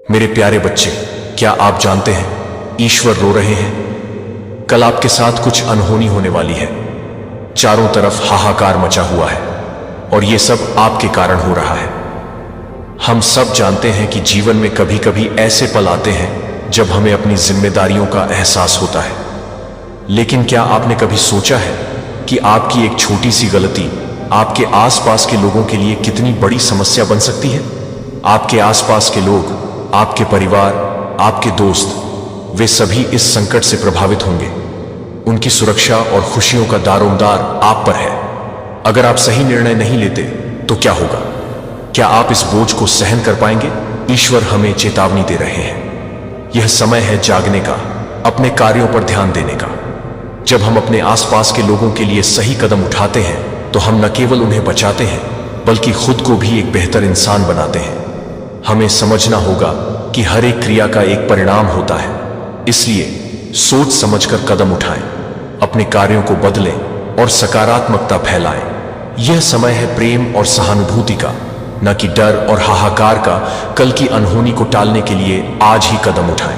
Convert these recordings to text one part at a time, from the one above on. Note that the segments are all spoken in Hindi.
मेरे प्यारे बच्चे, क्या आप जानते हैं ईश्वर रो रहे हैं? कल आपके साथ कुछ अनहोनी होने वाली है। चारों तरफ हाहाकार मचा हुआ है और ये सब आपके कारण हो रहा है। हम सब जानते हैं कि जीवन में कभी कभी ऐसे पल आते हैं जब हमें अपनी जिम्मेदारियों का एहसास होता है। लेकिन क्या आपने कभी सोचा है कि आपकी एक छोटी सी गलती आपके आसपास के लोगों के लिए कितनी बड़ी समस्या बन सकती है? आपके आसपास के लोग, आपके परिवार, आपके दोस्त, वे सभी इस संकट से प्रभावित होंगे। उनकी सुरक्षा और खुशियों का दारोमदार आप पर है। अगर आप सही निर्णय नहीं लेते तो क्या होगा? क्या आप इस बोझ को सहन कर पाएंगे? ईश्वर हमें चेतावनी दे रहे हैं। यह समय है जागने का, अपने कार्यों पर ध्यान देने का। जब हम अपने आसपास के लोगों के लिए सही कदम उठाते हैं तो हम न केवल उन्हें बचाते हैं बल्कि खुद को भी एक बेहतर इंसान बनाते हैं। हमें समझना होगा कि हर एक क्रिया का एक परिणाम होता है, इसलिए सोच समझकर कदम उठाएं, अपने कार्यों को बदलें और सकारात्मकता फैलाएं। यह समय है प्रेम और सहानुभूति का, न कि डर और हाहाकार का। कल की अनहोनी को टालने के लिए आज ही कदम उठाएं।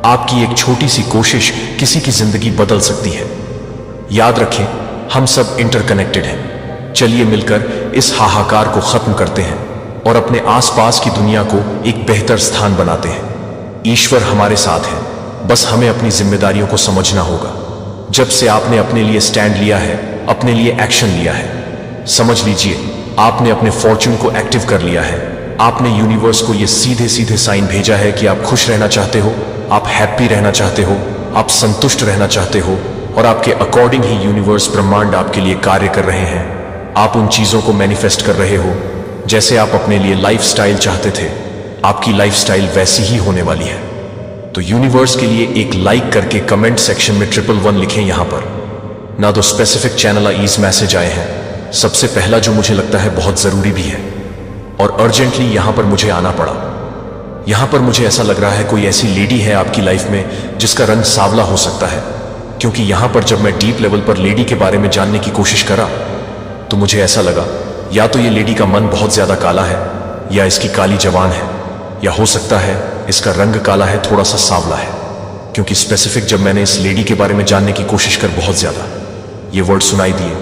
आपकी एक छोटी सी कोशिश किसी की जिंदगी बदल सकती है। याद रखें, हम सब इंटरकनेक्टेड हैं। चलिए मिलकर इस हाहाकार को खत्म करते हैं और अपने आसपास की दुनिया को एक बेहतर स्थान बनाते हैं। ईश्वर हमारे साथ है, बस हमें अपनी जिम्मेदारियों को समझना होगा। जब से आपने अपने लिए स्टैंड लिया है, अपने लिए एक्शन लिया है, समझ लीजिए आपने अपने फॉर्च्यून को एक्टिव कर लिया है। आपने यूनिवर्स को ये सीधे सीधे साइन भेजा है कि आप खुश रहना चाहते हो, आप हैप्पी रहना चाहते हो, आप संतुष्ट रहना चाहते हो और आपके अकॉर्डिंग ही यूनिवर्स, ब्रह्मांड आपके लिए कार्य कर रहे हैं। आप उन चीजों को मैनिफेस्ट कर रहे हो जैसे आप अपने लिए लाइफस्टाइल चाहते थे। आपकी लाइफस्टाइल वैसी ही होने वाली है। तो यूनिवर्स के लिए एक लाइक करके कमेंट सेक्शन में 111 लिखें। यहां पर ना तो स्पेसिफिक चैनल ईज मैसेज आए हैं। सबसे पहला जो मुझे लगता है बहुत जरूरी भी है और अर्जेंटली यहां पर मुझे आना पड़ा। यहां पर मुझे ऐसा लग रहा है कोई ऐसी लेडी है आपकी लाइफ में जिसका रंग सांवला हो सकता है, क्योंकि यहां पर जब मैं डीप लेवल पर लेडी के बारे में जानने की कोशिश करा तो मुझे ऐसा लगा या तो ये लेडी का मन बहुत ज्यादा काला है या इसकी काली जवान है, या हो सकता है इसका रंग काला है, थोड़ा सा सांवला है। क्योंकि स्पेसिफिक जब मैंने इस लेडी के बारे में जानने की कोशिश कर बहुत ज्यादा ये वर्ड सुनाई दिए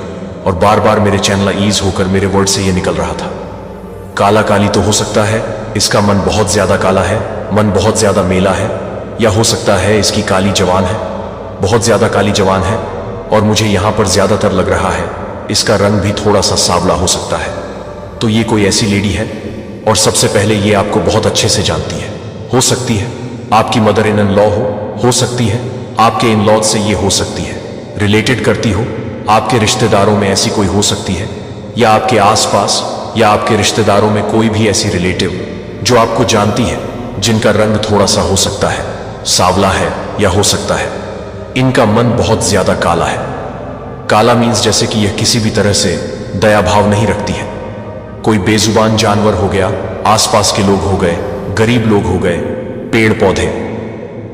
और बार बार मेरे चैनल ईज होकर मेरे वर्ड से ये निकल रहा था। काला काली तो हो सकता है इसका मन बहुत ज्यादा काला है, मन बहुत ज्यादा मेला है, या हो सकता है इसकी काली जवान है, बहुत ज्यादा काली जवान है। और मुझे यहां पर ज्यादातर लग रहा है इसका रंग भी थोड़ा सा सांवला हो सकता है। तो ये कोई ऐसी लेडी है और सबसे पहले ये आपको बहुत अच्छे से जानती है। हो सकती है आपकी मदर इन लॉ हो सकती है आपके इन लॉज से ये हो सकती है, रिलेटेड करती हो, आपके रिश्तेदारों में ऐसी कोई हो सकती है, या आपके आसपास या आपके रिश्तेदारों में कोई भी ऐसी रिलेटिव जो आपको जानती है, जिनका रंग थोड़ा सा हो सकता है सांवला है, या हो सकता है इनका मन बहुत ज्यादा काला है। काला मीन्स जैसे कि यह किसी भी तरह से दया भाव नहीं रखती है। कोई बेजुबान जानवर हो गया, आसपास के लोग हो गए, गरीब लोग हो गए, पेड़ पौधे,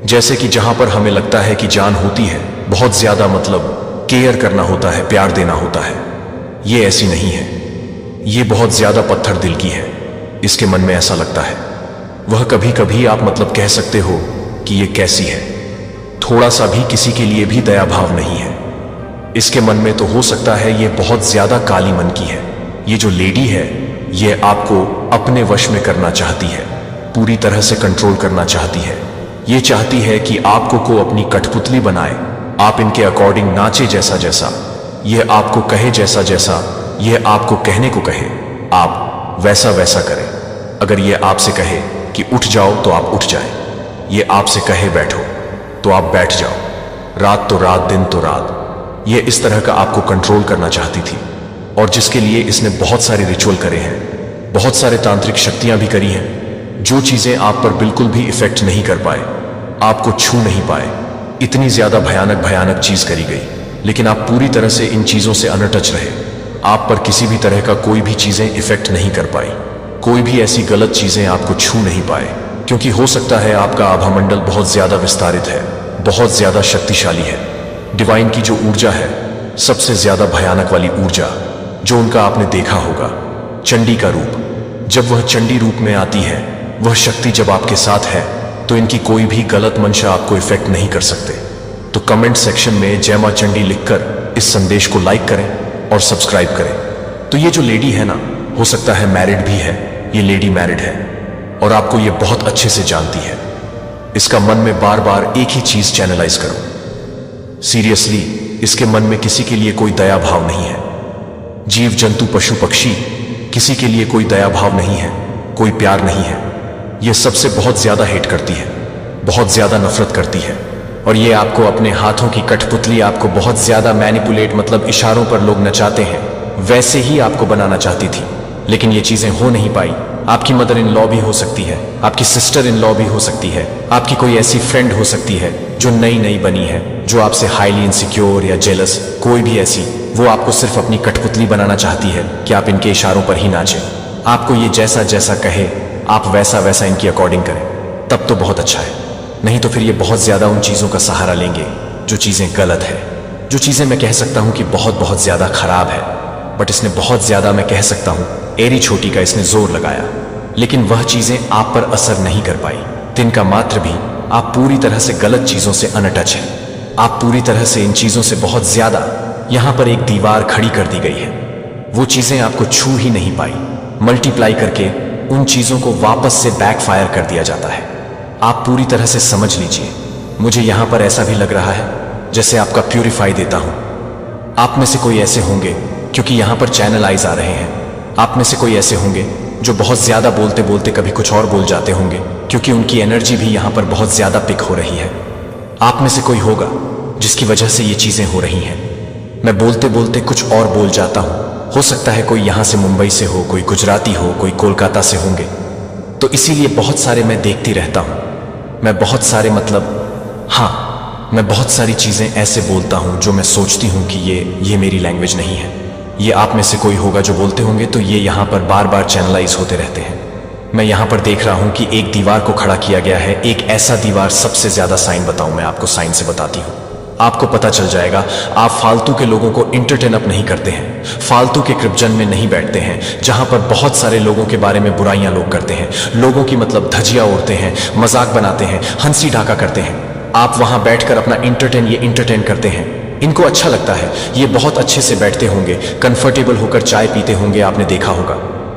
जैसे कि जहां पर हमें लगता है कि जान होती है, बहुत ज्यादा मतलब केयर करना होता है, प्यार देना होता है, ये ऐसी नहीं है। ये बहुत ज्यादा पत्थर दिल की है। इसके मन में ऐसा लगता है, वह कभी कभी आप मतलब कह सकते हो कि ये कैसी है, थोड़ा सा भी किसी के लिए भी दया भाव नहीं है। इसके मन में तो हो सकता है ये बहुत ज्यादा काली मन की है। ये जो लेडी है ये आपको अपने वश में करना चाहती है, पूरी तरह से कंट्रोल करना चाहती है। ये चाहती है कि आपको को अपनी कठपुतली बनाए, आप इनके अकॉर्डिंग नाचे जैसा जैसा, ये आपको कहे जैसा जैसा ये आपको कहने को कहे, आप वैसा वैसा करें। अगर ये आपसे कहे कि उठ जाओ तो आप उठ जाए, ये आपसे कहे बैठो तो आप बैठ जाओ, रात तो रात, दिन तो रात। ये इस तरह का आपको कंट्रोल करना चाहती थी और जिसके लिए इसने बहुत सारे रिचुअल करे हैं, बहुत सारे तांत्रिक शक्तियां भी करी हैं, जो चीजें आप पर बिल्कुल भी इफेक्ट नहीं कर पाए, आपको छू नहीं पाए। इतनी ज्यादा भयानक भयानक चीज करी गई, लेकिन आप पूरी तरह से इन चीजों से अनटच रहे। आप पर किसी भी तरह का कोई भी चीजें इफेक्ट नहीं कर पाई, कोई भी ऐसी गलत चीजें आपको छू नहीं पाए, क्योंकि हो सकता है आपका आभामंडल बहुत ज्यादा विस्तारित है, बहुत ज्यादा शक्तिशाली है। डिवाइन की जो ऊर्जा है, सबसे ज्यादा भयानक वाली ऊर्जा जो उनका आपने देखा होगा, चंडी का रूप। जब वह चंडी रूप में आती है वह शक्ति जब आपके साथ है तो इनकी कोई भी गलत मंशा आपको इफेक्ट नहीं कर सकते। तो कमेंट सेक्शन में जय मां चंडी लिखकर इस संदेश को लाइक करें और सब्सक्राइब करें। तो ये जो लेडी है ना, हो सकता है मैरिड भी है, ये लेडी मैरिड है और आपको ये बहुत अच्छे से जानती है। इसका मन में बार बार एक ही चीज चैनलाइज करो। सीरियसली, इसके मन में किसी के लिए कोई दया भाव नहीं है। जीव जंतु पशु पक्षी, किसी के लिए कोई दया भाव नहीं है, कोई प्यार नहीं है। ये सबसे बहुत ज्यादा हेट करती है, बहुत ज्यादा नफरत करती है। और ये आपको अपने हाथों की कठपुतली, आपको बहुत ज्यादा मैनिपुलेट, मतलब इशारों पर लोग नचाते हैं, वैसे ही आपको बनाना चाहती थी। लेकिन ये चीजें हो नहीं पाई। आपकी मदर इन लॉ भी हो सकती है, आपकी सिस्टर इन लॉ भी हो सकती है, आपकी कोई ऐसी फ्रेंड हो सकती है जो नई नई बनी है, जो आपसे हाईली इनसिक्योर या जेलस, कोई भी ऐसी, वो आपको सिर्फ अपनी कठपुतली बनाना चाहती है कि आप इनके इशारों पर ही नाचें। आपको ये जैसा जैसा कहे आप वैसा वैसा इनकी अकॉर्डिंग करें, तब तो बहुत अच्छा है। नहीं तो फिर ये बहुत ज्यादा उन चीजों का सहारा लेंगे जो चीजें गलत है, जो चीजें मैं कह सकता हूं कि बहुत बहुत ज्यादा खराब है। बट इसने बहुत ज्यादा, मैं कह सकता हूं, एरी छोटी का इसने जोर लगाया, लेकिन वह चीजें आप पर असर नहीं कर पाई। तिनका मात्र भी आप पूरी तरह से गलत चीजों से अनटच हैं। आप पूरी तरह से इन चीजों से बहुत ज्यादा, यहां पर एक दीवार खड़ी कर दी गई है। वो चीजें आपको छू ही नहीं पाई। मल्टीप्लाई करके उन चीजों को वापस से बैकफायर कर दिया जाता है। आप पूरी तरह से समझ लीजिए। मुझे यहां पर ऐसा भी लग रहा है जैसे आपका प्यूरिफाई देता हूं। आप में से कोई ऐसे होंगे, क्योंकि यहां पर चैनल आइज आ रहे हैं, आप में से कोई ऐसे होंगे जो बहुत ज्यादा बोलते बोलते कभी कुछ और बोल जाते होंगे, क्योंकि उनकी एनर्जी भी यहां पर बहुत ज्यादा पिक हो रही है। आप में से कोई होगा जिसकी वजह से ये चीजें हो रही हैं। मैं बोलते बोलते कुछ और बोल जाता हूं। हो सकता है कोई यहां से मुंबई से हो, कोई गुजराती हो, कोई कोलकाता से होंगे। तो इसीलिए बहुत सारे मैं देखती रहता हूं। मैं बहुत सारे, मतलब हाँ, मैं बहुत सारी चीजें ऐसे बोलता हूं जो मैं सोचती हूं कि ये मेरी लैंग्वेज नहीं है। ये आप में से कोई होगा जो बोलते होंगे, तो ये यहां पर बार बार चैनलाइज होते रहते हैं। मैं यहां पर देख रहा हूं कि एक दीवार को खड़ा किया गया है। एक ऐसा दीवार, सबसे ज्यादा साइन बताऊं, मैं आपको साइन से बताती हूं, आपको पता चल जाएगा। आप फालतू के लोगों को इंटरटेन अप नहीं करते हैं, फालतू के क्रिप्जन में नहीं बैठते हैं, जहां पर बहुत सारे लोगों के बारे में बुराइयां लोग करते हैं, लोगों की मतलब धजिया ओढ़ते हैं, मजाक बनाते हैं, हंसी ढाका करते हैं। आप वहां बैठकर अपना इंटरटेन करते हैं। इनको अच्छा लगता है, ये बहुत अच्छे से बैठते होंगे, कंफर्टेबल होकर चाय पीते होंगे, आपने देखा होगा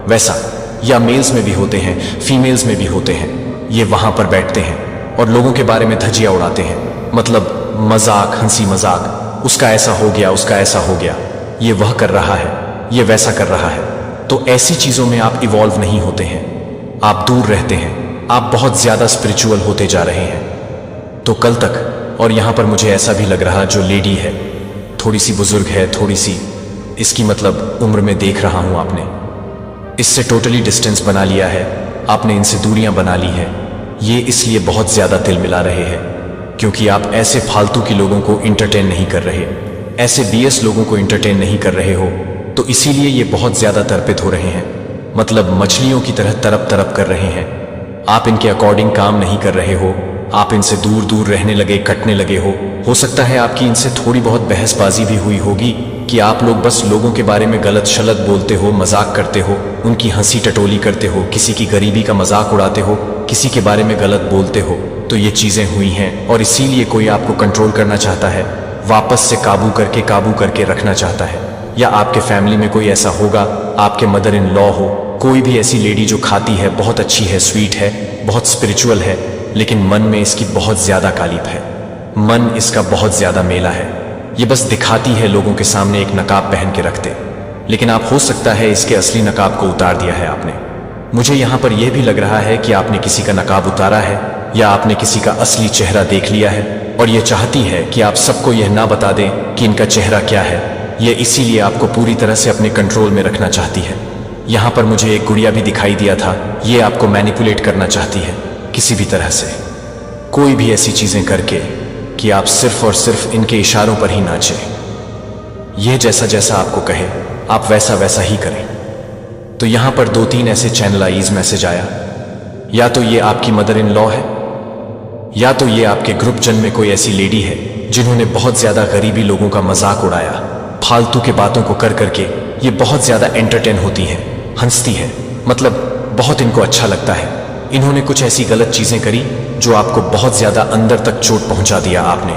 वैसा। या मेल्स में भी होते हैं, फीमेल्स में भी होते हैं। ये वहां पर बैठते हैं और लोगों के बारे में धजिया उड़ाते हैं, मतलब मजाक, हंसी मजाक, उसका ऐसा हो गया, उसका ऐसा हो गया, ये वह कर रहा है, ये वैसा कर रहा है। तो ऐसी चीजों में आप इवॉल्व नहीं होते हैं, आप दूर रहते हैं, आप बहुत ज्यादा स्पिरिचुअल होते जा रहे हैं। तो कल तक, और यहां पर मुझे ऐसा भी लग रहा, जो लेडी है थोड़ी सी बुजुर्ग है, थोड़ी सी, इसकी मतलब उम्र में देख रहा हूं, आपने इससे टोटली डिस्टेंस बना लिया है, आपने इनसे दूरियां बना ली है। ये इसलिए बहुत ज्यादा तिल मिला रहे हैं क्योंकि आप ऐसे फालतू के लोगों को इंटरटेन नहीं कर रहे, ऐसे बीएस लोगों को इंटरटेन नहीं कर रहे हो। तो इसीलिए ये बहुत ज्यादा तर्पित हो रहे हैं, मतलब मछलियों की तरह तरप तरप कर रहे हैं। आप इनके अकॉर्डिंग काम नहीं कर रहे हो, आप इनसे दूर दूर रहने लगे, कटने लगे हो सकता है आपकी इनसे थोड़ी बहुत बहसबाजी भी हुई होगी कि आप लोग बस लोगों के बारे में गलत शलत बोलते हो, मजाक करते हो, उनकी हंसी टटोली करते हो, किसी की गरीबी का मजाक उड़ाते हो, किसी के बारे में गलत बोलते हो। तो ये चीजें हुई हैं और इसीलिए कोई आपको कंट्रोल करना चाहता है, वापस से काबू करके रखना चाहता है। या आपके फैमिली में कोई ऐसा होगा, आपके मदर इन लॉ हो, कोई भी ऐसी लेडी जो खाती है, बहुत अच्छी है, स्वीट है, बहुत स्पिरिचुअल है, लेकिन मन में इसकी बहुत ज्यादा कालिप है, मन इसका बहुत ज्यादा मेला है। ये बस दिखाती है लोगों के सामने, एक नकाब पहन के रखते, लेकिन आप हो सकता है इसके असली नकाब को उतार दिया है आपने। मुझे यहां पर यह भी लग रहा है कि आपने किसी का नकाब उतारा है या आपने किसी का असली चेहरा देख लिया है और ये चाहती है कि आप सबको यह ना बता दें कि इनका चेहरा क्या है। ये इसीलिए आपको पूरी तरह से अपने कंट्रोल में रखना चाहती है। यहां पर मुझे एक गुड़िया भी दिखाई दिया था, ये आपको मैनिपुलेट करना चाहती है किसी भी तरह से, कोई भी ऐसी चीजें करके कि आप सिर्फ और सिर्फ इनके इशारों पर ही नाचें। यह जैसा जैसा आपको कहे आप वैसा वैसा ही करें। तो यहां पर 2-3 ऐसे चैनलाइज मैसेज आया, या तो ये आपकी मदर इन लॉ है, या तो ये आपके ग्रुप जन में कोई ऐसी लेडी है जिन्होंने बहुत ज्यादा गरीबी लोगों का मजाक उड़ाया, फालतू के बातों को कर करके ये बहुत ज्यादा एंटरटेन होती है, हंसती है, मतलब बहुत इनको अच्छा लगता है। इन्होंने कुछ ऐसी गलत चीजें करी जो आपको बहुत ज्यादा अंदर तक चोट पहुंचा दिया। आपने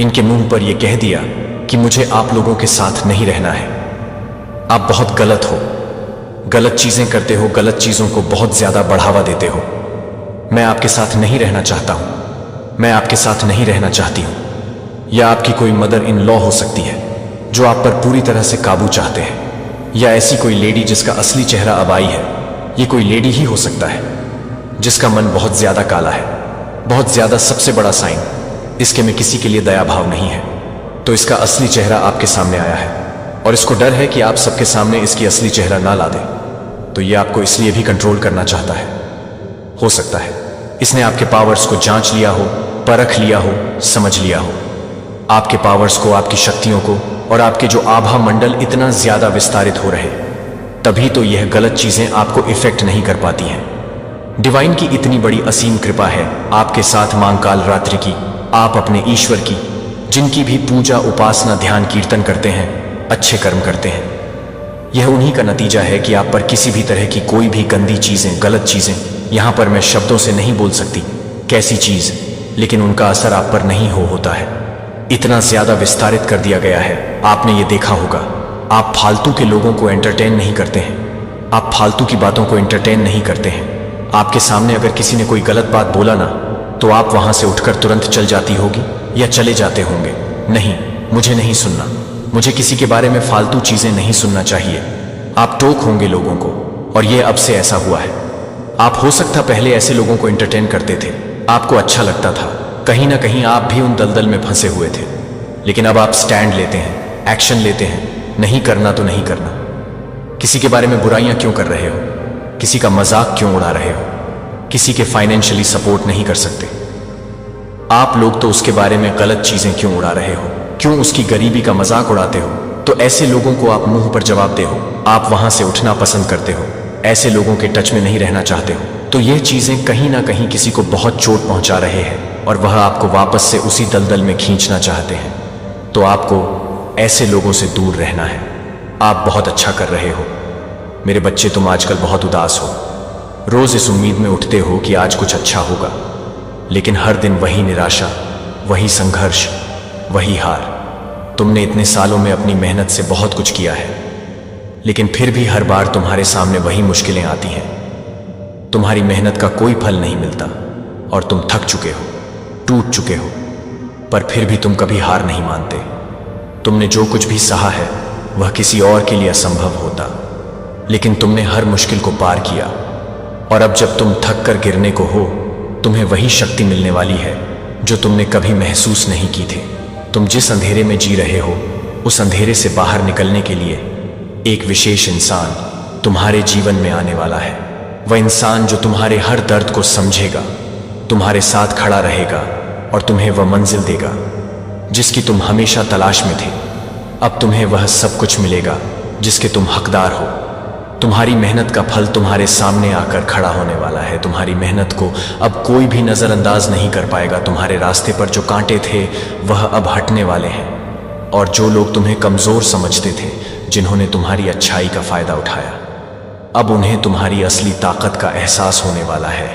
इनके मुंह पर यह कह दिया कि मुझे आप लोगों के साथ नहीं रहना है, आप बहुत गलत हो, गलत चीजें करते हो, गलत चीजों को बहुत ज्यादा बढ़ावा देते हो। मैं आपके साथ नहीं रहना चाहता हूं, मैं आपके साथ नहीं रहना चाहती हूं। या आपकी कोई मदर इन लॉ हो सकती है जो आप पर पूरी तरह से काबू चाहते हैं, या ऐसी कोई लेडी जिसका असली चेहरा अब आई है। ये कोई लेडी ही हो सकता है जिसका मन बहुत ज्यादा काला है, बहुत ज्यादा। सबसे बड़ा साइन इसके में किसी के लिए दया भाव नहीं है, तो इसका असली चेहरा आपके सामने आया है और इसको डर है कि आप सबके सामने इसकी असली चेहरा ना ला दे, तो ये आपको इसलिए भी कंट्रोल करना चाहता है। हो सकता है इसने आपके पावर्स को जांच लिया हो, परख लिया हो, समझ लिया हो, आपके पावर्स को, आपकी शक्तियों को, और आपके जो आभा मंडल इतना ज्यादा विस्तारित हो रहे, तभी तो यह गलत चीजें आपको इफेक्ट नहीं कर पाती हैं। डिवाइन की इतनी बड़ी असीम कृपा है आपके साथ मांगकाल रात्रि की। आप अपने ईश्वर की, जिनकी भी पूजा, उपासना, ध्यान, कीर्तन करते हैं, अच्छे कर्म करते हैं, यह उन्हीं का नतीजा है कि आप पर किसी भी तरह की कोई भी गंदी चीजें, गलत चीजें, यहां पर मैं शब्दों से नहीं बोल सकती कैसी चीज, लेकिन उनका असर आप पर नहीं होता है। इतना ज्यादा विस्तारित कर दिया गया है। आपने ये देखा होगा, आप फालतू के लोगों को एंटरटेन नहीं करते हैं, आप फालतू की बातों को एंटरटेन नहीं करते हैं। आपके सामने अगर किसी ने कोई गलत बात बोला ना, तो आप वहां से उठकर तुरंत चल जाती होगी या चले जाते होंगे। नहीं, मुझे नहीं सुनना, मुझे किसी के बारे में फालतू चीजें नहीं सुनना चाहिए। आप टोक होंगे लोगों को, और ये अब से ऐसा हुआ है। आप हो सकता पहले ऐसे लोगों को एंटरटेन करते थे, आपको अच्छा लगता था, कहीं ना कहीं आप भी उन दलदल में फंसे हुए थे, लेकिन अब आप स्टैंड लेते हैं, एक्शन लेते हैं। नहीं करना तो नहीं करना। किसी के बारे में बुराइयां क्यों कर रहे हो? किसी का मजाक क्यों उड़ा रहे हो? किसी के फाइनेंशियली सपोर्ट नहीं कर सकते आप लोग, तो उसके बारे में गलत चीजें क्यों उड़ा रहे हो? क्यों उसकी गरीबी का मजाक उड़ाते हो? तो ऐसे लोगों को आप मुंह पर जवाब दे हो, आप वहां से उठना पसंद करते हो, ऐसे लोगों के टच में नहीं रहना चाहते हो। तो यह चीजें कहीं ना कहीं किसी को बहुत चोट पहुंचा रहे हैं और वह आपको वापस से उसी दलदल में खींचना चाहते हैं। तो आपको ऐसे लोगों से दूर रहना है। आप बहुत अच्छा कर रहे हो मेरे बच्चे, तुम आजकल बहुत उदास हो। रोज इस उम्मीद में उठते हो कि आज कुछ अच्छा होगा, लेकिन हर दिन वही निराशा, वही संघर्ष, वही हार। तुमने इतने सालों में अपनी मेहनत से बहुत कुछ किया है, लेकिन फिर भी हर बार तुम्हारे सामने वही मुश्किलें आती हैं। तुम्हारी मेहनत का कोई फल नहीं मिलता और तुम थक चुके हो, टूट चुके हो, पर फिर भी तुम कभी हार नहीं मानते। तुमने जो कुछ भी सहा है वह किसी और के लिए असंभव होता, लेकिन तुमने हर मुश्किल को पार किया, और अब जब तुम थक कर गिरने को हो, तुम्हें वही शक्ति मिलने वाली है जो तुमने कभी महसूस नहीं की थी। तुम जिस अंधेरे में जी रहे हो, उस अंधेरे से बाहर निकलने के लिए एक विशेष इंसान तुम्हारे जीवन में आने वाला है। वह इंसान जो तुम्हारे हर दर्द को समझेगा, तुम्हारे साथ खड़ा रहेगा और तुम्हें वह मंजिल देगा जिसकी तुम हमेशा तलाश में थे। अब तुम्हें वह सब कुछ मिलेगा जिसके तुम हकदार हो। तुम्हारी मेहनत का फल तुम्हारे सामने आकर खड़ा होने वाला है। तुम्हारी मेहनत को अब कोई भी नजरअंदाज नहीं कर पाएगा। तुम्हारे रास्ते पर जो कांटे थे वह अब हटने वाले हैं, और जो लोग तुम्हें कमजोर समझते थे, जिन्होंने तुम्हारी अच्छाई का फायदा उठाया, अब उन्हें तुम्हारी असली ताकत का एहसास होने वाला है।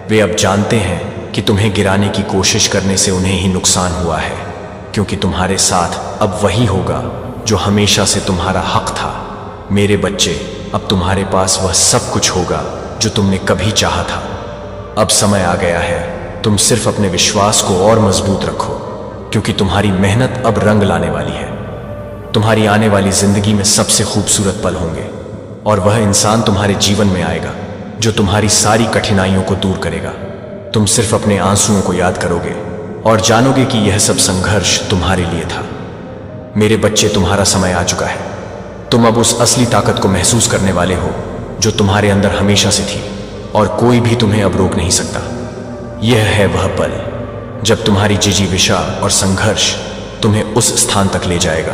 वे अब जानते हैं कि तुम्हें गिराने की कोशिश करने से उन्हें ही नुकसान हुआ है, क्योंकि तुम्हारे साथ अब वही होगा जो हमेशा से तुम्हारा हक था। मेरे बच्चे, अब तुम्हारे पास वह सब कुछ होगा जो तुमने कभी चाहा था। अब समय आ गया है, तुम सिर्फ अपने विश्वास को और मजबूत रखो, क्योंकि तुम्हारी मेहनत अब रंग लाने वाली है। तुम्हारी आने वाली जिंदगी में सबसे खूबसूरत पल होंगे, और वह इंसान तुम्हारे जीवन में आएगा जो तुम्हारी सारी कठिनाइयों को दूर करेगा। तुम सिर्फ अपने आंसुओं को याद करोगे और जानोगे कि यह सब संघर्ष तुम्हारे लिए था। मेरे बच्चे, तुम्हारा समय आ चुका है। तुम अब उस असली ताकत को महसूस करने वाले हो जो तुम्हारे अंदर हमेशा से थी, और कोई भी तुम्हें अब रोक नहीं सकता। यह है वह पल जब तुम्हारी जिजीविषा और संघर्ष तुम्हें उस स्थान तक ले जाएगा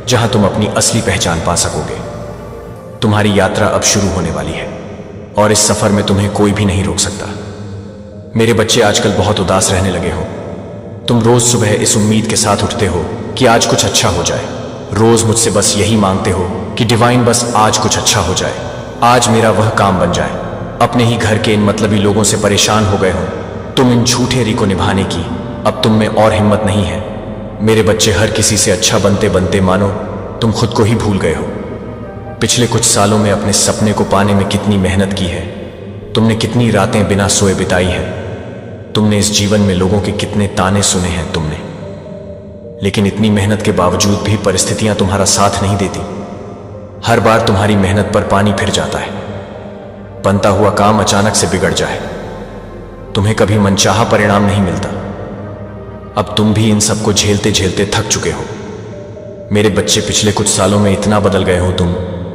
जहां तुम अपनी असली पहचान पा सकोगे। तुम्हारी यात्रा अब शुरू होने वाली है, और इस सफर में तुम्हें कोई भी नहीं रोक सकता। मेरे बच्चे, आजकल बहुत उदास रहने लगे हो। तुम रोज सुबह इस उम्मीद के साथ उठते हो कि आज कुछ अच्छा हो जाए। रोज मुझसे बस यही मांगते हो कि डिवाइन, बस आज कुछ अच्छा हो जाए, आज मेरा वह काम बन जाए। अपने ही घर के इन मतलबी लोगों से परेशान हो गए हो। तुम इन झूठे री को निभाने की अब तुम में और हिम्मत नहीं है। मेरे बच्चे हर किसी से अच्छा बनते बनते मानो तुम खुद को ही भूल गए हो। पिछले कुछ सालों में अपने सपने को पाने में कितनी मेहनत की है, तुमने कितनी रातें बिना सोए बिताई हैं, तुमने इस जीवन में लोगों के कितने ताने सुने हैं तुमने, लेकिन इतनी मेहनत के बावजूद भी परिस्थितियां तुम्हारा साथ नहीं देती। हर बार तुम्हारी मेहनत पर पानी फिर जाता है, बनता हुआ काम अचानक से बिगड़ जाए, तुम्हें कभी मनचाहा परिणाम नहीं मिलता। अब तुम भी इन सबको झेलते झेलते थक चुके हो। मेरे बच्चे, पिछले कुछ सालों में इतना बदल गए हो तुम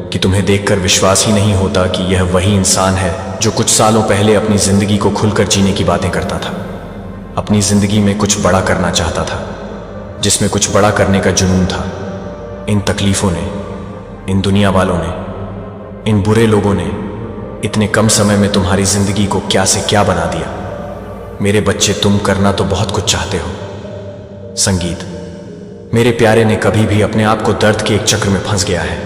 कि तुम्हें देखकर विश्वास ही नहीं होता कि यह वही इंसान है जो कुछ सालों पहले अपनी जिंदगी को खुलकर जीने की बातें करता था, अपनी जिंदगी में कुछ बड़ा करना चाहता था, जिसमें कुछ बड़ा करने का जुनून था। इन तकलीफों ने, इन दुनिया वालों ने, इन बुरे लोगों ने इतने कम समय में तुम्हारी जिंदगी को क्या से क्या बना दिया। मेरे बच्चे, तुम करना तो बहुत कुछ चाहते हो, संगीत। मेरे प्यारे ने कभी भी अपने आप को दर्द के एक चक्र में फंस गया है।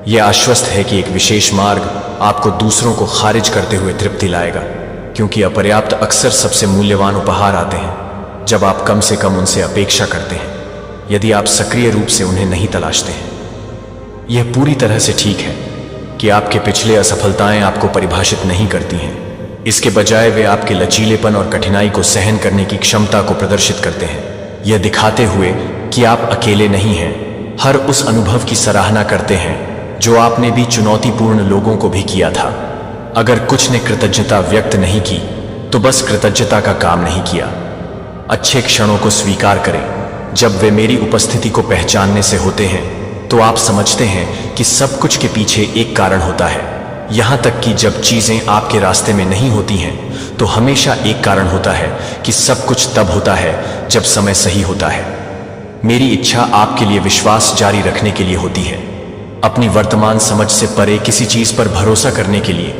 यह आश्वस्त है कि एक विशेष मार्ग आपको दूसरों को खारिज करते हुए तृप्ति लाएगा, क्योंकि अपर्याप्त अक्सर सबसे मूल्यवान उपहार आते हैं जब आप कम से कम उनसे अपेक्षा करते हैं, यदि आप सक्रिय रूप से उन्हें नहीं तलाशते हैं। यह पूरी तरह से ठीक है कि आपके पिछले असफलताएं आपको परिभाषित नहीं करती हैं। इसके बजाय वे आपके लचीलेपन और कठिनाई को सहन करने की क्षमता को प्रदर्शित करते हैं, यह दिखाते हुए कि आप अकेले नहीं हैं। हर उस अनुभव की सराहना करते हैं जो आपने भी चुनौतीपूर्ण लोगों को भी किया था। अगर कुछ ने कृतज्ञता व्यक्त नहीं की तो बस कृतज्ञता का काम नहीं किया। अच्छे क्षणों को स्वीकार करें। जब वे मेरी उपस्थिति को पहचानने से होते हैं तो आप समझते हैं कि सब कुछ के पीछे एक कारण होता है। यहां तक कि जब चीजें आपके रास्ते में नहीं होती हैं तो हमेशा एक कारण होता है कि सब कुछ तब होता है जब समय सही होता है। मेरी इच्छा आपके लिए विश्वास जारी रखने के लिए होती है, अपनी वर्तमान समझ से परे किसी चीज पर भरोसा करने के लिए।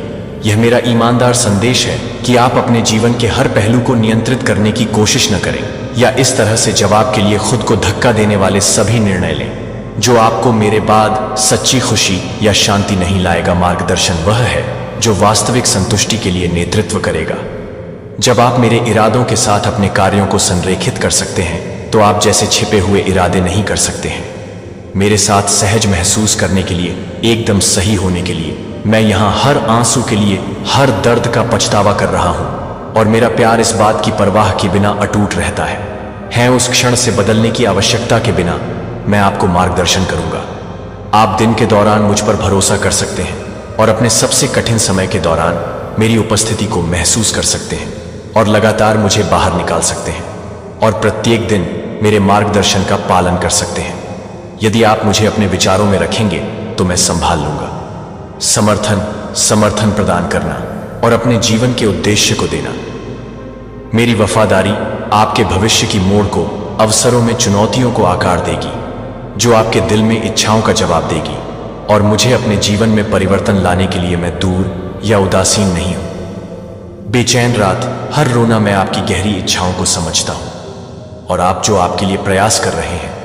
यह मेरा ईमानदार संदेश है कि आप अपने जीवन के हर पहलू को नियंत्रित करने की कोशिश न करें या इस तरह से जवाब के लिए खुद को धक्का देने वाले सभी निर्णय लें जो आपको मेरे बाद सच्ची खुशी या शांति नहीं लाएगा। मार्गदर्शन वह है जो वास्तविक संतुष्टि के लिए नेतृत्व करेगा। जब आप मेरे इरादों के साथ अपने कार्यों को संरेखित कर सकते हैं तो आप जैसे छिपे हुए इरादे नहीं कर सकते हैं। मेरे साथ सहज महसूस करने के लिए, एकदम सही होने के लिए, मैं यहाँ हर आंसू के लिए, हर दर्द का पछतावा कर रहा हूँ, और मेरा प्यार इस बात की परवाह के बिना अटूट रहता है उस क्षण से बदलने की आवश्यकता के बिना मैं आपको मार्गदर्शन करूंगा। आप दिन के दौरान मुझ पर भरोसा कर सकते हैं और अपने सबसे कठिन समय के दौरान मेरी उपस्थिति को महसूस कर सकते हैं और लगातार मुझे बाहर निकाल सकते हैं और प्रत्येक दिन मेरे मार्गदर्शन का पालन कर सकते हैं। यदि आप मुझे अपने विचारों में रखेंगे तो मैं संभाल लूंगा। समर्थन प्रदान करना और अपने जीवन के उद्देश्य को देना। मेरी वफादारी आपके भविष्य की मोड़ को, अवसरों में चुनौतियों को आकार देगी, जो आपके दिल में इच्छाओं का जवाब देगी, और मुझे अपने जीवन में परिवर्तन लाने के लिए मैं दूर या उदासीन नहीं हूं। बेचैन रात, हर रोना मैं आपकी गहरी इच्छाओं को समझता हूं, और आप जो आपके लिए प्रयास कर रहे हैं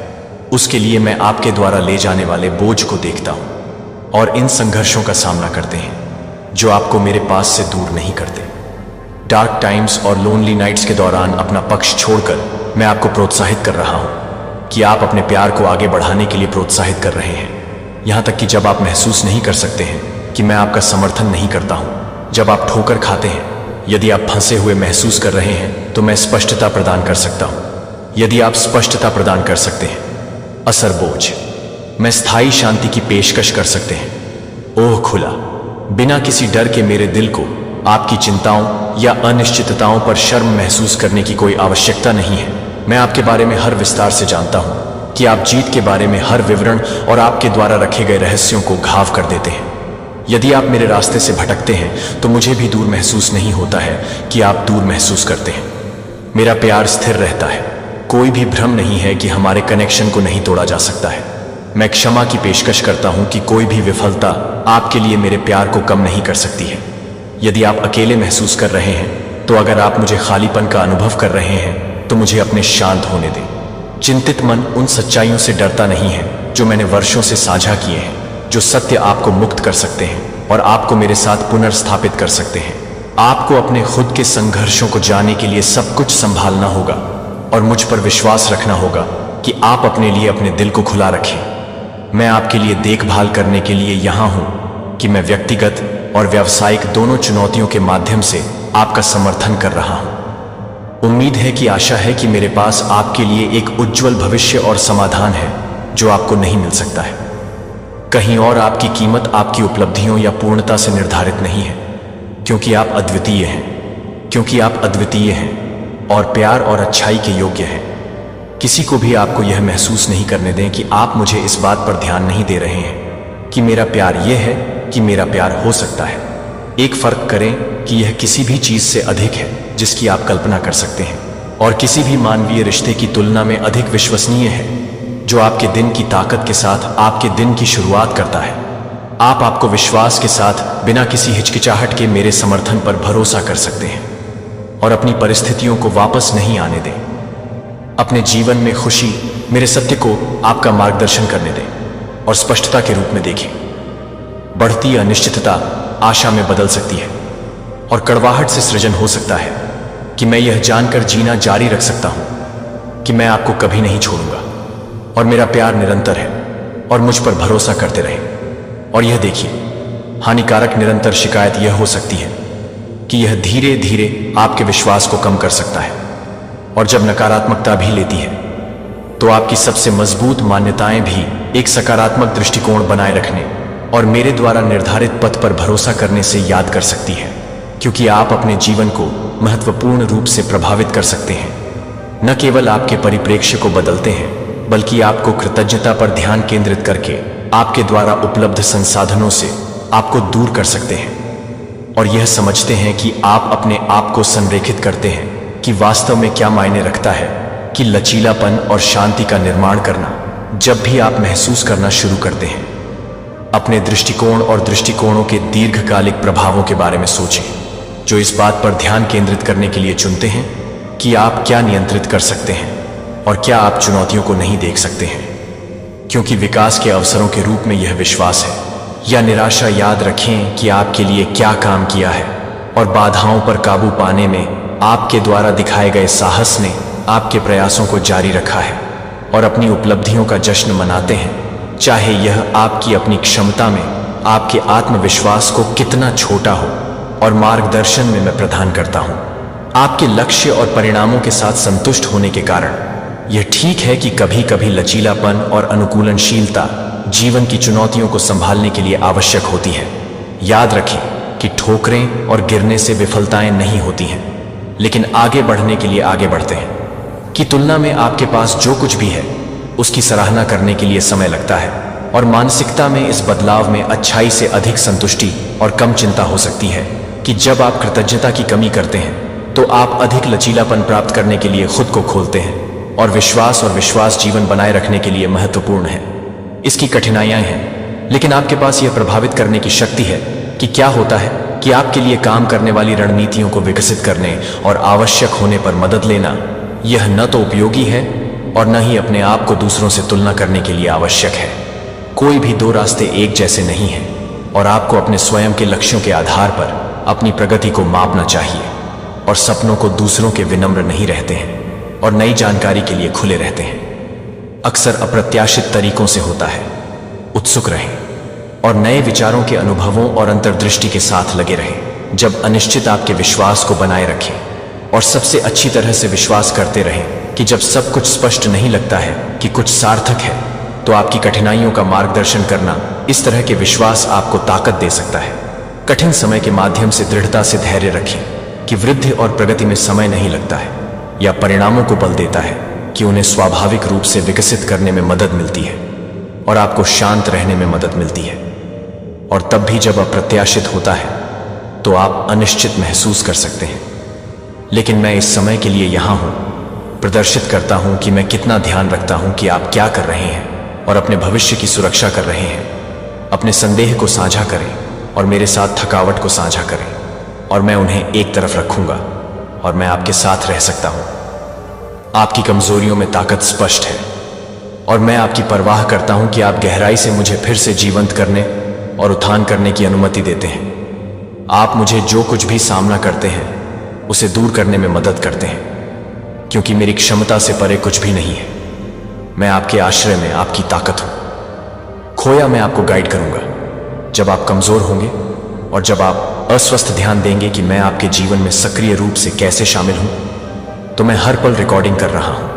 उसके लिए मैं आपके द्वारा ले जाने वाले बोझ को देखता हूं और इन संघर्षों का सामना करते हैं जो आपको मेरे पास से दूर नहीं करते। डार्क टाइम्स और लोनली नाइट्स के दौरान अपना पक्ष छोड़कर मैं आपको प्रोत्साहित कर रहा हूं कि आप अपने प्यार को आगे बढ़ाने के लिए प्रोत्साहित कर रहे हैं, यहां तक कि जब आप महसूस नहीं कर सकते हैं कि मैं आपका समर्थन नहीं करता हूं। जब आप ठोकर खाते हैं, यदि आप फंसे हुए महसूस कर रहे हैं तो मैं स्पष्टता प्रदान कर सकता हूं। यदि आप स्पष्टता प्रदान कर सकते हैं, असर बोझ, मैं स्थायी शांति की पेशकश कर सकते हैं। ओह खुला, बिना किसी डर के मेरे दिल को आपकी चिंताओं या अनिश्चितताओं पर शर्म महसूस करने की कोई आवश्यकता नहीं है। मैं आपके बारे में हर विस्तार से जानता हूं कि आप जीत के बारे में हर विवरण और आपके द्वारा रखे गए रहस्यों को घाव कर देते हैं। यदि आप मेरे रास्ते से भटकते हैं तो मुझे भी दूर महसूस नहीं होता है कि आप दूर महसूस करते हैं। मेरा प्यार स्थिर रहता है, कोई भी भ्रम नहीं है कि हमारे कनेक्शन को नहीं तोड़ा जा सकता है। मैं क्षमा की पेशकश करता हूं कि कोई भी विफलता आपके लिए मेरे प्यार को कम नहीं कर सकती है। यदि आप अकेले महसूस कर रहे हैं तो अगर आप मुझे खालीपन का अनुभव कर रहे हैं तो मुझे अपने शांत होने दें। चिंतित मन उन सच्चाइयों से डरता नहीं है जो मैंने वर्षों से साझा किए हैं, जो सत्य आपको मुक्त कर सकते हैं और आपको मेरे साथ पुनर्स्थापित कर सकते हैं। आपको अपने खुद के संघर्षों को जाने के लिए सब कुछ संभालना होगा और मुझ पर विश्वास रखना होगा कि आप अपने लिए अपने दिल को खुला रखें। मैं आपके लिए देखभाल करने के लिए यहाँ हूँ कि मैं व्यक्तिगत और व्यावसायिक दोनों चुनौतियों के माध्यम से आपका समर्थन कर रहा हूँ। उम्मीद है कि आशा है कि मेरे पास आपके लिए एक उज्जवल भविष्य और समाधान है जो आपको नहीं मिल सकता है। कहीं और आपकी कीमत आपकी उपलब्धियों या पूर्णता से निर्धारित नहीं है, क्योंकि आप अद्वितीय हैं, क्योंकि आप अद्वितीय हैं और प्यार और अच्छाई के योग्य हैं। किसी को भी आपको यह महसूस नहीं करने दें कि आप मुझे इस बात पर ध्यान नहीं दे रहे हैं कि मेरा प्यार यह है कि मेरा प्यार हो सकता है। एक फर्क करें कि यह किसी भी चीज से अधिक है जिसकी आप कल्पना कर सकते हैं और किसी भी मानवीय रिश्ते की तुलना में अधिक विश्वसनीय है, जो आपके दिन की ताकत के साथ आपके दिन की शुरुआत करता है। आपको विश्वास के साथ बिना किसी हिचकिचाहट के मेरे समर्थन पर भरोसा कर सकते हैं और अपनी परिस्थितियों को वापस नहीं आने दें। अपने जीवन में खुशी मेरे सत्य को आपका मार्गदर्शन करने दें और स्पष्टता के रूप में देखें। बढ़ती अनिश्चितता आशा में बदल सकती है और कड़वाहट से सृजन हो सकता है कि मैं यह जानकर जीना जारी रख सकता हूं कि मैं आपको कभी नहीं छोड़ूंगा और मेरा प्यार निरंतर है और मुझ पर भरोसा करते रहें। और यह देखिए, हानिकारक निरंतर शिकायत यह हो सकती है कि यह धीरे धीरे आपके विश्वास को कम कर सकता है और जब नकारात्मकता भी लेती है तो आपकी सबसे मजबूत मान्यताएं भी एक सकारात्मक दृष्टिकोण बनाए रखने और मेरे द्वारा निर्धारित पथ पर भरोसा करने से याद कर सकती है, क्योंकि आप अपने जीवन को महत्वपूर्ण रूप से प्रभावित कर सकते हैं। न केवल आपके परिप्रेक्ष्य को बदलते हैं, बल्कि आपको कृतज्ञता पर ध्यान केंद्रित करके आपके द्वारा उपलब्ध संसाधनों से आपको दूर कर सकते हैं और यह समझते हैं कि आप अपने आप को संरेखित करते हैं कि वास्तव में क्या मायने रखता है कि लचीलापन और शांति का निर्माण करना जब भी आप महसूस करना शुरू करते हैं। अपने दृष्टिकोण और दृष्टिकोणों के दीर्घकालिक प्रभावों के बारे में सोचें, जो इस बात पर ध्यान केंद्रित करने के लिए चुनते हैं कि आप क्या नियंत्रित कर सकते हैं और क्या आप चुनौतियों को नहीं देख सकते हैं, क्योंकि विकास के अवसरों के रूप में यह विश्वास है या निराशा। याद रखें कि आपके लिए क्या काम किया है और बाधाओं पर काबू पाने में आपके द्वारा दिखाए गए साहस ने आपके प्रयासों को जारी रखा है और अपनी उपलब्धियों का जश्न मनाते हैं, चाहे यह आपकी अपनी क्षमता में आपके आत्मविश्वास को कितना छोटा हो। और मार्गदर्शन में मैं प्रदान करता हूं आपके लक्ष्य और परिणामों के साथ संतुष्ट होने के कारण। यह ठीक है कि कभी कभी लचीलापन और अनुकूलनशीलता जीवन की चुनौतियों को संभालने के लिए आवश्यक होती है। याद रखें कि ठोकरें और गिरने से विफलताएं नहीं होती हैं, लेकिन आगे बढ़ने के लिए आगे बढ़ते हैं। की तुलना में आपके पास जो कुछ भी है उसकी सराहना करने के लिए समय लगता है और मानसिकता में इस बदलाव में अच्छाई से अधिक संतुष्टि और कम चिंता हो सकती है कि जब आप कृतज्ञता की कमी करते हैं तो आप अधिक लचीलापन प्राप्त करने के लिए खुद को खोलते हैं और विश्वास जीवन बनाए रखने के लिए महत्वपूर्ण है। इसकी कठिनाइयां हैं, लेकिन आपके पास यह प्रभावित करने की शक्ति है कि क्या होता है कि आपके लिए काम करने वाली रणनीतियों को विकसित करने और आवश्यक होने पर मदद लेना। यह न तो उपयोगी है और न ही अपने आप को दूसरों से तुलना करने के लिए आवश्यक है। कोई भी दो रास्ते एक जैसे नहीं हैं और आपको अपने स्वयं के लक्ष्यों के आधार पर अपनी प्रगति को मापना चाहिए और सपनों को दूसरों के विनम्र नहीं रहते हैं और नई जानकारी के लिए खुले रहते हैं। अक्सर अप्रत्याशित तरीकों से होता है। उत्सुक रहें और नए विचारों के अनुभवों और अंतर्दृष्टि के साथ लगे रहें। जब अनिश्चित आपके विश्वास को बनाए रखें और सबसे अच्छी तरह से विश्वास करते रहें कि जब सब कुछ स्पष्ट नहीं लगता है कि कुछ सार्थक है, तो आपकी कठिनाइयों का मार्गदर्शन करना इस तरह के विश्वास आपको ताकत दे सकता है। कठिन समय के माध्यम से दृढ़ता से धैर्य रखें कि वृद्धि और प्रगति में समय नहीं लगता है या परिणामों को बल देता है कि उन्हें स्वाभाविक रूप से विकसित करने में मदद मिलती है और आपको शांत रहने में मदद मिलती है। और तब भी जब अप्रत्याशित होता है तो आप अनिश्चित महसूस कर सकते हैं, लेकिन मैं इस समय के लिए यहाँ हूँ, प्रदर्शित करता हूँ कि मैं कितना ध्यान रखता हूँ कि आप क्या कर रहे हैं और अपने भविष्य की सुरक्षा कर रहे हैं। अपने संदेह को साझा करें और मेरे साथ थकावट को साझा करें और मैं उन्हें एक तरफ रखूंगा और मैं आपके साथ रह सकता हूं। आपकी कमजोरियों में ताकत स्पष्ट है और मैं आपकी परवाह करता हूं कि आप गहराई से मुझे फिर से जीवंत करने और उत्थान करने की अनुमति देते हैं। आप मुझे जो कुछ भी सामना करते हैं उसे दूर करने में मदद करते हैं, क्योंकि मेरी क्षमता से परे कुछ भी नहीं है। मैं आपके आश्रय में आपकी ताकत हूं। खोया मैं आपको गाइड करूंगा जब आप कमजोर होंगे, और जब आप अस्वस्थ ध्यान देंगे कि मैं आपके जीवन में सक्रिय रूप से कैसे शामिल हूं, तो मैं हर पल रिकॉर्डिंग कर रहा हूं।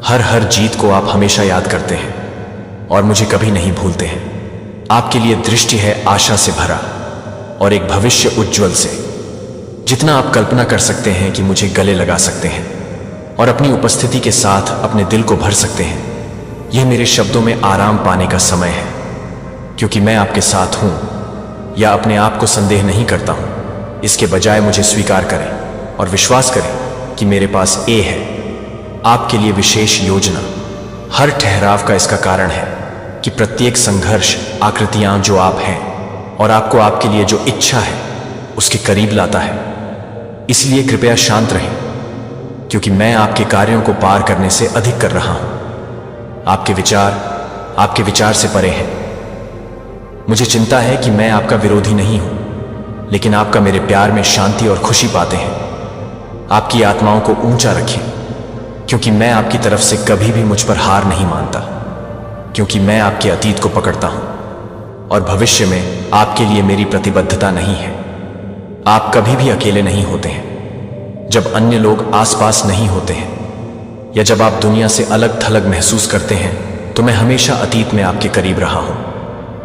हर जीत को आप हमेशा याद करते हैं और मुझे कभी नहीं भूलते हैं। आपके लिए दृष्टि है आशा से भरा और एक भविष्य उज्ज्वल से। जितना आप कल्पना कर सकते हैं कि मुझे गले लगा सकते हैं और अपनी उपस्थिति के साथ अपने दिल को भर सकते हैं, यह मेरे शब्दों में आराम पाने का समय है, क्योंकि मैं आपके साथ हूं। या अपने आप को संदेह नहीं करता हूं, इसके बजाय मुझे स्वीकार करें और विश्वास करें कि मेरे पास ए है, आपके लिए विशेष योजना। हर ठहराव का इसका कारण है कि प्रत्येक संघर्ष आकृतियां जो आप हैं और आपको आपके लिए जो इच्छा है उसके करीब लाता है। इसलिए कृपया शांत रहें, क्योंकि मैं आपके कार्यों को पार करने से अधिक कर रहा हूं। आपके विचार से परे हैं। मुझे चिंता है कि मैं आपका विरोधी नहीं हूं, लेकिन आपका मेरे प्यार में शांति और खुशी पाते हैं। आपकी आत्माओं को ऊंचा रखें, क्योंकि मैं आपकी तरफ से कभी भी मुझ पर हार नहीं मानता, क्योंकि मैं आपके अतीत को पकड़ता हूं और भविष्य में आपके लिए मेरी प्रतिबद्धता नहीं है। आप कभी भी अकेले नहीं होते हैं जब अन्य लोग आसपास नहीं होते हैं, या जब आप दुनिया से अलग थलग महसूस करते हैं, तो मैं हमेशा अतीत में आपके करीब रहा हूं।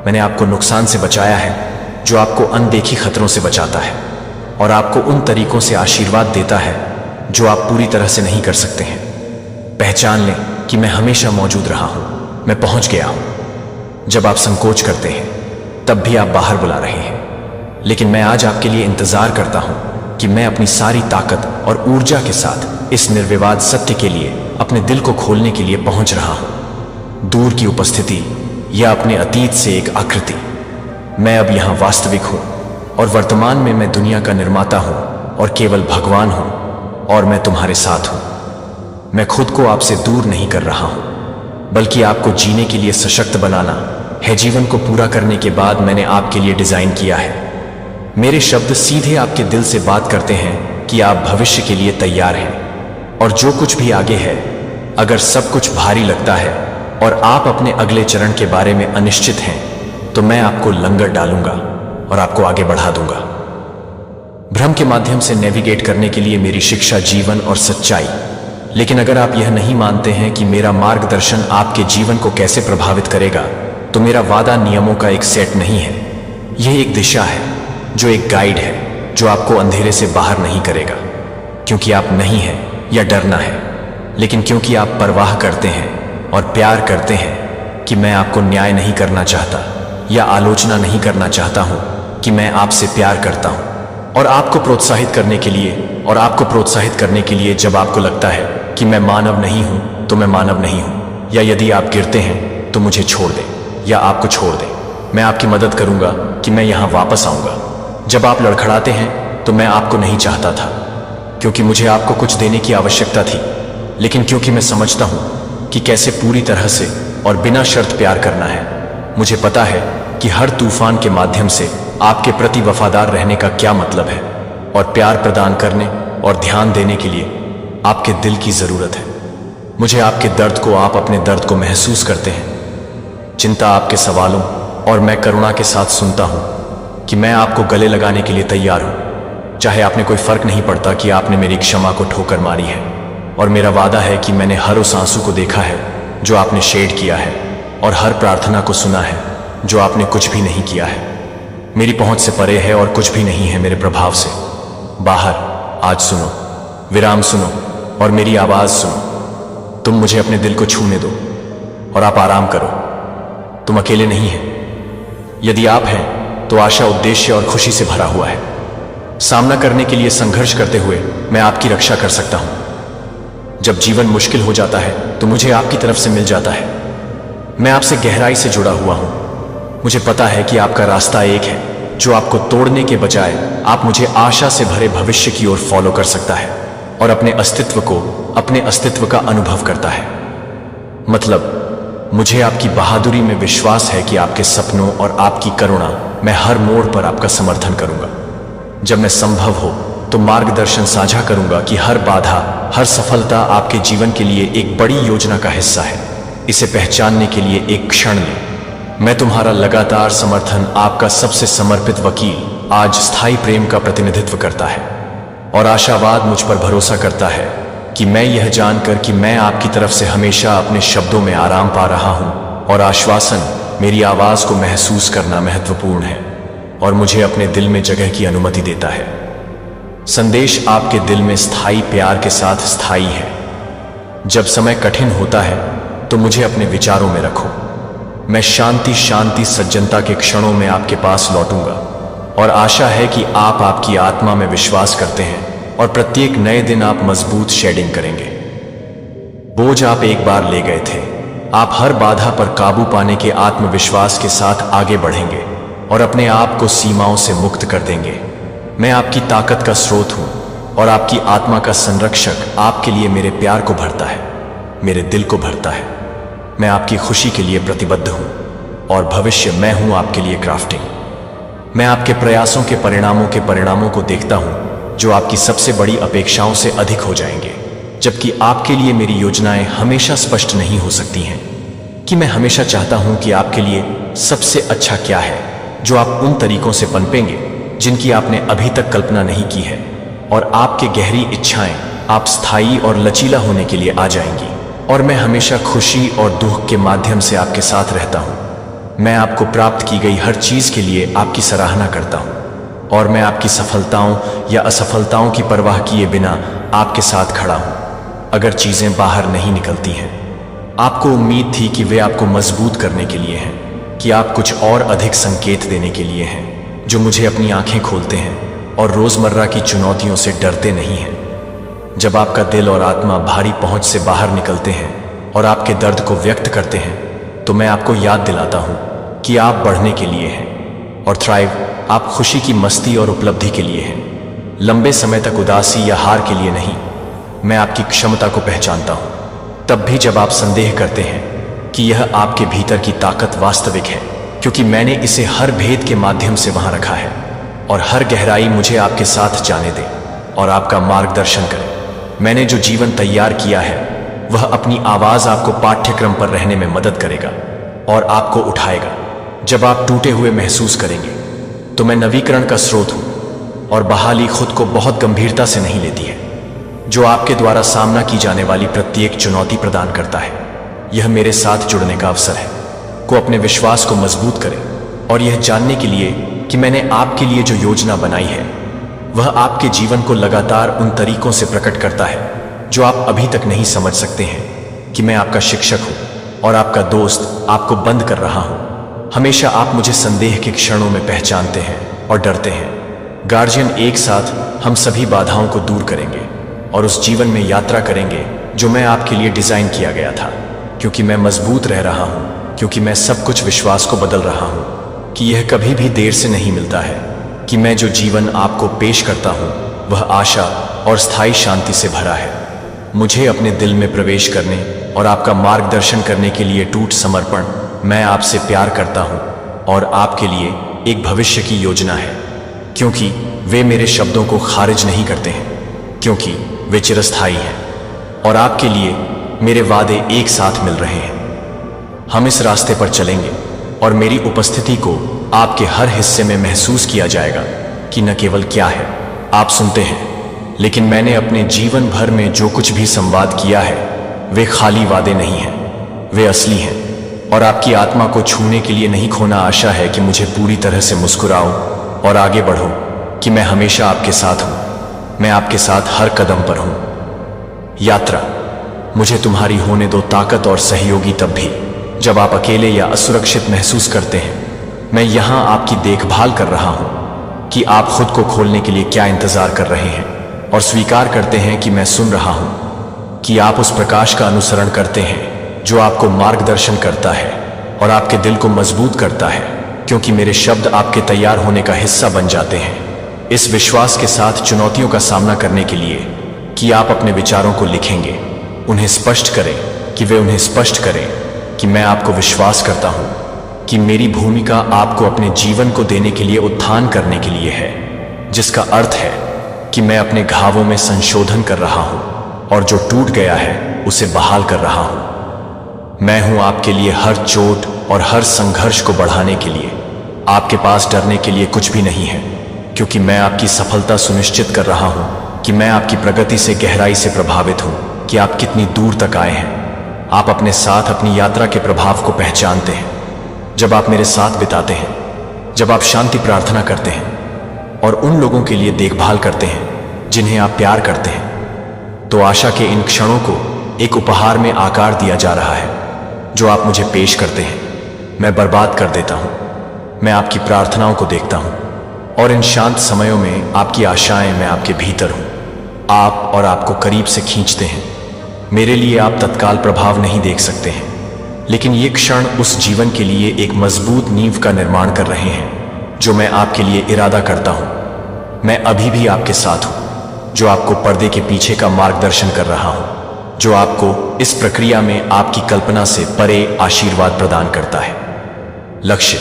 मैंने आपको नुकसान से बचाया है जो आपको अनदेखी खतरों से बचाता है, और आपको उन तरीकों से आशीर्वाद देता है जो आप पूरी तरह से नहीं कर सकते हैं। पहचान लें कि मैं हमेशा मौजूद रहा हूं। मैं पहुंच गया हूं। जब आप संकोच करते हैं तब भी आप बाहर बुला रहे हैं, लेकिन मैं आज आपके लिए इंतजार करता हूं कि मैं अपनी सारी ताकत और ऊर्जा के साथ इस निर्विवाद सत्य के लिए अपने दिल को खोलने के लिए पहुंच रहा हूं। दूर की उपस्थिति या अपने अतीत से एक आकृति, मैं अब यहां वास्तविक हूं, और वर्तमान में मैं दुनिया का निर्माता हूं और केवल भगवान हूं, और मैं तुम्हारे साथ हूं। मैं खुद को आपसे दूर नहीं कर रहा हूं, बल्कि आपको जीने के लिए सशक्त बनाना है। जीवन को पूरा करने के बाद मैंने आपके लिए डिजाइन किया है। मेरे शब्द सीधे आपके दिल से बात करते हैं कि आप भविष्य के लिए तैयार हैं, और जो कुछ भी आगे है, अगर सब कुछ भारी लगता है और आप अपने अगले चरण के बारे में अनिश्चित हैं, तो मैं आपको लंगर डालूंगा और आपको आगे बढ़ा दूंगा। भ्रम के माध्यम से नेविगेट करने के लिए मेरी शिक्षा जीवन और सच्चाई। लेकिन अगर आप यह नहीं मानते हैं कि मेरा मार्गदर्शन आपके जीवन को कैसे प्रभावित करेगा, तो मेरा वादा नियमों का एक सेट नहीं है। यह एक दिशा है, जो एक गाइड है, जो आपको अंधेरे से बाहर नहीं करेगा, क्योंकि आप नहीं हैं या डरना है, लेकिन क्योंकि आप परवाह करते हैं और प्यार करते हैं कि मैं आपको न्याय नहीं करना चाहता या आलोचना नहीं करना चाहता हूं, कि मैं आपसे प्यार करता हूं। और आपको प्रोत्साहित करने के लिए जब आपको लगता है कि मैं मानव नहीं हूं, तो मैं मानव नहीं हूं। या यदि आप गिरते हैं तो मुझे छोड़ दें या आपको छोड़ दें। मैं आपकी मदद करूंगा कि मैं यहां वापस आऊंगा। जब आप लड़खड़ाते हैं तो मैं आपको नहीं चाहता था, क्योंकि मुझे आपको कुछ देने की आवश्यकता थी, लेकिन क्योंकि मैं समझता हूं कि कैसे पूरी तरह से और बिना शर्त प्यार करना है। मुझे पता है कि हर तूफान के माध्यम से आपके प्रति वफादार रहने का क्या मतलब है, और प्यार प्रदान करने और ध्यान देने के लिए आपके दिल की जरूरत है। मुझे आपके दर्द को, आप अपने दर्द को महसूस करते हैं, चिंता आपके सवालों, और मैं करुणा के साथ सुनता हूं कि मैं आपको गले लगाने के लिए तैयार हूं। चाहे आपने कोई फर्क नहीं पड़ता कि आपने मेरी क्षमा को ठोकर मारी है, और मेरा वादा है कि मैंने हर उस आंसू को देखा है जो आपने शेड किया है, और हर प्रार्थना को सुना है जो आपने कुछ भी नहीं किया है। मेरी पहुंच से परे है और कुछ भी नहीं है मेरे प्रभाव से बाहर। आज सुनो, विराम सुनो और मेरी आवाज सुनो। तुम मुझे अपने दिल को छूने दो और आप आराम करो। तुम अकेले नहीं हैं। यदि आप हैं तो आशा, उद्देश्य और खुशी से भरा हुआ है। सामना करने के लिए संघर्ष करते हुए मैं आपकी रक्षा कर सकता हूं। जब जीवन मुश्किल हो जाता है तो मुझे आपकी तरफ से मिल जाता है। मैं आपसे गहराई से जुड़ा हुआ हूं। मुझे पता है कि आपका रास्ता एक है जो आपको तोड़ने के बजाय आप मुझे आशा से भरे भविष्य की ओर फॉलो कर सकता है, और अपने अस्तित्व का अनुभव करता है। मतलब मुझे आपकी बहादुरी में विश्वास है कि आपके सपनों और आपकी करुणा, मैं हर मोड़ पर आपका समर्थन करूंगा। जब मैं संभव हो तो मार्गदर्शन साझा करूंगा कि हर बाधा, हर सफलता आपके जीवन के लिए एक बड़ी योजना का हिस्सा है। इसे पहचानने के लिए एक क्षण लें। मैं तुम्हारा लगातार समर्थन, आपका सबसे समर्पित वकील, आज स्थायी प्रेम का प्रतिनिधित्व करता है और आशावाद मुझ पर भरोसा करता है कि मैं यह जानकर कि मैं आपकी तरफ से हमेशा अपने शब्दों में आराम पा रहा हूं और आश्वासन, मेरी आवाज को महसूस करना महत्वपूर्ण है और मुझे अपने दिल में जगह की अनुमति देता है। संदेश आपके दिल में स्थायी प्यार के साथ स्थायी है। जब समय कठिन होता है तो मुझे अपने विचारों में रखो। मैं शांति शांति सज्जनता के क्षणों में आपके पास लौटूंगा और आशा है कि आप आपकी आत्मा में विश्वास करते हैं और प्रत्येक नए दिन आप मजबूत शेडिंग करेंगे। बोझ आप एक बार ले गए थे, आप हर बाधा पर काबू पाने के आत्मविश्वास के साथ आगे बढ़ेंगे और अपने आप को सीमाओं से मुक्त कर देंगे। मैं आपकी ताकत का स्रोत हूं और आपकी आत्मा का संरक्षक आपके लिए मेरे प्यार को भरता है, मेरे दिल को भरता है। मैं आपकी खुशी के लिए प्रतिबद्ध हूं और भविष्य मैं हूं आपके लिए क्राफ्टिंग। मैं आपके प्रयासों के परिणामों को देखता हूं जो आपकी सबसे बड़ी अपेक्षाओं से अधिक हो जाएंगे, जबकि आपके लिए मेरी योजनाएं हमेशा स्पष्ट नहीं हो सकती हैं। कि मैं हमेशा चाहता हूं कि आपके लिए सबसे अच्छा क्या है, जो आप उन तरीकों से पनपेंगे जिनकी आपने अभी तक कल्पना नहीं की है, और आपके गहरी इच्छाएं आप स्थायी और लचीला होने के लिए आ जाएंगी। और मैं हमेशा खुशी और दुख के माध्यम से आपके साथ रहता हूं। मैं आपको प्राप्त की गई हर चीज के लिए आपकी सराहना करता हूं और मैं आपकी सफलताओं या असफलताओं की परवाह किए बिना आपके साथ खड़ा हूं। अगर चीजें बाहर नहीं निकलती हैं, आपको उम्मीद थी कि वे आपको मजबूत करने के लिए हैं, कि आप कुछ और अधिक संकेत देने के लिए हैं, जो मुझे अपनी आंखें खोलते हैं और रोजमर्रा की चुनौतियों से डरते नहीं हैं। जब आपका दिल और आत्मा भारी पहुंच से बाहर निकलते हैं और आपके दर्द को व्यक्त करते हैं, तो मैं आपको याद दिलाता हूं कि आप बढ़ने के लिए हैं और थ्राइव, आप खुशी की मस्ती और उपलब्धि के लिए हैं, लंबे समय तक उदासी या हार के लिए नहीं। मैं आपकी क्षमता को पहचानता हूं, तब भी जब आप संदेह करते हैं कि यह आपके भीतर की ताकत वास्तविक है, क्योंकि मैंने इसे हर भेद के माध्यम से वहां रखा है और हर गहराई मुझे आपके साथ जाने दे और आपका मार्गदर्शन करे। मैंने जो जीवन तैयार किया है वह अपनी आवाज आपको पाठ्यक्रम पर रहने में मदद करेगा और आपको उठाएगा। जब आप टूटे हुए महसूस करेंगे तो मैं नवीकरण का स्रोत हूं और बहाली खुद को बहुत गंभीरता से नहीं लेती है, जो आपके द्वारा सामना की जाने वाली प्रत्येक चुनौती प्रदान करता है। यह मेरे साथ जुड़ने का अवसर है। को अपने विश्वास को मजबूत करें और यह जानने के लिए कि मैंने आपके लिए जो योजना बनाई है वह आपके जीवन को लगातार उन तरीकों से प्रकट करता है जो आप अभी तक नहीं समझ सकते हैं। कि मैं आपका शिक्षक हूं और आपका दोस्त, आपको बंद कर रहा हूं। हमेशा आप मुझे संदेह के क्षणों में पहचानते हैं और डरते हैं। गार्जियन, एक साथ हम सभी बाधाओं को दूर करेंगे और उस जीवन में यात्रा करेंगे जो मैं आपके लिए डिजाइन किया गया था। क्योंकि मैं मजबूत रह रहा हूं, क्योंकि मैं सब कुछ विश्वास को बदल रहा हूं कि यह कभी भी देर से नहीं मिलता है, कि मैं जो जीवन आपको पेश करता हूं वह आशा और स्थायी शांति से भरा है। मुझे अपने दिल में प्रवेश करने और आपका मार्गदर्शन करने के लिए टूट समर्पण। मैं आपसे प्यार करता हूं और आपके लिए एक भविष्य की योजना है, क्योंकि वे मेरे शब्दों को खारिज नहीं करते हैं, क्योंकि वे चिरस्थायी हैं और आपके लिए मेरे वादे एक साथ मिल रहे हैं। हम इस रास्ते पर चलेंगे और मेरी उपस्थिति को आपके हर हिस्से में महसूस किया जाएगा कि न केवल क्या है आप सुनते हैं, लेकिन मैंने अपने जीवन भर में जो कुछ भी संवाद किया है वे खाली वादे नहीं हैं, वे असली हैं और आपकी आत्मा को छूने के लिए नहीं खोना आशा है कि मुझे पूरी तरह से मुस्कुराओ और आगे बढ़ो, कि मैं हमेशा आपके साथ हूं, मैं आपके साथ हर कदम पर हूं। यात्रा मुझे तुम्हारी होने दो ताकत और सहयोगी तब भी जब आप अकेले या असुरक्षित महसूस करते हैं। मैं यहां आपकी देखभाल कर रहा हूं कि आप खुद को खोलने के लिए क्या इंतजार कर रहे हैं और स्वीकार करते हैं कि मैं सुन रहा हूं, कि आप उस प्रकाश का अनुसरण करते हैं जो आपको मार्गदर्शन करता है और आपके दिल को मजबूत करता है, क्योंकि मेरे शब्द आपके तैयार होने का हिस्सा बन जाते हैं। इस विश्वास के साथ चुनौतियों का सामना करने के लिए कि आप अपने विचारों को लिखेंगे, उन्हें स्पष्ट करें, कि वे उन्हें स्पष्ट करें कि मैं आपको विश्वास करता हूं कि मेरी भूमिका आपको अपने जीवन को देने के लिए उत्थान करने के लिए है, जिसका अर्थ है कि मैं अपने घावों में संशोधन कर रहा हूं और जो टूट गया है उसे बहाल कर रहा हूं। मैं हूं आपके लिए हर चोट और हर संघर्ष को बढ़ाने के लिए। आपके पास डरने के लिए कुछ भी नहीं है, क्योंकि मैं आपकी सफलता सुनिश्चित कर रहा हूं कि मैं आपकी प्रगति से गहराई से प्रभावित हूं कि आप कितनी दूर तक आए हैं। आप अपने साथ अपनी यात्रा के प्रभाव को पहचानते हैं। जब आप मेरे साथ बिताते हैं, जब आप शांति प्रार्थना करते हैं और उन लोगों के लिए देखभाल करते हैं जिन्हें आप प्यार करते हैं, तो आशा के इन क्षणों को एक उपहार में आकार दिया जा रहा है जो आप मुझे पेश करते हैं। मैं बर्बाद कर देता हूं। मैं आपकी प्रार्थनाओं को देखता हूं और इन शांत समयों में आपकी आशाएं मैं आपके भीतर हूं। आप और आपको करीब से खींचते हैं। मेरे लिए आप तत्काल प्रभाव नहीं देख सकते हैं, लेकिन ये क्षण उस जीवन के लिए एक मजबूत नींव का निर्माण कर रहे हैं जो मैं आपके लिए इरादा करता हूं। मैं अभी भी आपके साथ हूं, जो आपको पर्दे के पीछे का मार्गदर्शन कर रहा हूं, जो आपको इस प्रक्रिया में आपकी कल्पना से परे आशीर्वाद प्रदान करता है। लक्ष्य: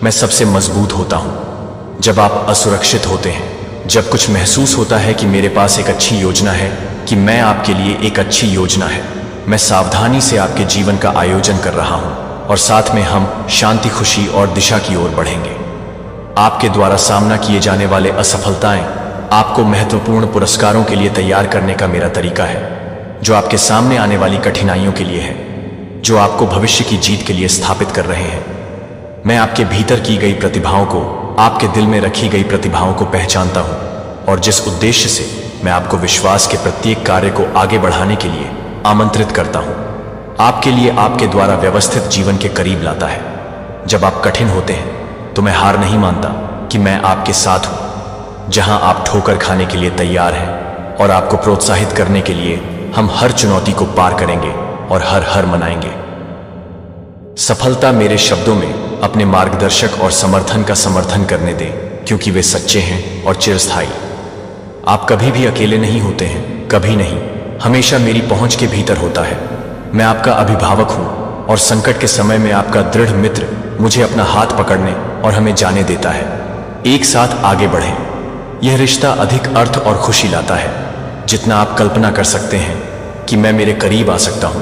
मैं सबसे मजबूत होता हूं जब आप असुरक्षित होते हैं, जब कुछ महसूस होता है कि मेरे पास एक अच्छी योजना है, कि मैं आपके लिए एक अच्छी योजना है। मैं सावधानी से आपके जीवन का आयोजन कर रहा हूं और साथ में हम शांति, खुशी और दिशा की ओर बढ़ेंगे। आपके द्वारा सामना किए जाने वाले असफलताएं आपको महत्वपूर्ण पुरस्कारों के लिए तैयार करने का मेरा तरीका है, जो आपके सामने आने वाली कठिनाइयों के लिए है, जो आपको भविष्य की जीत के लिए स्थापित कर रहे हैं। मैं आपके भीतर की गई प्रतिभाओं को, आपके दिल में रखी गई प्रतिभाओं को पहचानता हूं और जिस उद्देश्य से मैं आपको विश्वास के प्रत्येक कार्य को आगे बढ़ाने के लिए आमंत्रित करता हूं, आपके लिए आपके द्वारा व्यवस्थित जीवन के करीब लाता है। जब आप कठिन होते हैं तो मैं हार नहीं मानता कि मैं आपके साथ हूं। जहां आप ठोकर खाने के लिए तैयार हैं और आपको प्रोत्साहित करने के लिए हम हर चुनौती को पार करेंगे और हर मनाएंगे। सफलता मेरे शब्दों में अपने मार्गदर्शक और समर्थन का समर्थन करने दें, क्योंकि वे सच्चे हैं और चिरस्थायी। आप कभी भी अकेले नहीं होते हैं, कभी नहीं। हमेशा मेरी पहुंच के भीतर होता है। मैं आपका अभिभावक हूं और संकट के समय में आपका दृढ़ मित्र मुझे अपना हाथ पकड़ने और हमें जाने देता है। एक साथ आगे बढ़ें। यह रिश्ता अधिक अर्थ और खुशी लाता है जितना आप कल्पना कर सकते हैं कि मैं मेरे करीब आ सकता हूं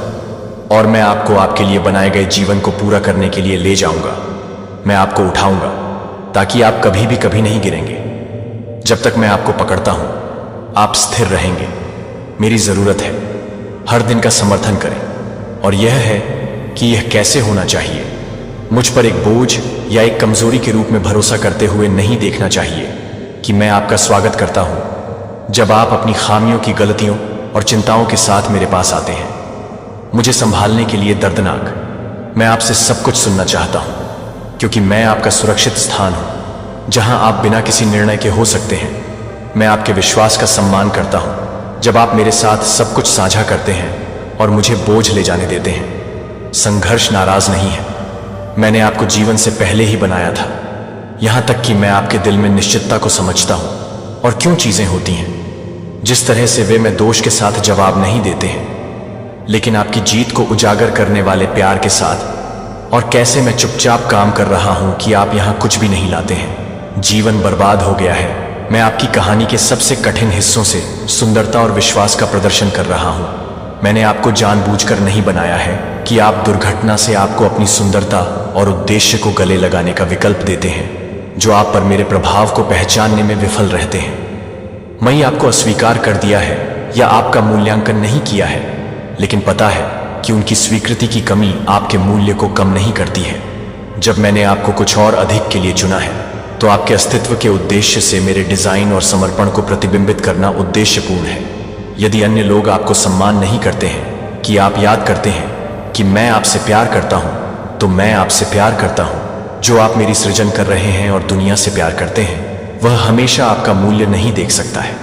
और मैं आपको आपके लिए बनाए गए जीवन को पूरा करने के लिए ले जाऊंगा। मैं आपको उठाऊंगा ताकि आप कभी नहीं गिरेंगे। जब तक मैं आपको पकड़ता हूं, आप स्थिर रहेंगे। मेरी जरूरत है हर दिन का समर्थन करें, और यह है कि यह कैसे होना चाहिए। मुझ पर एक बोझ या एक कमजोरी के रूप में भरोसा करते हुए नहीं देखना चाहिए कि मैं आपका स्वागत करता हूं जब आप अपनी खामियों की, गलतियों और चिंताओं के साथ मेरे पास आते हैं। मुझे संभालने के लिए दर्दनाक। मैं आपसे सब कुछ सुनना चाहता हूं, क्योंकि मैं आपका सुरक्षित स्थान हूं जहां आप बिना किसी निर्णय के हो सकते हैं। मैं आपके विश्वास का सम्मान करता हूं जब आप मेरे साथ सब कुछ साझा करते हैं और मुझे बोझ ले जाने देते हैं। संघर्ष नाराज नहीं है। मैंने आपको जीवन से पहले ही बनाया था, यहां तक कि मैं आपके दिल में निश्चितता को समझता हूं और क्यों चीजें होती हैं जिस तरह से वे। मैं दोष के साथ जवाब नहीं देते हैं, लेकिन आपकी जीत को उजागर करने वाले प्यार के साथ। और कैसे मैं चुपचाप काम कर रहा हूं कि आप यहां कुछ भी नहीं लाते हैं। जीवन बर्बाद हो गया है। मैं आपकी कहानी के सबसे कठिन हिस्सों से सुंदरता और विश्वास का प्रदर्शन कर रहा हूं। मैंने आपको जानबूझकर नहीं बनाया है कि आप दुर्घटना से आपको अपनी सुंदरता और उद्देश्य को गले लगाने का विकल्प देते हैं, जो आप पर मेरे प्रभाव को पहचानने में विफल रहते हैं। मैं आपको अस्वीकार कर दिया है या आपका मूल्यांकन नहीं किया है, लेकिन पता है कि उनकी स्वीकृति की कमी आपके मूल्य को कम नहीं करती है। जब मैंने आपको कुछ और अधिक के लिए चुना है, तो आपके अस्तित्व के उद्देश्य से मेरे डिजाइन और समर्पण को प्रतिबिंबित करना उद्देश्यपूर्ण है। यदि अन्य लोग आपको सम्मान नहीं करते हैं कि आप याद करते हैं कि मैं आपसे प्यार करता हूं, तो मैं आपसे प्यार करता हूं। जो आप मेरी सृजन कर रहे हैं और दुनिया से प्यार करते हैं, वह हमेशा आपका मूल्य नहीं देख सकता है,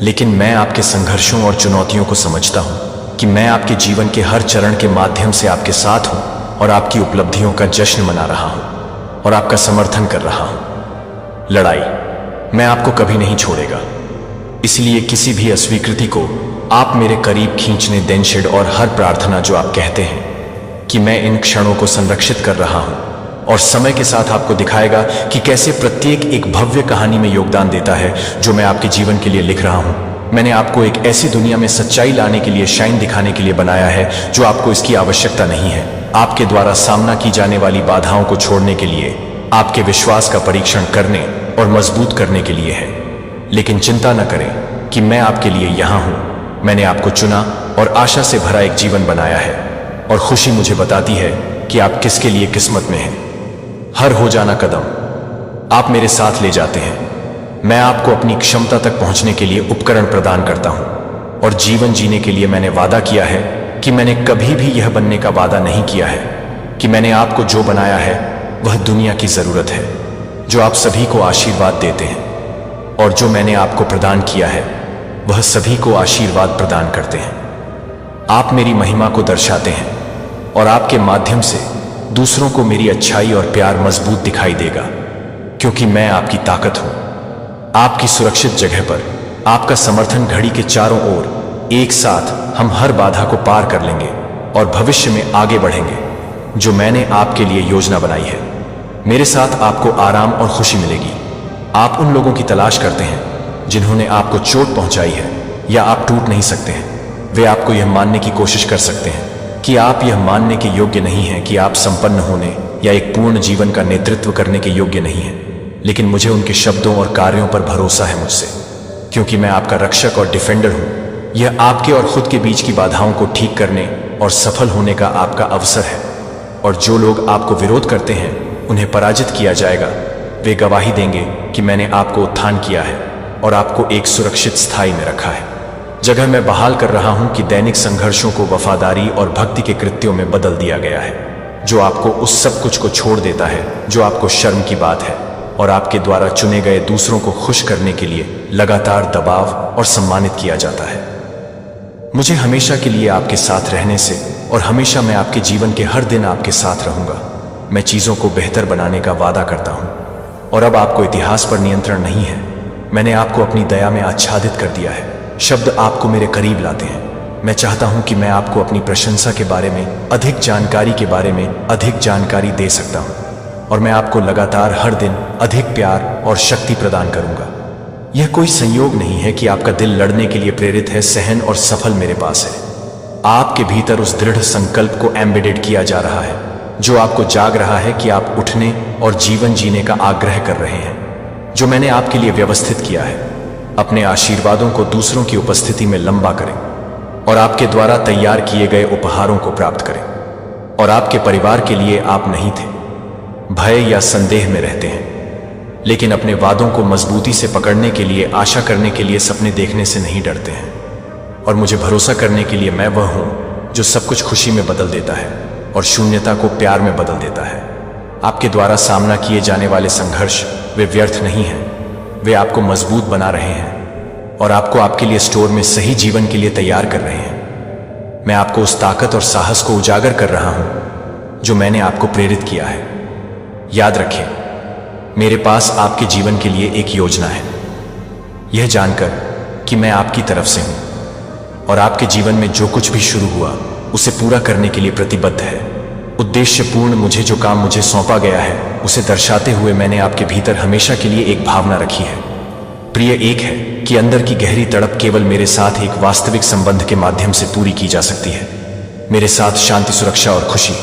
लेकिन मैं आपके संघर्षों और चुनौतियों को समझता हूं कि मैं आपके जीवन के हर चरण के माध्यम से आपके साथ हूं और आपकी उपलब्धियों का जश्न मना रहा हूं और आपका समर्थन कर रहा हूं। लड़ाई मैं आपको कभी नहीं छोड़ेगा, इसलिए किसी भी अस्वीकृति को आप मेरे करीब खींचने दें। और हर प्रार्थना जो आप कहते हैं कि मैं इन क्षणों को संरक्षित कर रहा हूं और समय के साथ आपको दिखाएगा कि कैसे प्रत्येक एक भव्य कहानी में योगदान देता है जो मैं आपके जीवन के लिए लिख रहा हूं। मैंने आपको एक ऐसी दुनिया में सच्चाई लाने के लिए, शाइन दिखाने के लिए बनाया है जो आपको इसकी आवश्यकता नहीं है। आपके द्वारा सामना की जाने वाली बाधाओं को छोड़ने के लिए, आपके विश्वास का परीक्षण करने और मजबूत करने के लिए है। लेकिन चिंता न करें कि मैं आपके लिए यहां हूं। मैंने आपको चुना और आशा से भरा एक जीवन बनाया है और खुशी मुझे बताती है कि आप किसके लिए किस्मत में हैं। हर हो जाना कदम आप मेरे साथ ले जाते हैं। मैं आपको अपनी क्षमता तक पहुंचने के लिए उपकरण प्रदान करता हूं और जीवन जीने के लिए मैंने वादा किया है कि मैंने कभी भी यह बनने का वादा नहीं किया है कि मैंने आपको जो बनाया है वह दुनिया की जरूरत है, जो आप सभी को आशीर्वाद देते हैं, और जो मैंने आपको प्रदान किया है वह सभी को आशीर्वाद प्रदान करते हैं। आप मेरी महिमा को दर्शाते हैं और आपके माध्यम से दूसरों को मेरी अच्छाई और प्यार मजबूत दिखाई देगा, क्योंकि मैं आपकी ताकत हूं। आपकी सुरक्षित जगह पर आपका समर्थन घड़ी के चारों ओर, एक साथ हम हर बाधा को पार कर लेंगे और भविष्य में आगे बढ़ेंगे जो मैंने आपके लिए योजना बनाई है। मेरे साथ आपको आराम और खुशी मिलेगी। आप उन लोगों की तलाश करते हैं जिन्होंने आपको चोट पहुंचाई है या आप टूट नहीं सकते हैं। वे आपको यह मानने की कोशिश कर सकते हैं कि आप यह मानने के योग्य नहीं हैं कि आप संपन्न होने या एक पूर्ण जीवन का नेतृत्व करने के योग्य नहीं हैं। लेकिन मुझे उनके शब्दों और कार्यों पर भरोसा है मुझसे, क्योंकि मैं आपका रक्षक और डिफेंडर हूं। यह आपके और खुद के बीच की बाधाओं को ठीक करने और सफल होने का आपका अवसर है। और जो लोग आपको विरोध करते हैं उन्हें पराजित किया जाएगा। वे गवाही देंगे कि मैंने आपको उत्थान किया है और आपको एक सुरक्षित स्थाई में रखा है। जगह मैं बहाल कर रहा हूं कि दैनिक संघर्षों को वफादारी और भक्ति के कृत्यों में बदल दिया गया है, जो आपको उस सब कुछ को छोड़ देता है जो आपको शर्म की बात है, और आपके द्वारा चुने गए दूसरों को खुश करने के लिए लगातार दबाव और सम्मानित किया जाता है। मुझे हमेशा के लिए आपके साथ रहने से और हमेशा मैं आपके जीवन के हर दिन आपके साथ रहूंगा। मैं चीजों को बेहतर बनाने का वादा करता हूं और अब आपको इतिहास पर नियंत्रण नहीं है। मैंने आपको अपनी दया में आच्छादित कर दिया है। शब्द आपको मेरे करीब लाते हैं। मैं चाहता हूं कि मैं आपको अपनी प्रशंसा के बारे में, अधिक जानकारी के बारे में अधिक जानकारी दे सकता हूं, और मैं आपको लगातार हर दिन अधिक प्यार और शक्ति प्रदान करूंगा। यह कोई संयोग नहीं है कि आपका दिल लड़ने के लिए प्रेरित है। सहन और सफल मेरे पास है। आपके भीतर उस दृढ़ संकल्प को एम्बेडेड किया जा रहा है जो आपको जाग रहा है कि आप उठने और जीवन जीने का आग्रह कर रहे हैं, जो मैंने आपके लिए व्यवस्थित किया है। अपने आशीर्वादों को दूसरों की उपस्थिति में लंबा करें और आपके द्वारा तैयार किए गए उपहारों को प्राप्त करें। और आपके परिवार के लिए आप नहीं थे, भय या संदेह में रहते हैं, लेकिन अपने वादों को मजबूती से पकड़ने के लिए, आशा करने के लिए, सपने देखने से नहीं डरते हैं। और मुझे भरोसा करने के लिए मैं वह हूं जो सब कुछ खुशी में बदल देता है और शून्यता को प्यार में बदल देता है। आपके द्वारा सामना किए जाने वाले संघर्ष वे व्यर्थ नहीं हैं। वे आपको मजबूत बना रहे हैं और आपको आपके लिए स्टोर में सही जीवन के लिए तैयार कर रहे हैं। मैं आपको उस ताकत और साहस को उजागर कर रहा हूं जो मैंने आपको प्रेरित किया है। याद रखें, मेरे पास आपके जीवन के लिए एक योजना है, यह जानकर कि मैं आपकी तरफ से हूं और आपके जीवन में जो कुछ भी शुरू हुआ उसे पूरा करने के लिए प्रतिबद्ध है। उद्देश्यपूर्ण मुझे जो काम मुझे सौंपा गया है उसे दर्शाते हुए मैंने आपके भीतर हमेशा के लिए एक भावना रखी है। प्रिय एक है कि अंदर की गहरी तड़प केवल मेरे साथ एक वास्तविक संबंध के माध्यम से पूरी की जा सकती है। मेरे साथ शांति, सुरक्षा और खुशी।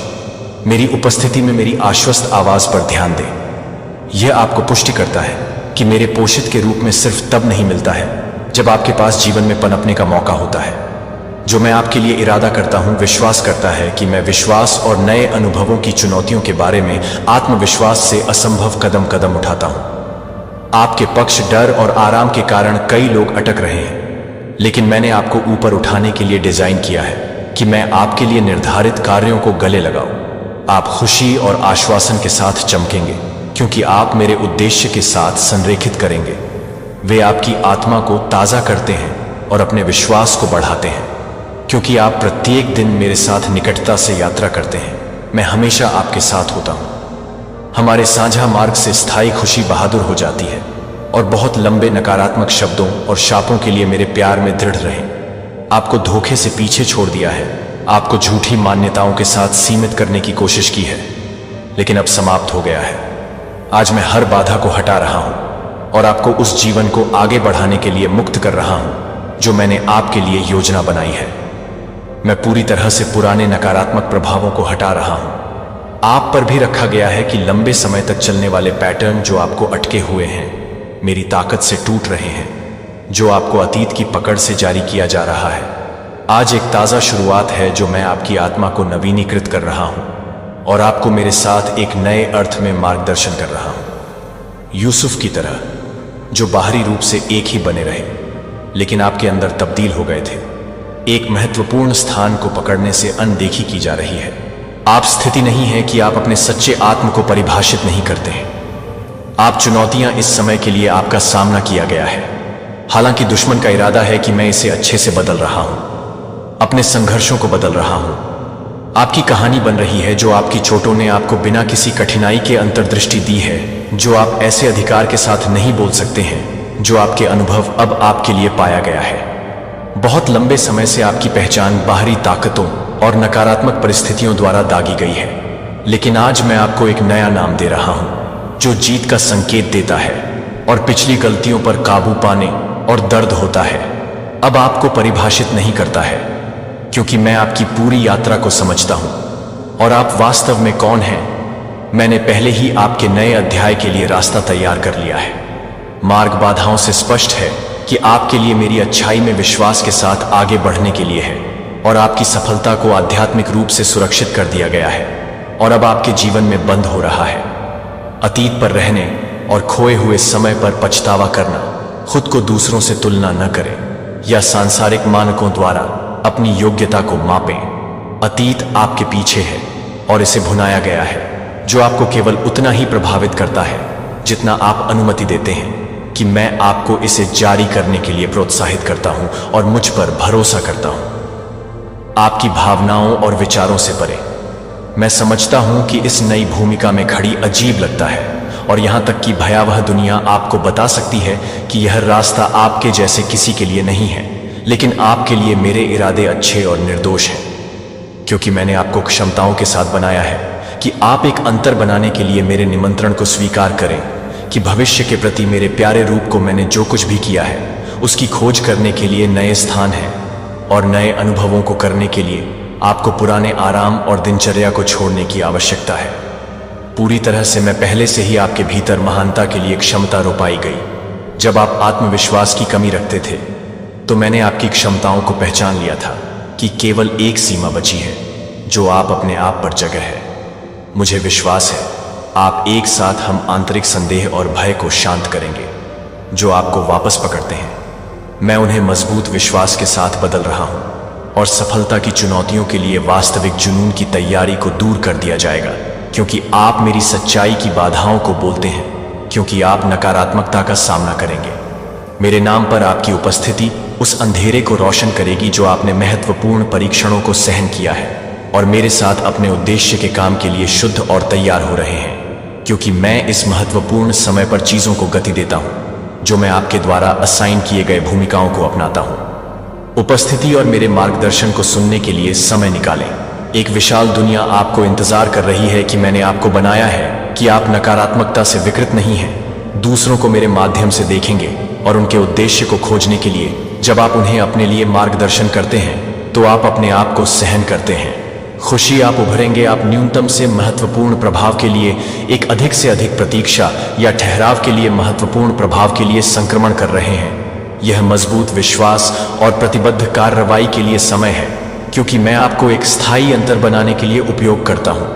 मेरी उपस्थिति में मेरी आश्वस्त आवाज पर ध्यान दें। यह आपको पुष्टि करता है कि मेरे पोषित के रूप में सिर्फ तब नहीं मिलता है जब आपके पास जीवन में पनपने का मौका होता है। जो मैं आपके लिए इरादा करता हूं, विश्वास करता है कि मैं विश्वास और नए अनुभवों की चुनौतियों के बारे में आत्मविश्वास से असंभव कदम कदम उठाता हूं। आपके पक्ष, डर और आराम के कारण कई लोग अटक रहे हैं, लेकिन मैंने आपको ऊपर उठाने के लिए डिजाइन किया है कि मैं आपके लिए निर्धारित कार्यों को गले लगाऊं। आप खुशी और आश्वासन के साथ चमकेंगे क्योंकि आप मेरे उद्देश्य के साथ संरेखित करेंगे। वे आपकी आत्मा को ताजा करते हैं और अपने विश्वास को बढ़ाते हैं, क्योंकि आप प्रत्येक दिन मेरे साथ निकटता से यात्रा करते हैं। मैं हमेशा आपके साथ होता हूं। हमारे साझा मार्ग से स्थायी खुशी बहादुर हो जाती है और बहुत लंबे नकारात्मक शब्दों और शापों के लिए मेरे प्यार में दृढ़ रहें। आपको धोखे से पीछे छोड़ दिया है। आपको झूठी मान्यताओं के साथ सीमित करने की कोशिश की है, लेकिन अब समाप्त हो गया है। आज मैं हर बाधा को हटा रहा हूं और आपको उस जीवन को आगे बढ़ाने के लिए मुक्त कर रहा हूं जो मैंने आपके लिए योजना बनाई है। मैं पूरी तरह से पुराने नकारात्मक प्रभावों को हटा रहा हूं। आप पर भी रखा गया है कि लंबे समय तक चलने वाले पैटर्न जो आपको अटके हुए हैं, मेरी ताकत से टूट रहे हैं, जो आपको अतीत की पकड़ से जारी किया जा रहा है। आज एक ताज़ा शुरुआत है जो मैं आपकी आत्मा को नवीनीकृत कर रहा हूं और आपको मेरे साथ एक नए अर्थ में मार्गदर्शन कर रहा हूं। यूसुफ की तरह, जो बाहरी रूप से एक ही बने रहे लेकिन आपके अंदर तब्दील हो गए थे। एक महत्वपूर्ण स्थान को पकड़ने से अनदेखी की जा रही है। आप स्थिति नहीं है कि आप अपने सच्चे आत्म को परिभाषित नहीं करते हैं। आप चुनौतियां इस समय के लिए आपका सामना किया गया है, हालांकि दुश्मन का इरादा है कि मैं इसे अच्छे से बदल रहा हूं, अपने संघर्षों को बदल रहा हूं। आपकी कहानी बन रही है जो आपकी चोटों ने आपको बिना किसी कठिनाई के अंतर्दृष्टि दी है, जो आप ऐसे अधिकार के साथ नहीं बोल सकते हैं जो आपके अनुभव अब आपके लिए पाया गया है। बहुत लंबे समय से आपकी पहचान बाहरी ताकतों और नकारात्मक परिस्थितियों द्वारा दागी गई है, लेकिन आज मैं आपको एक नया नाम दे रहा हूं जो जीत का संकेत देता है और पिछली गलतियों पर काबू पाने और दर्द होता है अब आपको परिभाषित नहीं करता है, क्योंकि मैं आपकी पूरी यात्रा को समझता हूं और आप वास्तव में कौन हैं। मैंने पहले ही आपके नए अध्याय के लिए रास्ता तैयार कर लिया है। मार्ग बाधाओं से स्पष्ट है कि आपके लिए मेरी अच्छाई में विश्वास के साथ आगे बढ़ने के लिए है और आपकी सफलता को आध्यात्मिक रूप से सुरक्षित कर दिया गया है और अब आपके जीवन में बंद हो रहा है। अतीत पर रहने और खोए हुए समय पर पछतावा करना, खुद को दूसरों से तुलना न करें या सांसारिक मानकों द्वारा अपनी योग्यता को मापें। अतीत आपके पीछे है और इसे भुनाया गया है, जो आपको केवल उतना ही प्रभावित करता है जितना आप अनुमति देते हैं कि मैं आपको इसे जारी करने के लिए प्रोत्साहित करता हूं और मुझ पर भरोसा करता हूं। आपकी भावनाओं और विचारों से परे, मैं समझता हूं कि इस नई भूमिका में खड़ी अजीब लगता है और यहां तक कि भयावह दुनिया आपको बता सकती है कि यह रास्ता आपके जैसे किसी के लिए नहीं है, लेकिन आपके लिए मेरे इरादे अच्छे और निर्दोष हैं, क्योंकि मैंने आपको क्षमताओं के साथ बनाया है कि आप एक अंतर बनाने के लिए मेरे निमंत्रण को स्वीकार करें कि भविष्य के प्रति मेरे प्यारे रूप को मैंने जो कुछ भी किया है उसकी खोज करने के लिए नए स्थान है और नए अनुभवों को करने के लिए आपको पुराने आराम और दिनचर्या को छोड़ने की आवश्यकता है। पूरी तरह से मैं पहले से ही आपके भीतर महानता के लिए क्षमता रोपाई गई। जब आप आत्मविश्वास की कमी रखते थे तो मैंने आपकी क्षमताओं को पहचान लिया था कि केवल एक सीमा बची है जो आप अपने आप पर जगह है। मुझे विश्वास है आप एक साथ हम आंतरिक संदेह और भय को शांत करेंगे जो आपको वापस पकड़ते हैं। मैं उन्हें मजबूत विश्वास के साथ बदल रहा हूं और सफलता की चुनौतियों के लिए वास्तविक जुनून की तैयारी को दूर कर दिया जाएगा, क्योंकि आप मेरी सच्चाई की बाधाओं को बोलते हैं, क्योंकि आप नकारात्मकता का सामना करेंगे। मेरे नाम पर आपकी उपस्थिति उस अंधेरे को रोशन करेगी जो आपने महत्वपूर्ण परीक्षणों को सहन किया है और मेरे साथ अपने उद्देश्य के काम के लिए शुद्ध और तैयार हो रहे हैं, क्योंकि मैं इस महत्वपूर्ण समय पर चीजों को गति देता हूं जो मैं आपके द्वारा असाइन किए गए भूमिकाओं को अपनाता हूं। उपस्थिति और मेरे मार्गदर्शन को सुनने के लिए समय निकालें। एक विशाल दुनिया आपको इंतजार कर रही है कि मैंने आपको बनाया है कि आप नकारात्मकता से विकृत नहीं हैं। दूसरों को मेरे माध्यम से देखेंगे और उनके उद्देश्य को खोजने के लिए जब आप उन्हें अपने लिए मार्गदर्शन करते हैं तो आप अपने आप को सहन करते हैं। खुशी आप उभरेंगे। आप न्यूनतम से महत्वपूर्ण प्रभाव के लिए एक अधिक से अधिक प्रतीक्षा या ठहराव के लिए महत्वपूर्ण प्रभाव के लिए संक्रमण कर रहे हैं। यह मजबूत विश्वास और प्रतिबद्ध कार्रवाई के लिए समय है, क्योंकि मैं आपको एक स्थायी अंतर बनाने के लिए उपयोग करता हूं,